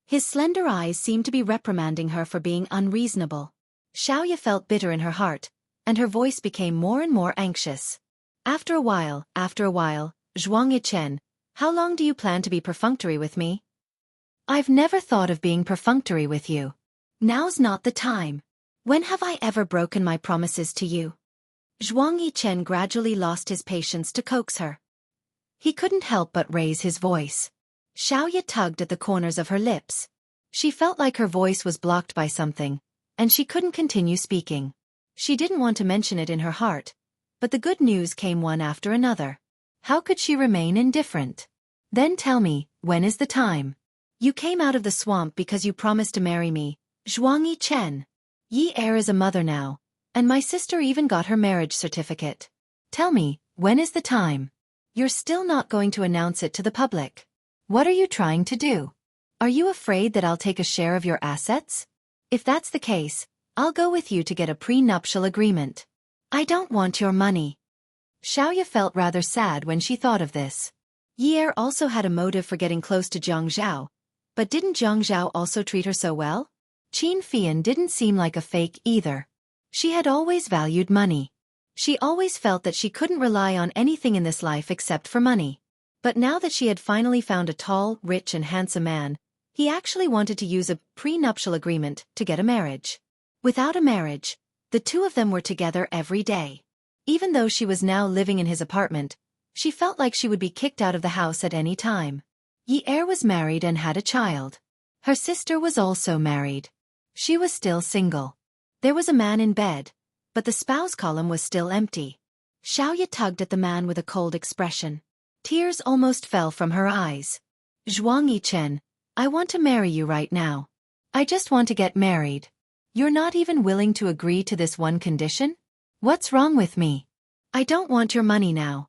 His slender eyes seemed to be reprimanding her for being unreasonable. Xiaoya felt bitter in her heart, and her voice became more and more anxious. After a while, Zhuang Yichen, how long do you plan to be perfunctory with me? I've never thought of being perfunctory with you. Now's not the time. When have I ever broken my promises to you? Zhuang Yichen gradually lost his patience to coax her. He couldn't help but raise his voice. Xiaoya tugged at the corners of her lips. She felt like her voice was blocked by something, and she couldn't continue speaking. She didn't want to mention it in her heart, but the good news came one after another. How could she remain indifferent? Then tell me, when is the time? You came out of the swamp because you promised to marry me, Zhuang Yichen. Yi is a mother now, and my sister even got her marriage certificate. Tell me, when is the time? You're still not going to announce it to the public. What are you trying to do? Are you afraid that I'll take a share of your assets? If that's the case, I'll go with you to get a prenuptial agreement. I don't want your money. Xiaoya felt rather sad when she thought of this. Yi also had a motive for getting close to Jiang Zhao, but didn't Jiang Zhao also treat her so well? Qin Fian didn't seem like a fake either. She had always valued money. She always felt that she couldn't rely on anything in this life except for money. But now that she had finally found a tall, rich and handsome man, he actually wanted to use a prenuptial agreement to get a marriage. Without a marriage, the 2 of them were together every day. Even though she was now living in his apartment, she felt like she would be kicked out of the house at any time. Yi was married and had a child. Her sister was also married. She was still single. There was a man in bed, but the spouse column was still empty. Xiaoya tugged at the man with a cold expression. Tears almost fell from her eyes. Zhuang Yichen, I want to marry you right now. I just want to get married. You're not even willing to agree to this one condition? What's wrong with me? I don't want your money now.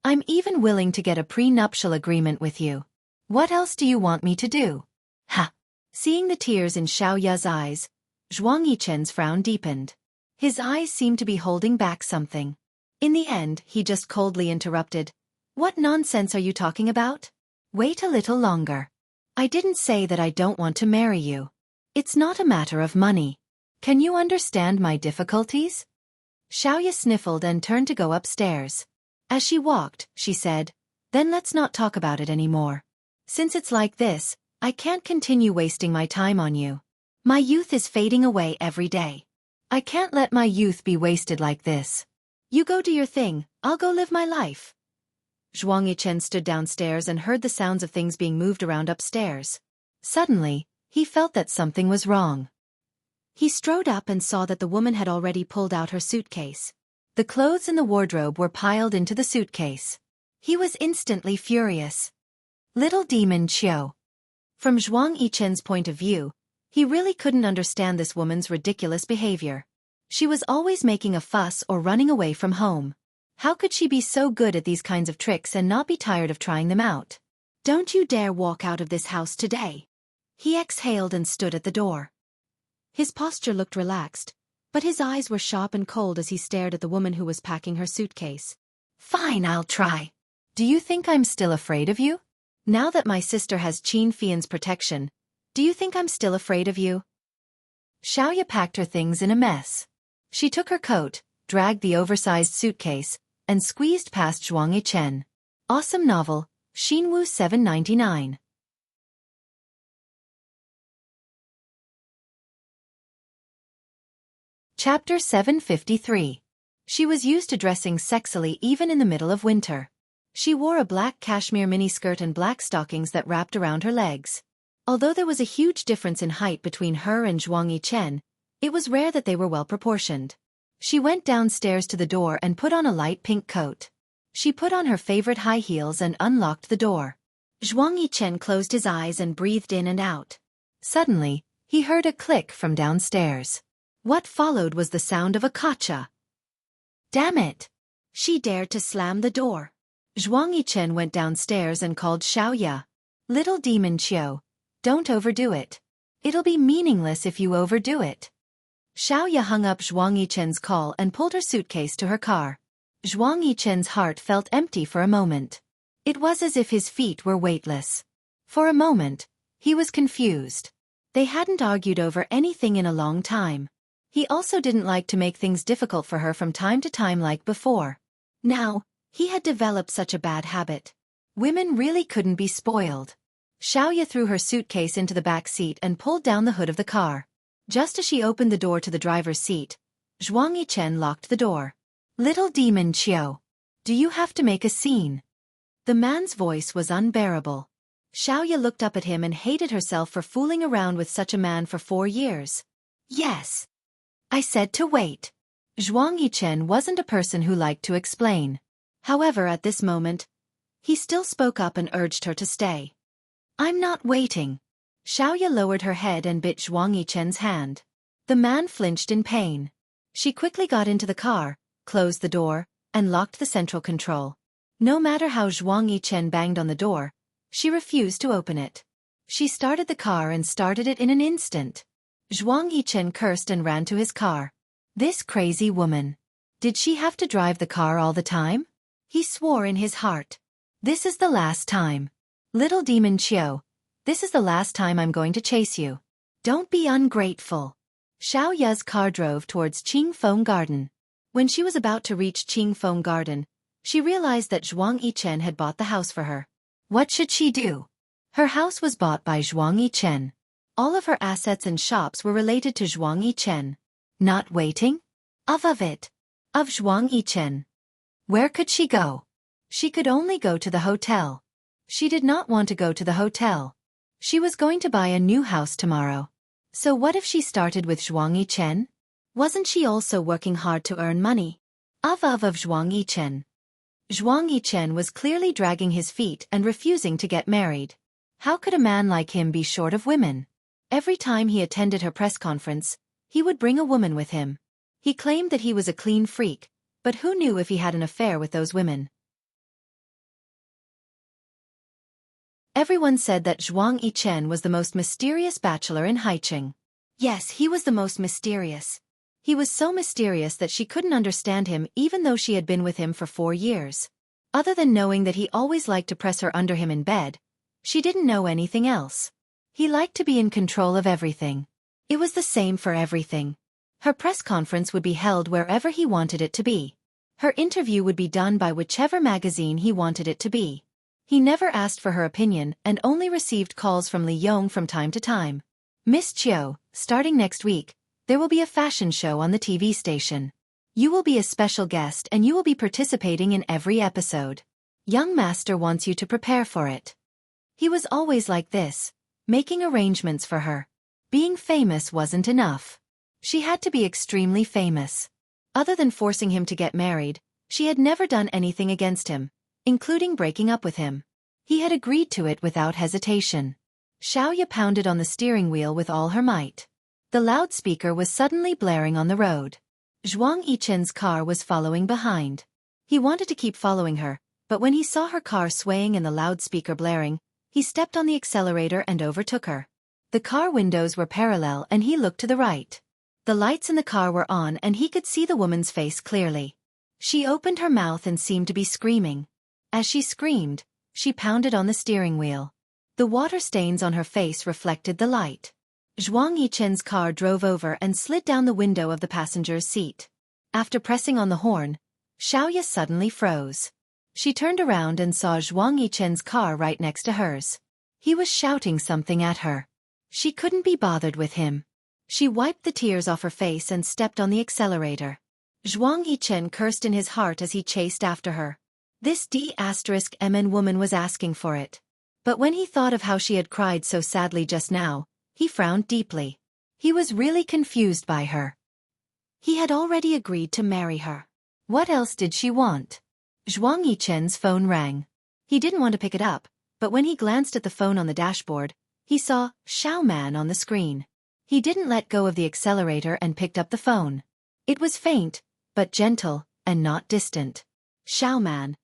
I'm even willing to get a prenuptial agreement with you. What else do you want me to do? Ha! Seeing the tears in Xiao Ya's eyes, Zhuang Yichen's frown deepened. His eyes seemed to be holding back something. In the end, he just coldly interrupted. What nonsense are you talking about? Wait a little longer. I didn't say that I don't want to marry you. It's not a matter of money. Can you understand my difficulties? Xiaoya sniffled and turned to go upstairs. As she walked, she said, Then let's not talk about it anymore. Since it's like this, I can't continue wasting my time on you. My youth is fading away every day. I can't let my youth be wasted like this. You go do your thing, I'll go live my life. Zhuang Yichen stood downstairs and heard the sounds of things being moved around upstairs. Suddenly, he felt that something was wrong. He strode up and saw that the woman had already pulled out her suitcase. The clothes in the wardrobe were piled into the suitcase. He was instantly furious. Little demon Qiu. From Zhuang Yichen's point of view, he really couldn't understand this woman's ridiculous behavior. She was always making a fuss or running away from home. How could she be so good at these kinds of tricks and not be tired of trying them out? Don't you dare walk out of this house today. He exhaled and stood at the door. His posture looked relaxed, but his eyes were sharp and cold as he stared at the woman who was packing her suitcase. Fine, I'll try. Do you think I'm still afraid of you? Now that my sister has Qin Fian's protection, do you think I'm still afraid of you? Xiaoya packed her things in a mess. She took her coat, dragged the oversized suitcase, and squeezed past Zhuang Yichen. Awesome novel, Xinwu 799. Chapter 753. She was used to dressing sexily even in the middle of winter. She wore a black cashmere miniskirt and black stockings that wrapped around her legs. Although there was a huge difference in height between her and Zhuang Yichen, it was rare that they were well proportioned. She went downstairs to the door and put on a light pink coat. She put on her favorite high heels and unlocked the door. Zhuang Yichen closed his eyes and breathed in and out. Suddenly, he heard a click from downstairs. What followed was the sound of a gotcha. Damn it! She dared to slam the door. Zhuang Yichen went downstairs and called Xiaoya. Little demon Qiu, don't overdo it. It'll be meaningless if you overdo it. Xiaoya hung up Zhuang Yichen's call and pulled her suitcase to her car. Zhuang Yichen's heart felt empty for a moment. It was as if his feet were weightless. For a moment, he was confused. They hadn't argued over anything in a long time. He also didn't like to make things difficult for her from time to time like before. Now, he had developed such a bad habit. Women really couldn't be spoiled. Xiaoya threw her suitcase into the back seat and pulled down the hood of the car. Just as she opened the door to the driver's seat, Zhuang Yichen locked the door. Little demon Qiu, do you have to make a scene? The man's voice was unbearable. Xiaoya looked up at him and hated herself for fooling around with such a man for 4 years. Yes. I said to wait. Zhuang Yichen wasn't a person who liked to explain. However, at this moment, he still spoke up and urged her to stay. I'm not waiting. Xiaoya lowered her head and bit Zhuang Yichen's hand. The man flinched in pain. She quickly got into the car, closed the door, and locked the central control. No matter how Zhuang Yichen banged on the door, she refused to open it. She started the car and started it in an instant. Zhuang Yichen cursed and ran to his car. This crazy woman. Did she have to drive the car all the time? He swore in his heart. This is the last time. Little demon Qiu, this is the last time I'm going to chase you. Don't be ungrateful. Xiaoya's car drove towards Qingfeng Garden. When she was about to reach Qingfeng Garden, she realized that Zhuang Yichen had bought the house for her. What should she do? Her house was bought by Zhuang Yichen. All of her assets and shops were related to Zhuang Yichen. Not waiting? Of it. Of Zhuang Yichen. Where could she go? She could only go to the hotel. She did not want to go to the hotel. She was going to buy a new house tomorrow. So what if she started with Zhuang Yichen? Wasn't she also working hard to earn money? Of Zhuang Yichen. Zhuang Yichen was clearly dragging his feet and refusing to get married. How could a man like him be short of women? Every time he attended her press conference, he would bring a woman with him. He claimed that he was a clean freak, but who knew if he had an affair with those women? Everyone said that Zhuang Yichen was the most mysterious bachelor in Haicheng. Yes, he was the most mysterious. He was so mysterious that she couldn't understand him even though she had been with him for 4 years. Other than knowing that he always liked to press her under him in bed, she didn't know anything else. He liked to be in control of everything. It was the same for everything. Her press conference would be held wherever he wanted it to be. Her interview would be done by whichever magazine he wanted it to be. He never asked for her opinion and only received calls from Li Yong from time to time. Miss Chiu, starting next week, there will be a fashion show on the TV station. You will be a special guest and you will be participating in every episode. Young master wants you to prepare for it. He was always like this, making arrangements for her. Being famous wasn't enough. She had to be extremely famous. Other than forcing him to get married, she had never done anything against him, including breaking up with him. He had agreed to it without hesitation. Xiaoya pounded on the steering wheel with all her might. The loudspeaker was suddenly blaring on the road. Zhuang Yichen's car was following behind. He wanted to keep following her, but when he saw her car swaying and the loudspeaker blaring, he stepped on the accelerator and overtook her. The car windows were parallel and he looked to the right. The lights in the car were on and he could see the woman's face clearly. She opened her mouth and seemed to be screaming. As she screamed, she pounded on the steering wheel. The water stains on her face reflected the light. Zhuang Yichen's car drove over and slid down the window of the passenger's seat. After pressing on the horn, Xiaoya suddenly froze. She turned around and saw Zhuang Yichen's car right next to hers. He was shouting something at her. She couldn't be bothered with him. She wiped the tears off her face and stepped on the accelerator. Zhuang Yichen cursed in his heart as he chased after her. This D*MN woman was asking for it. But when he thought of how she had cried so sadly just now, he frowned deeply. He was really confused by her. He had already agreed to marry her. What else did she want? Zhuang Yichen's phone rang. He didn't want to pick it up, but when he glanced at the phone on the dashboard, he saw Xiaoman on the screen. He didn't let go of the accelerator and picked up the phone. It was faint, but gentle, and not distant. Xiaoman.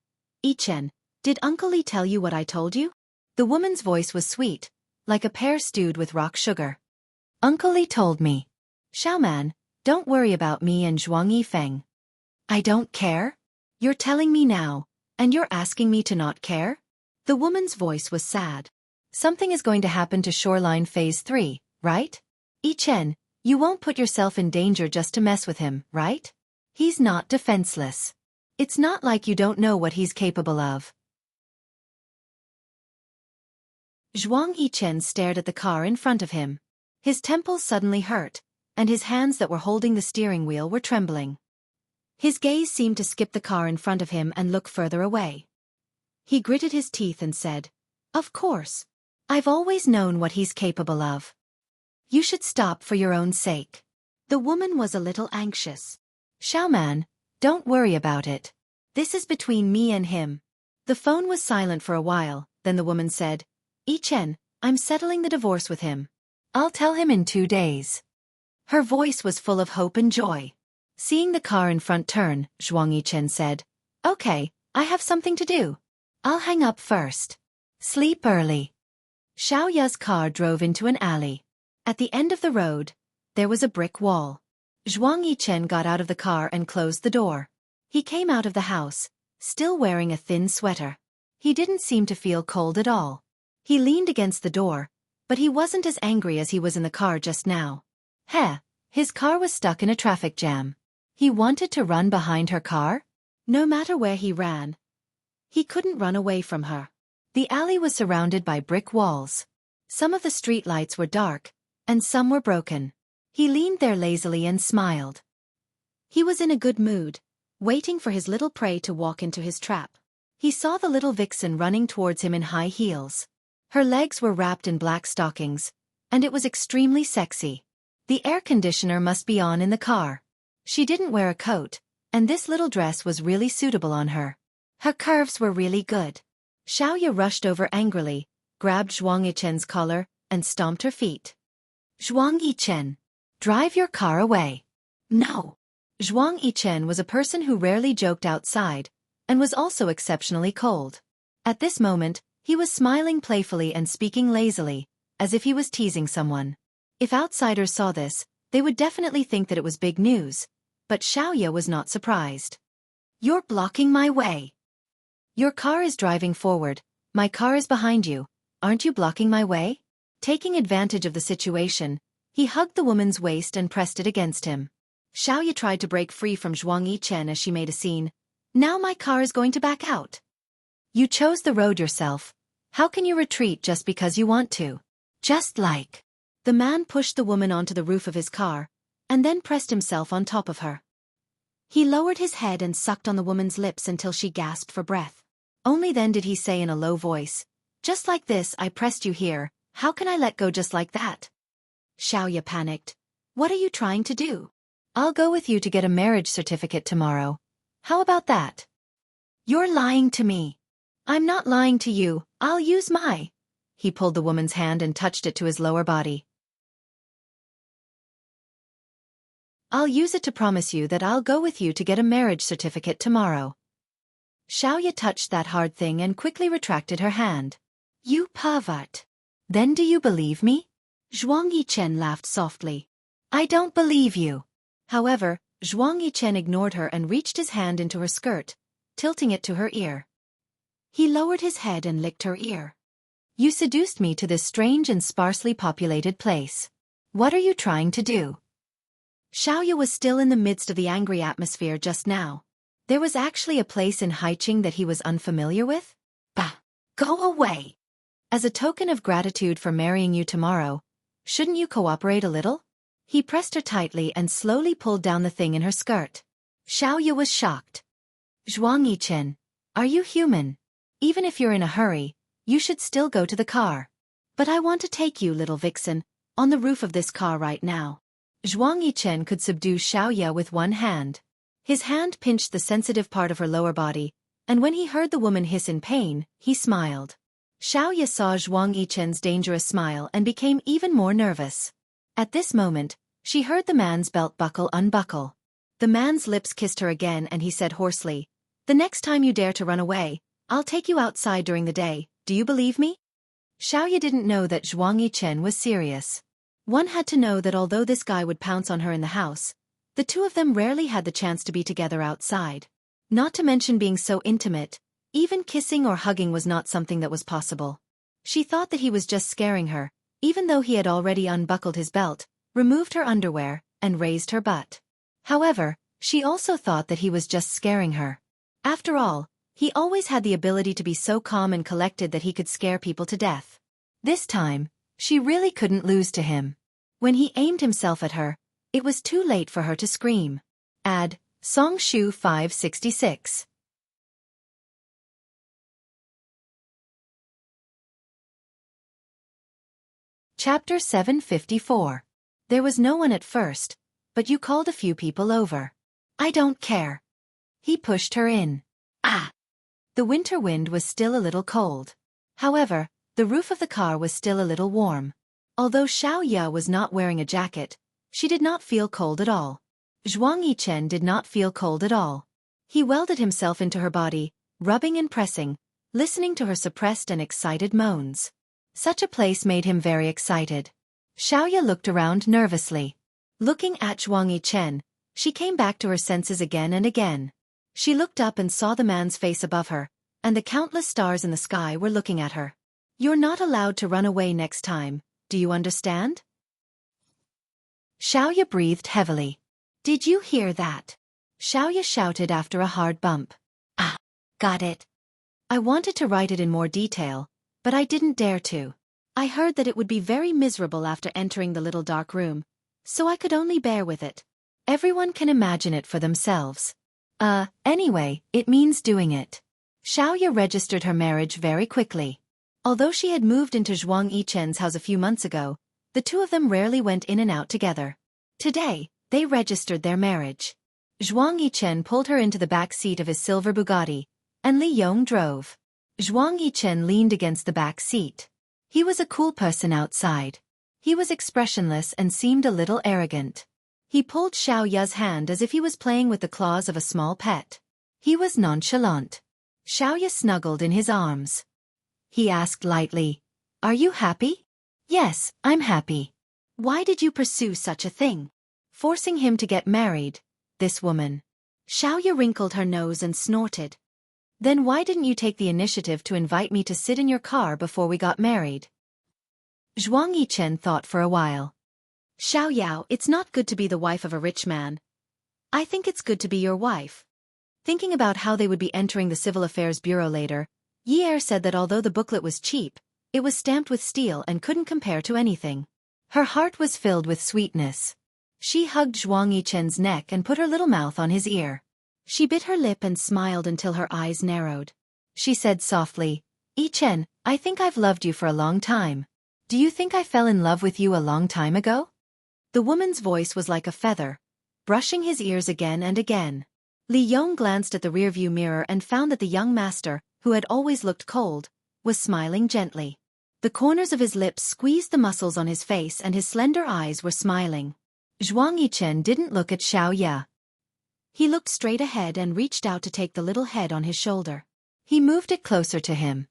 Yichen, did Uncle Li tell you what I told you? The woman's voice was sweet, like a pear stewed with rock sugar. Uncle Li told me. Xiaoman, don't worry about me and Zhuang Yifeng. I don't care? You're telling me now, and you're asking me to not care? The woman's voice was sad. Something is going to happen to Shoreline Phase 3, right? Yichen, you won't put yourself in danger just to mess with him, right? He's not defenseless. It's not like you don't know what he's capable of. Zhuang Yichen stared at the car in front of him. His temples suddenly hurt, and his hands that were holding the steering wheel were trembling. His gaze seemed to skip the car in front of him and look further away. He gritted his teeth and said, "Of course. I've always known what he's capable of. You should stop for your own sake." The woman was a little anxious. Xiaoman, don't worry about it. This is between me and him. The phone was silent for a while, then the woman said, Yichen, I'm settling the divorce with him. I'll tell him in 2 days. Her voice was full of hope and joy. Seeing the car in front turn, Zhuang Yichen said, Okay, I have something to do. I'll hang up first. Sleep early. Xiaoya's car drove into an alley. At the end of the road, there was a brick wall. Zhuang Yichen got out of the car and closed the door. He came out of the house, still wearing a thin sweater. He didn't seem to feel cold at all. He leaned against the door, but he wasn't as angry as he was in the car just now. His car was stuck in a traffic jam. He wanted to run behind her car? No matter where he ran, he couldn't run away from her. The alley was surrounded by brick walls. Some of the street lights were dark, and some were broken. He leaned there lazily and smiled. He was in a good mood, waiting for his little prey to walk into his trap. He saw the little vixen running towards him in high heels. Her legs were wrapped in black stockings, and it was extremely sexy. The air conditioner must be on in the car. She didn't wear a coat, and this little dress was really suitable on her. Her curves were really good. Xiaoya rushed over angrily, grabbed Zhuang Yichen's collar, and stomped her feet. Zhuang Yichen, drive your car away. No. Zhuang Yichen was a person who rarely joked outside, and was also exceptionally cold. At this moment, He was smiling playfully and speaking lazily, as if he was teasing someone. If outsiders saw this, they would definitely think that it was big news, but Xiaoya was not surprised. "You're blocking my way. Your car is driving forward, my car is behind you, aren't you blocking my way?" Taking advantage of the situation, he hugged the woman's waist and pressed it against him. Xiaoya tried to break free from Zhuang Yichen as she made a scene. "Now my car is going to back out. You chose the road yourself. How can you retreat just because you want to? Just like..." The man pushed the woman onto the roof of his car, and then pressed himself on top of her. He lowered his head and sucked on the woman's lips until she gasped for breath. Only then did he say in a low voice, "Just like this I pressed you here, how can I let go just like that?" Xiaoya panicked. "What are you trying to do?" "I'll go with you to get a marriage certificate tomorrow. How about that?" "You're lying to me." "I'm not lying to you, I'll use my..." He pulled the woman's hand and touched it to his lower body. "I'll use it to promise you that I'll go with you to get a marriage certificate tomorrow." Xiaoya touched that hard thing and quickly retracted her hand. "You pervert. Then do you believe me?" Zhuang Yichen laughed softly. "I don't believe you." However, Zhuang Yichen ignored her and reached his hand into her skirt, tilting it to her ear. He lowered his head and licked her ear. "You seduced me to this strange and sparsely populated place. What are you trying to do?" Xiaoya was still in the midst of the angry atmosphere just now. There was actually a place in Haiqing that he was unfamiliar with? "Bah! Go away! As a token of gratitude for marrying you tomorrow, shouldn't you cooperate a little?" He pressed her tightly and slowly pulled down the thing in her skirt. Xiaoya was shocked. "Zhuang Yichen, are you human? Even if you're in a hurry, you should still go to the car." "But I want to take you, little vixen, on the roof of this car right now." Zhuang Yichen could subdue Xiaoya with one hand. His hand pinched the sensitive part of her lower body, and when he heard the woman hiss in pain, he smiled. Xiaoya saw Zhuang Yichen's dangerous smile and became even more nervous. At this moment, she heard the man's belt buckle unbuckle. The man's lips kissed her again and he said hoarsely, "The next time you dare to run away, I'll take you outside during the day, do you believe me?" Xiaoya didn't know that Zhuang Yichen was serious. One had to know that although this guy would pounce on her in the house, the two of them rarely had the chance to be together outside. Not to mention being so intimate, even kissing or hugging was not something that was possible. She thought that he was just scaring her, even though he had already unbuckled his belt, removed her underwear, and raised her butt. However, she also thought that he was just scaring her. After all, he always had the ability to be so calm and collected that he could scare people to death. This time, she really couldn't lose to him. When he aimed himself at her, it was too late for her to scream. Add Song Shu 566. Chapter 754. There was no one at first, but you called a few people over. "I don't care." He pushed her in. Ah! The winter wind was still a little cold. However, the roof of the car was still a little warm. Although Xiaoya was not wearing a jacket, she did not feel cold at all. Zhuang Yichen did not feel cold at all. He welded himself into her body, rubbing and pressing, listening to her suppressed and excited moans. Such a place made him very excited. Xiaoya looked around nervously. Looking at Zhuang Yichen, she came back to her senses again and again. She looked up and saw the man's face above her, and the countless stars in the sky were looking at her. "You're not allowed to run away next time, do you understand?" Xiaoya breathed heavily. "Did you hear that?" Xiaoya shouted after a hard bump. "Ah, got it. I wanted to write it in more detail, but I didn't dare to. I heard that it would be very miserable after entering the little dark room, so I could only bear with it. Everyone can imagine it for themselves. Anyway, it means doing it." Xiaoya registered her marriage very quickly. Although she had moved into Zhuang Yichen's house a few months ago, the two of them rarely went in and out together. Today, they registered their marriage. Zhuang Yichen pulled her into the back seat of his silver Bugatti, and Li Yong drove. Zhuang Yichen leaned against the back seat. He was a cool person outside. He was expressionless and seemed a little arrogant. He pulled Xiaoya's hand as if he was playing with the claws of a small pet. He was nonchalant. Xiaoya snuggled in his arms. he asked lightly. Are you happy? Yes, I'm happy. Why did you pursue such a thing? Forcing him to get married, this woman. Xiaoya wrinkled her nose and snorted. Then why didn't you take the initiative to invite me to sit in your car before we got married? Zhuang Yichen thought for a while. Xiaoyao, it's not good to be the wife of a rich man. I think it's good to be your wife. Thinking about how they would be entering the Civil Affairs Bureau later, Yi Er said that although the booklet was cheap, it was stamped with steel and couldn't compare to anything. Her heart was filled with sweetness. She hugged Zhuang Yichen's neck and put her little mouth on his ear. She bit her lip and smiled until her eyes narrowed. She said softly, Yichen, I think I've loved you for a long time. Do you think I fell in love with you a long time ago? The woman's voice was like a feather, brushing his ears again and again. Li Yong glanced at the rearview mirror and found that the young master, who had always looked cold, was smiling gently. The corners of his lips squeezed the muscles on his face and his slender eyes were smiling. Zhuang Yichen didn't look at Xiaoya. He looked straight ahead and reached out to take the little head on his shoulder. He moved it closer to him.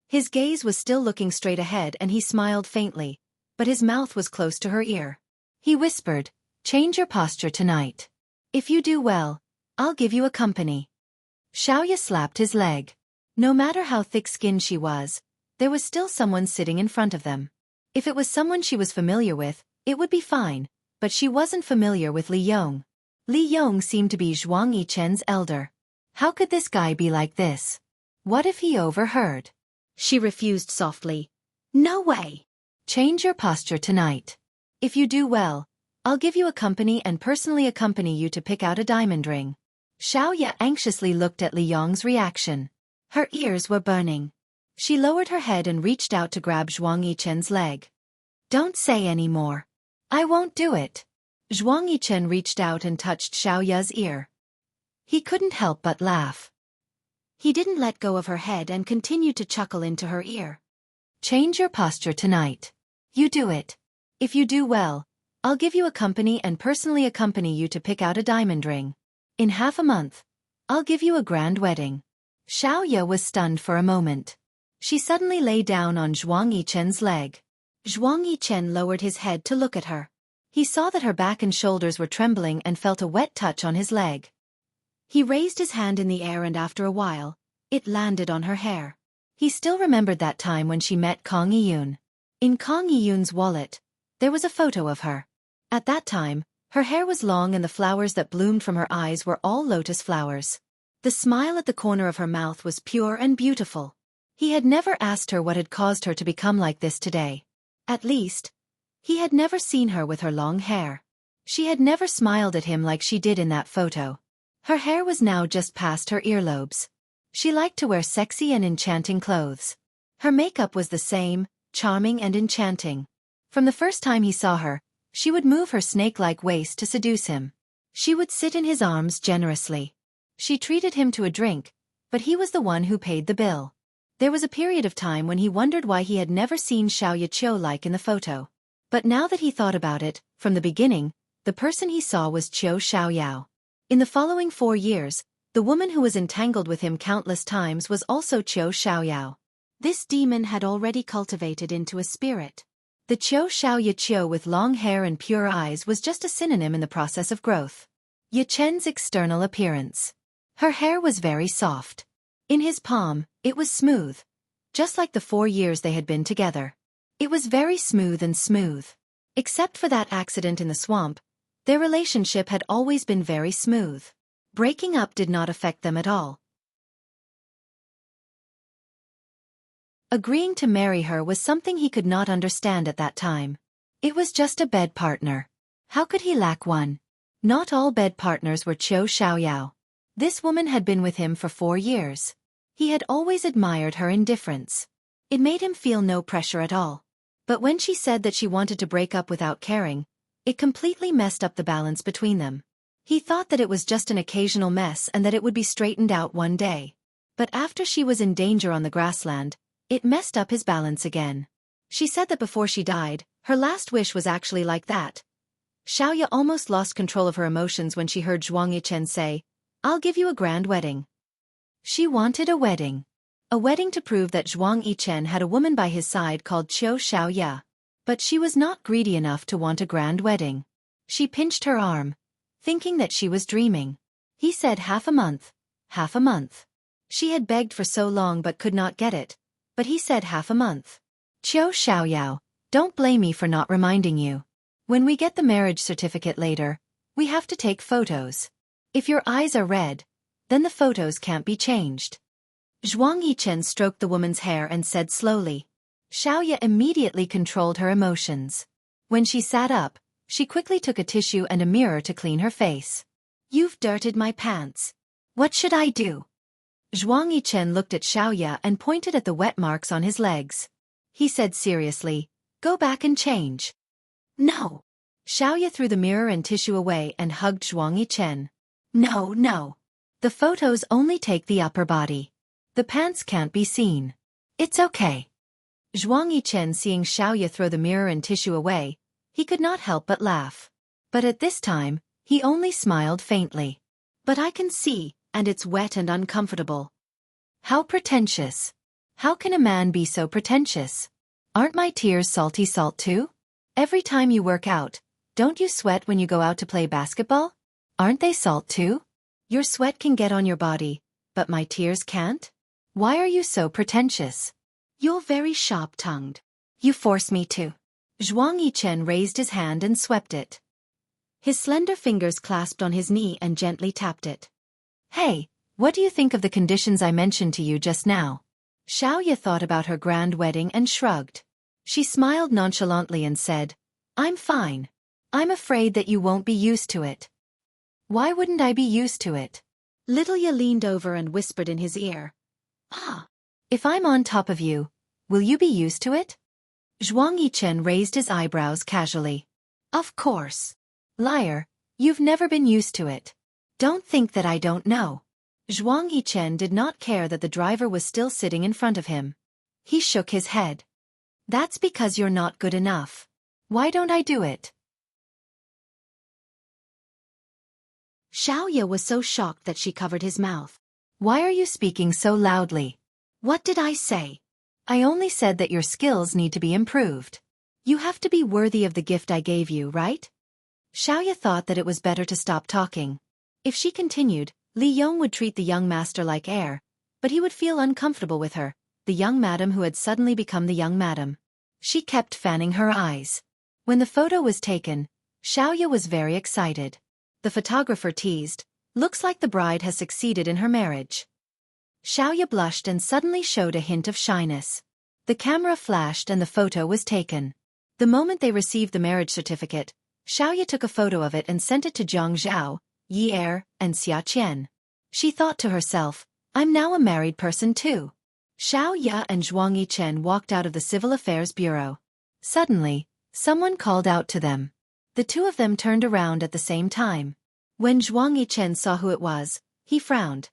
His gaze was still looking straight ahead and he smiled faintly, but his mouth was close to her ear. He whispered, change your posture tonight. If you do well, I'll give you a company. Xiaoya slapped his leg. No matter how thick-skinned she was, there was still someone sitting in front of them. If it was someone she was familiar with, it would be fine, but she wasn't familiar with Li Yong. Li Yong seemed to be Zhuang Yichen's elder. How could this guy be like this? What if he overheard? She refused softly. No way. Change your posture tonight. If you do well, I'll give you a company and personally accompany you to pick out a diamond ring. Xiaoya anxiously looked at Li Yong's reaction. Her ears were burning. She lowered her head and reached out to grab Zhuang Yichen's leg. Don't say any more. I won't do it. Zhuang Yichen reached out and touched Xiaoya's ear. He couldn't help but laugh. He didn't let go of her head and continued to chuckle into her ear. Change your posture tonight. You do it. If you do well, I'll give you a company and personally accompany you to pick out a diamond ring. In half a month, I'll give you a grand wedding. Xiaoya was stunned for a moment. She suddenly lay down on Zhuang Yichen's leg. Zhuang Yichen lowered his head to look at her. He saw that her back and shoulders were trembling and felt a wet touch on his leg. He raised his hand in the air and after a while, it landed on her hair. He still remembered that time when she met Kong Yiyun. In Kong Yiyun's wallet, there was a photo of her. At that time, her hair was long and the flowers that bloomed from her eyes were all lotus flowers. The smile at the corner of her mouth was pure and beautiful. He had never asked her what had caused her to become like this today. At least, he had never seen her with her long hair. She had never smiled at him like she did in that photo. Her hair was now just past her earlobes. She liked to wear sexy and enchanting clothes. Her makeup was the same, charming and enchanting. From the first time he saw her, she would move her snake-like waist to seduce him. She would sit in his arms generously. She treated him to a drink, but he was the one who paid the bill. There was a period of time when he wondered why he had never seen Xiaoya Qiu like in the photo. But now that he thought about it, from the beginning, the person he saw was Qiu Xiaoyao. In the following 4 years, the woman who was entangled with him countless times was also Qiu Xiaoyao. This demon had already cultivated into a spirit. The Qiu Xiaoya Qiu with long hair and pure eyes was just a synonym in the process of growth. Ye Chen's external appearance. Her hair was very soft. In his palm, it was smooth. Just like the 4 years they had been together. It was very smooth and smooth. Except for that accident in the swamp, their relationship had always been very smooth. Breaking up did not affect them at all. Agreeing to marry her was something he could not understand at that time. It was just a bed partner. How could he lack one? Not all bed partners were Qiu Xiaoyao. This woman had been with him for 4 years. He had always admired her indifference. It made him feel no pressure at all. But when she said that she wanted to break up without caring, it completely messed up the balance between them. He thought that it was just an occasional mess and that it would be straightened out one day. But after she was in danger on the grassland, it messed up his balance again. She said that before she died, her last wish was actually like that. Xiaoya almost lost control of her emotions when she heard Zhuang Yichen say, I'll give you a grand wedding. She wanted a wedding. A wedding to prove that Zhuang Yichen had a woman by his side called Xiaoya. But she was not greedy enough to want a grand wedding. She pinched her arm, thinking that she was dreaming. He said half a month. Half a month. She had begged for so long but could not get it. But he said half a month. Xiaoyao, don't blame me for not reminding you. When we get the marriage certificate later, we have to take photos. If your eyes are red, then the photos can't be changed. Zhuang Yichen stroked the woman's hair and said slowly. Xiaoya immediately controlled her emotions. When she sat up, she quickly took a tissue and a mirror to clean her face. You've dirted my pants. What should I do? Zhuang Yichen looked at Xiaoya and pointed at the wet marks on his legs. He said seriously, go back and change. No. Xiaoya threw the mirror and tissue away and hugged Zhuang Yichen. No. The photos only take the upper body. The pants can't be seen. It's okay. Zhuang Yichen, seeing Xiaoya throw the mirror and tissue away, he could not help but laugh. But at this time, he only smiled faintly. But I can see, and it's wet and uncomfortable. How pretentious. How can a man be so pretentious? Aren't my tears salty salt too? Every time you work out, don't you sweat when you go out to play basketball? Aren't they salt too? Your sweat can get on your body, but my tears can't? Why are you so pretentious? You're very sharp-tongued. You force me to. Zhuang Yichen raised his hand and swept it. His slender fingers clasped on his knee and gently tapped it. Hey, what do you think of the conditions I mentioned to you just now? Xiaoya thought about her grand wedding and shrugged. She smiled nonchalantly and said, I'm fine. I'm afraid that you won't be used to it. Why wouldn't I be used to it? Little Ya leaned over and whispered in his ear. If I'm on top of you, will you be used to it? Zhuang Yichen raised his eyebrows casually. Of course. Liar, you've never been used to it. Don't think that I don't know. Zhuang Yichen did not care that the driver was still sitting in front of him. He shook his head. That's because you're not good enough. Why don't I do it? Xiaoya was so shocked that she covered his mouth. Why are you speaking so loudly? What did I say? I only said that your skills need to be improved. You have to be worthy of the gift I gave you, right? Xiaoya thought that it was better to stop talking. If she continued, Li Yong would treat the young master like heir, but he would feel uncomfortable with her, the young madam who had suddenly become the young madam. She kept fanning her eyes. When the photo was taken, Xiaoya was very excited. The photographer teased, looks like the bride has succeeded in her marriage. Xiaoya blushed and suddenly showed a hint of shyness. The camera flashed and the photo was taken. The moment they received the marriage certificate, Xiaoya took a photo of it and sent it to Zhang Zhao, Yi Er, and Xia Qian. She thought to herself, I'm now a married person too. Xiaoya and Zhuang Yichen walked out of the Civil Affairs Bureau. Suddenly, someone called out to them. The two of them turned around at the same time. When Zhuang Yichen saw who it was, he frowned.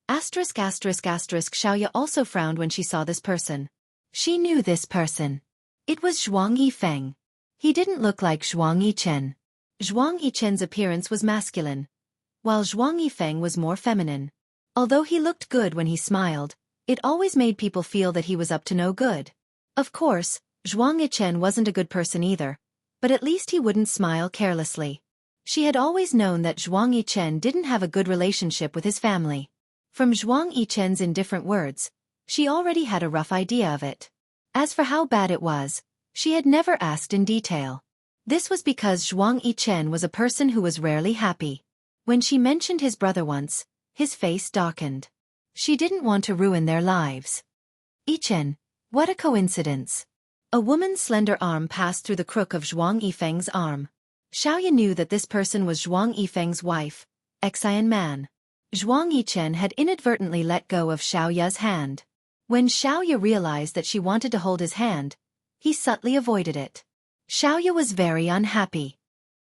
Xiaoya also frowned when she saw this person. She knew this person. It was Zhuang Yifeng. He didn't look like Zhuang Yichen. Zhuang Yichen's appearance was masculine, while Zhuang Yifeng was more feminine. Although he looked good when he smiled, it always made people feel that he was up to no good. Of course, Zhuang Yichen wasn't a good person either, but at least he wouldn't smile carelessly. She had always known that Zhuang Yichen didn't have a good relationship with his family. From Zhuang Yichen's indifferent words, she already had a rough idea of it. As for how bad it was, she had never asked in detail. This was because Zhuang Yichen was a person who was rarely happy. When she mentioned his brother once, his face darkened. She didn't want to ruin their lives. Yichen, what a coincidence. A woman's slender arm passed through the crook of Zhuang Yifeng's arm. Xiaoya knew that this person was Zhuang Yifeng's wife, Xian Man. Zhuang Yichen had inadvertently let go of Xiaoya's hand. When Xiaoya realized that she wanted to hold his hand, he subtly avoided it. Xiaoya was very unhappy.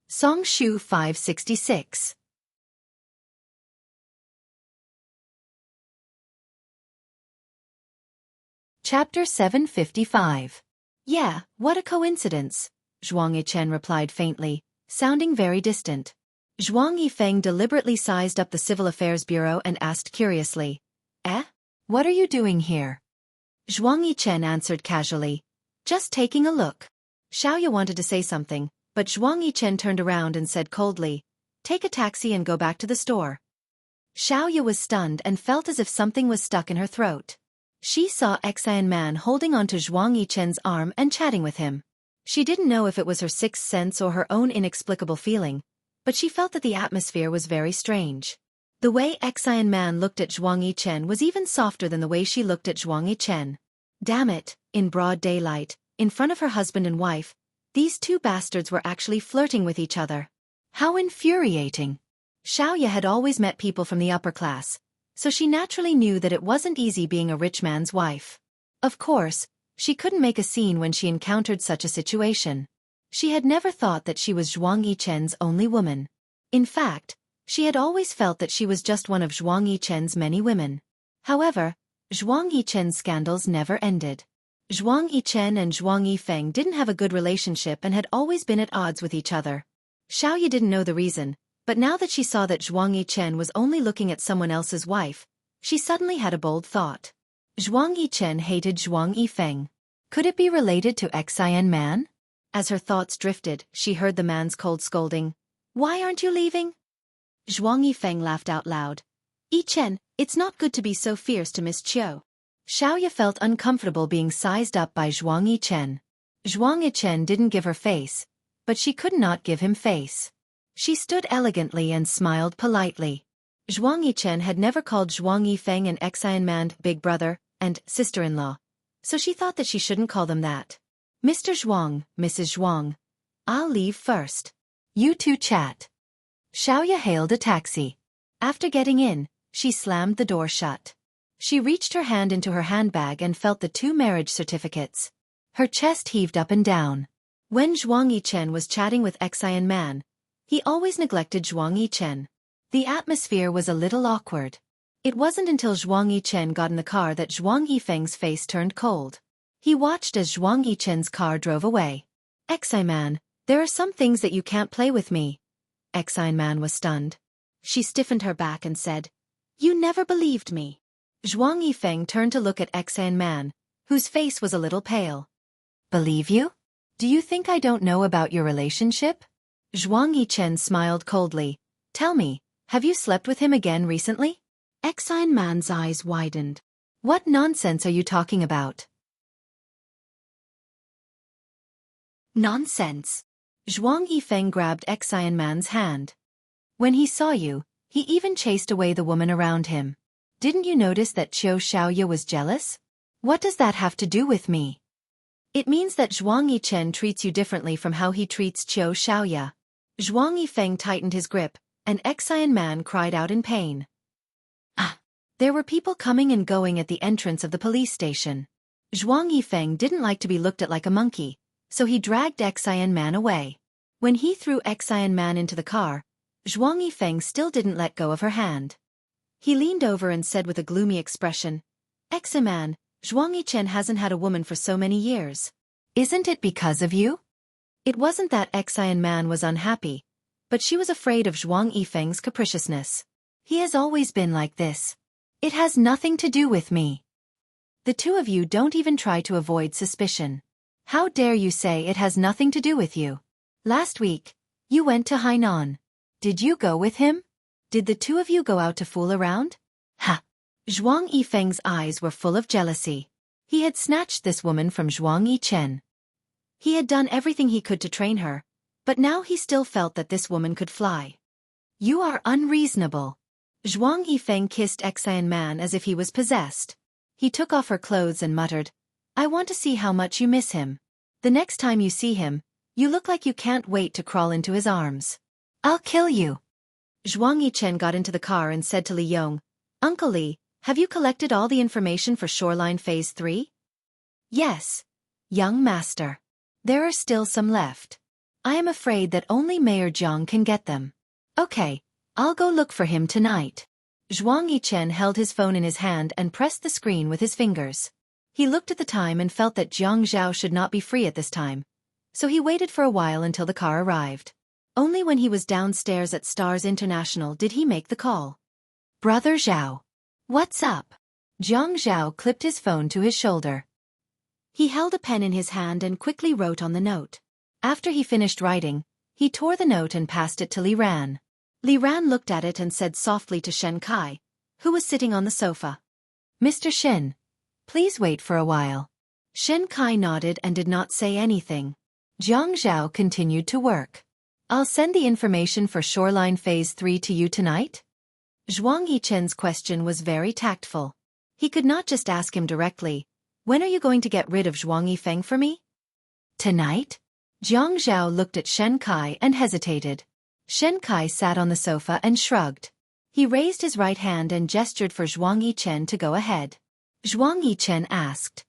Song Shu 566. Chapter 755. Yeah, what a coincidence, Zhuang Yichen replied faintly, sounding very distant. Zhuang Yifeng deliberately sized up the Civil Affairs Bureau and asked curiously, What are you doing here? Zhuang Yichen answered casually. Just taking a look. Xiaoya wanted to say something, but Zhuang Yichen turned around and said coldly, take a taxi and go back to the store. Xiaoya was stunned and felt as if something was stuck in her throat. She saw Xian Man holding onto Zhuang Yichen's arm and chatting with him. She didn't know if it was her sixth sense or her own inexplicable feeling, but she felt that the atmosphere was very strange. The way Xian Man looked at Zhuang Yichen was even softer than the way she looked at Zhuang Yichen. Damn it, in broad daylight, in front of her husband and wife, these two bastards were actually flirting with each other. How infuriating. Xiaoya had always met people from the upper class, so she naturally knew that it wasn't easy being a rich man's wife. Of course, she couldn't make a scene when she encountered such a situation. She had never thought that she was Zhuang Yichen's only woman. In fact, she had always felt that she was just one of Zhuang Yichen's many women. However, Zhuang Yichen's scandals never ended. Zhuang Yichen and Zhuang Yifeng didn't have a good relationship and had always been at odds with each other. Xiaoya didn't know the reason, but now that she saw that Zhuang Yichen was only looking at someone else's wife, she suddenly had a bold thought. Zhuang Yichen hated Zhuang Yifeng. Could it be related to Xian Man? As her thoughts drifted, she heard the man's cold scolding. Why aren't you leaving? Zhuang Yifeng laughed out loud. Yichen, it's not good to be so fierce to Miss Qiu. Xiaoya felt uncomfortable being sized up by Zhuang Yichen. Zhuang Yichen didn't give her face, but she could not give him face. She stood elegantly and smiled politely. Zhuang Yichen had never called Zhuang Yifeng and Xian Man big brother and sister-in-law, so she thought that she shouldn't call them that. Mr. Zhuang, Mrs. Zhuang, I'll leave first. You two chat. Xiaoya hailed a taxi. After getting in, she slammed the door shut. She reached her hand into her handbag and felt the two marriage certificates. Her chest heaved up and down. When Zhuang Yichen was chatting with Xian Man, he always neglected Zhuang Yichen. The atmosphere was a little awkward. It wasn't until Zhuang Yichen got in the car that Zhuang Yifeng's face turned cold. He watched as Zhuang Yichen's car drove away. Xian Man, there are some things that you can't play with me. Xian Man was stunned. She stiffened her back and said, You never believed me. Zhuang Yifeng turned to look at Xian Man, whose face was a little pale. Believe you? Do you think I don't know about your relationship? Zhuang Yichen smiled coldly. Tell me, have you slept with him again recently? Xian Man's eyes widened. What nonsense are you talking about? Nonsense. Zhuang Yifeng grabbed Xian Man's hand. When he saw you, he even chased away the woman around him. Didn't you notice that Qiu Xiaoya was jealous? What does that have to do with me? It means that Zhuang Yichen treats you differently from how he treats Qiu Xiaoya. Zhuang Yifeng tightened his grip, and Xian Man cried out in pain. Ah! There were people coming and going at the entrance of the police station. Zhuang Yifeng didn't like to be looked at like a monkey, so he dragged Xian Man away. When he threw Xian Man into the car, Zhuang Yifeng still didn't let go of her hand. He leaned over and said with a gloomy expression, Xian Man, Zhuang Yichen hasn't had a woman for so many years. Isn't it because of you? It wasn't that Xian Man was unhappy, but she was afraid of Zhuang Yifeng's capriciousness. He has always been like this. It has nothing to do with me. The two of you don't even try to avoid suspicion. How dare you say it has nothing to do with you? Last week, you went to Hainan. Did you go with him? Did the two of you go out to fool around? Ha! Zhuang Yifeng's eyes were full of jealousy. He had snatched this woman from Zhuang Yichen. He had done everything he could to train her, but now he still felt that this woman could fly. You are unreasonable. Zhuang Yifeng kissed Xian Man as if he was possessed. He took off her clothes and muttered, I want to see how much you miss him. The next time you see him, you look like you can't wait to crawl into his arms. I'll kill you. Zhuang Yichen got into the car and said to Li Yong, Uncle Li, have you collected all the information for Shoreline Phase 3? Yes, young master. There are still some left. I am afraid that only Mayor Jiang can get them. Okay, I'll go look for him tonight. Zhuang Yichen held his phone in his hand and pressed the screen with his fingers. He looked at the time and felt that Jiang Zhao should not be free at this time, so he waited for a while until the car arrived. Only when he was downstairs at Stars International did he make the call. Brother Zhao. What's up? Jiang Zhao clipped his phone to his shoulder. He held a pen in his hand and quickly wrote on the note. After he finished writing, he tore the note and passed it to Li Ran. Li Ran looked at it and said softly to Shen Kai, who was sitting on the sofa. Mr. Shen, please wait for a while. Shen Kai nodded and did not say anything. Jiang Zhao continued to work. I'll send the information for Shoreline Phase 3 to you tonight? Zhuang Yichen's question was very tactful. He could not just ask him directly, when are you going to get rid of Zhuang Yifeng for me? Tonight? Jiang Zhao looked at Shen Kai and hesitated. Shen Kai sat on the sofa and shrugged. He raised his right hand and gestured for Zhuang Yichen to go ahead. Zhuang Yichen asked,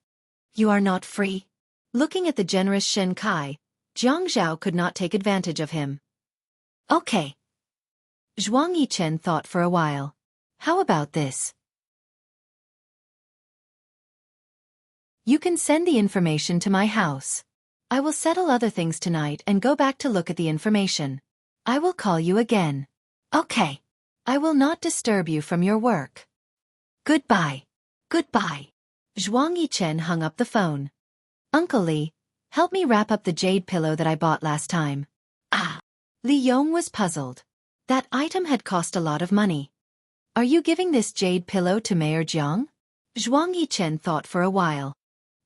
"You are not free?" Looking at the generous Shen Kai, Jiang Zhao could not take advantage of him. Okay. Zhuang Yichen thought for a while. How about this? You can send the information to my house. I will settle other things tonight and go back to look at the information. I will call you again. Okay. I will not disturb you from your work. Goodbye. Goodbye. Zhuang Yichen hung up the phone. Uncle Li, help me wrap up the jade pillow that I bought last time. Ah. Li Yong was puzzled. That item had cost a lot of money. Are you giving this jade pillow to Mayor Jiang? Zhuang Yichen thought for a while.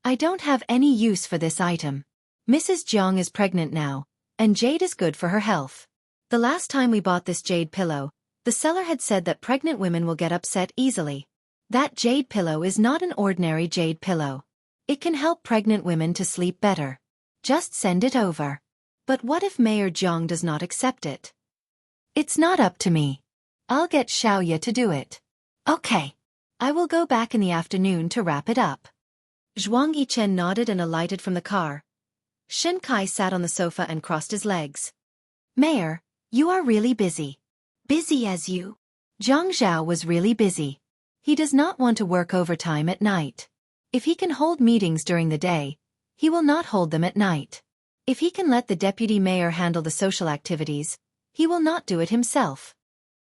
I don't have any use for this item. Mrs. Jiang is pregnant now, and jade is good for her health. The last time we bought this jade pillow, the seller had said that pregnant women will get upset easily. That jade pillow is not an ordinary jade pillow. It can help pregnant women to sleep better. Just send it over. But what if Mayor Jiang does not accept it? It's not up to me. I'll get Xiaoya to do it. Okay. I will go back in the afternoon to wrap it up. Zhuang Yichen nodded and alighted from the car. Shen Kai sat on the sofa and crossed his legs. Mayor, you are really busy. Busy as you? Jiang Zhao was really busy. He does not want to work overtime at night. If he can hold meetings during the day, he will not hold them at night. If he can let the deputy mayor handle the social activities, he will not do it himself.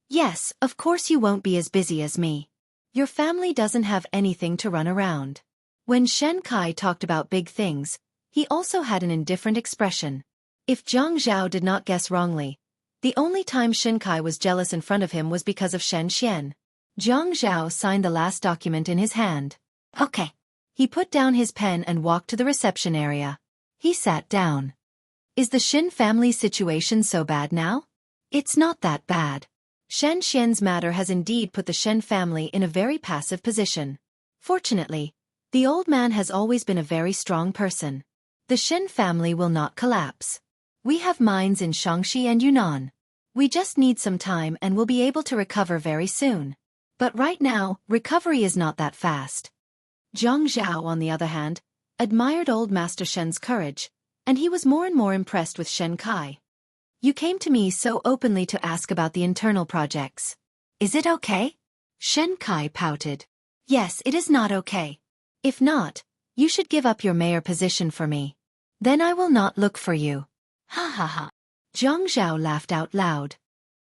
Yes, of course you won't be as busy as me. Your family doesn't have anything to run around. When Shen Kai talked about big things, he also had an indifferent expression. If Jiang Zhao did not guess wrongly, the only time Shen Kai was jealous in front of him was because of Shen Xian. Jiang Zhao signed the last document in his hand. Okay. He put down his pen and walked to the reception area. He sat down. Is the Shen family's situation so bad now? It's not that bad. Shen Xian's matter has indeed put the Shen family in a very passive position. Fortunately, the old man has always been a very strong person. The Shen family will not collapse. We have mines in Shaanxi and Yunnan. We just need some time and will be able to recover very soon. But right now, recovery is not that fast. Jiang Zhao, on the other hand, admired old Master Shen's courage, and he was more and more impressed with Shen Kai. You came to me so openly to ask about the internal projects. Is it okay? Shen Kai pouted. Yes, it is not okay. If not, you should give up your mayor position for me. Then I will not look for you. Ha ha ha. Jiang Zhao laughed out loud.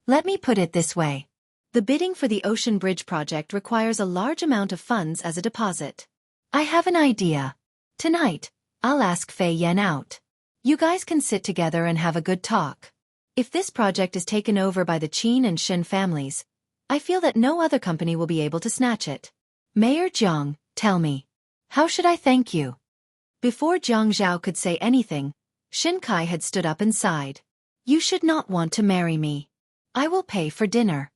Let me put it this way. The bidding for the Ocean Bridge project requires a large amount of funds as a deposit. I have an idea. Tonight, I'll ask Fei Yan out. You guys can sit together and have a good talk. If this project is taken over by the Qin and Shen families, I feel that no other company will be able to snatch it. Mayor Jiang, tell me. How should I thank you? Before Jiang Zhao could say anything, Shen Kai had stood up and sighed. You should not want to marry me. I will pay for dinner.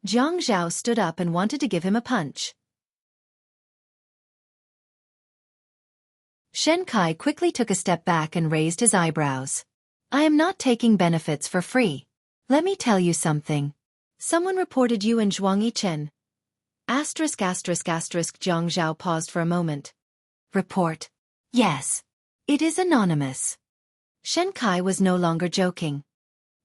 Jiang Zhao stood up and wanted to give him a punch. Shen Kai quickly took a step back and raised his eyebrows. I am not taking benefits for free. Let me tell you something. Someone reported you and Zhuang Yichen. Jiang Zhao paused for a moment. Report. Yes. It is anonymous. Shen Kai was no longer joking.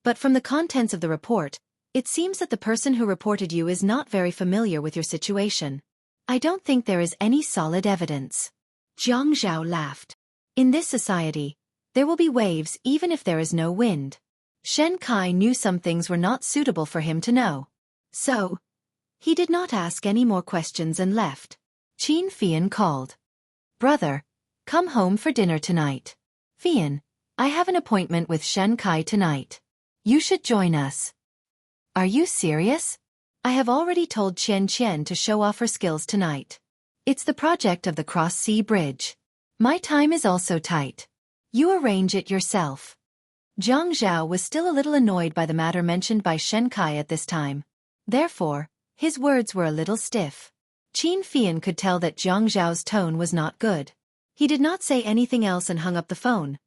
But from the contents of the report, it seems that the person who reported you is not very familiar with your situation. I don't think there is any solid evidence. Jiang Zhao laughed. In this society, there will be waves even if there is no wind. Shen Kai knew some things were not suitable for him to know. So, he did not ask any more questions and left. Qin Fian called. Brother, come home for dinner tonight. Fian, I have an appointment with Shen Kai tonight. You should join us. Are you serious? I have already told Qian to show off her skills tonight. It's the project of the Cross-Sea Bridge. My time is also tight. You arrange it yourself. Zhang Zhao was still a little annoyed by the matter mentioned by Shen Kai at this time. Therefore, his words were a little stiff. Qin Fian could tell that Zhang Zhao's tone was not good. He did not say anything else and hung up the phone.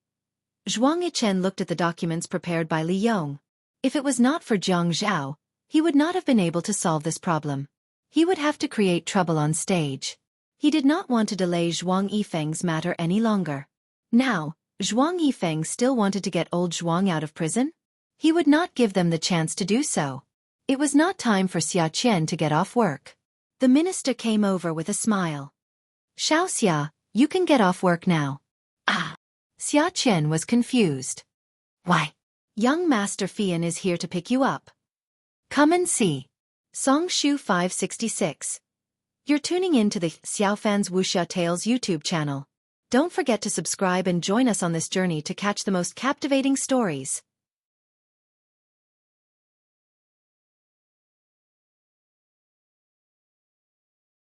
Zhuang Yichen looked at the documents prepared by Li Yong. If it was not for Zhang Zhao, he would not have been able to solve this problem. He would have to create trouble on stage. He did not want to delay Zhuang Yifeng's matter any longer. Now, Zhuang Yifeng still wanted to get old Zhuang out of prison? He would not give them the chance to do so. It was not time for Xiaoqian to get off work. The minister came over with a smile. Xiaoxia, you can get off work now. Ah! Xiaoqian was confused. Why? Young Master Fian is here to pick you up. Come and see. Song Shu 566. You're tuning in to the Xiaofan's Wuxia Tales YouTube channel. Don't forget to subscribe and join us on this journey to catch the most captivating stories.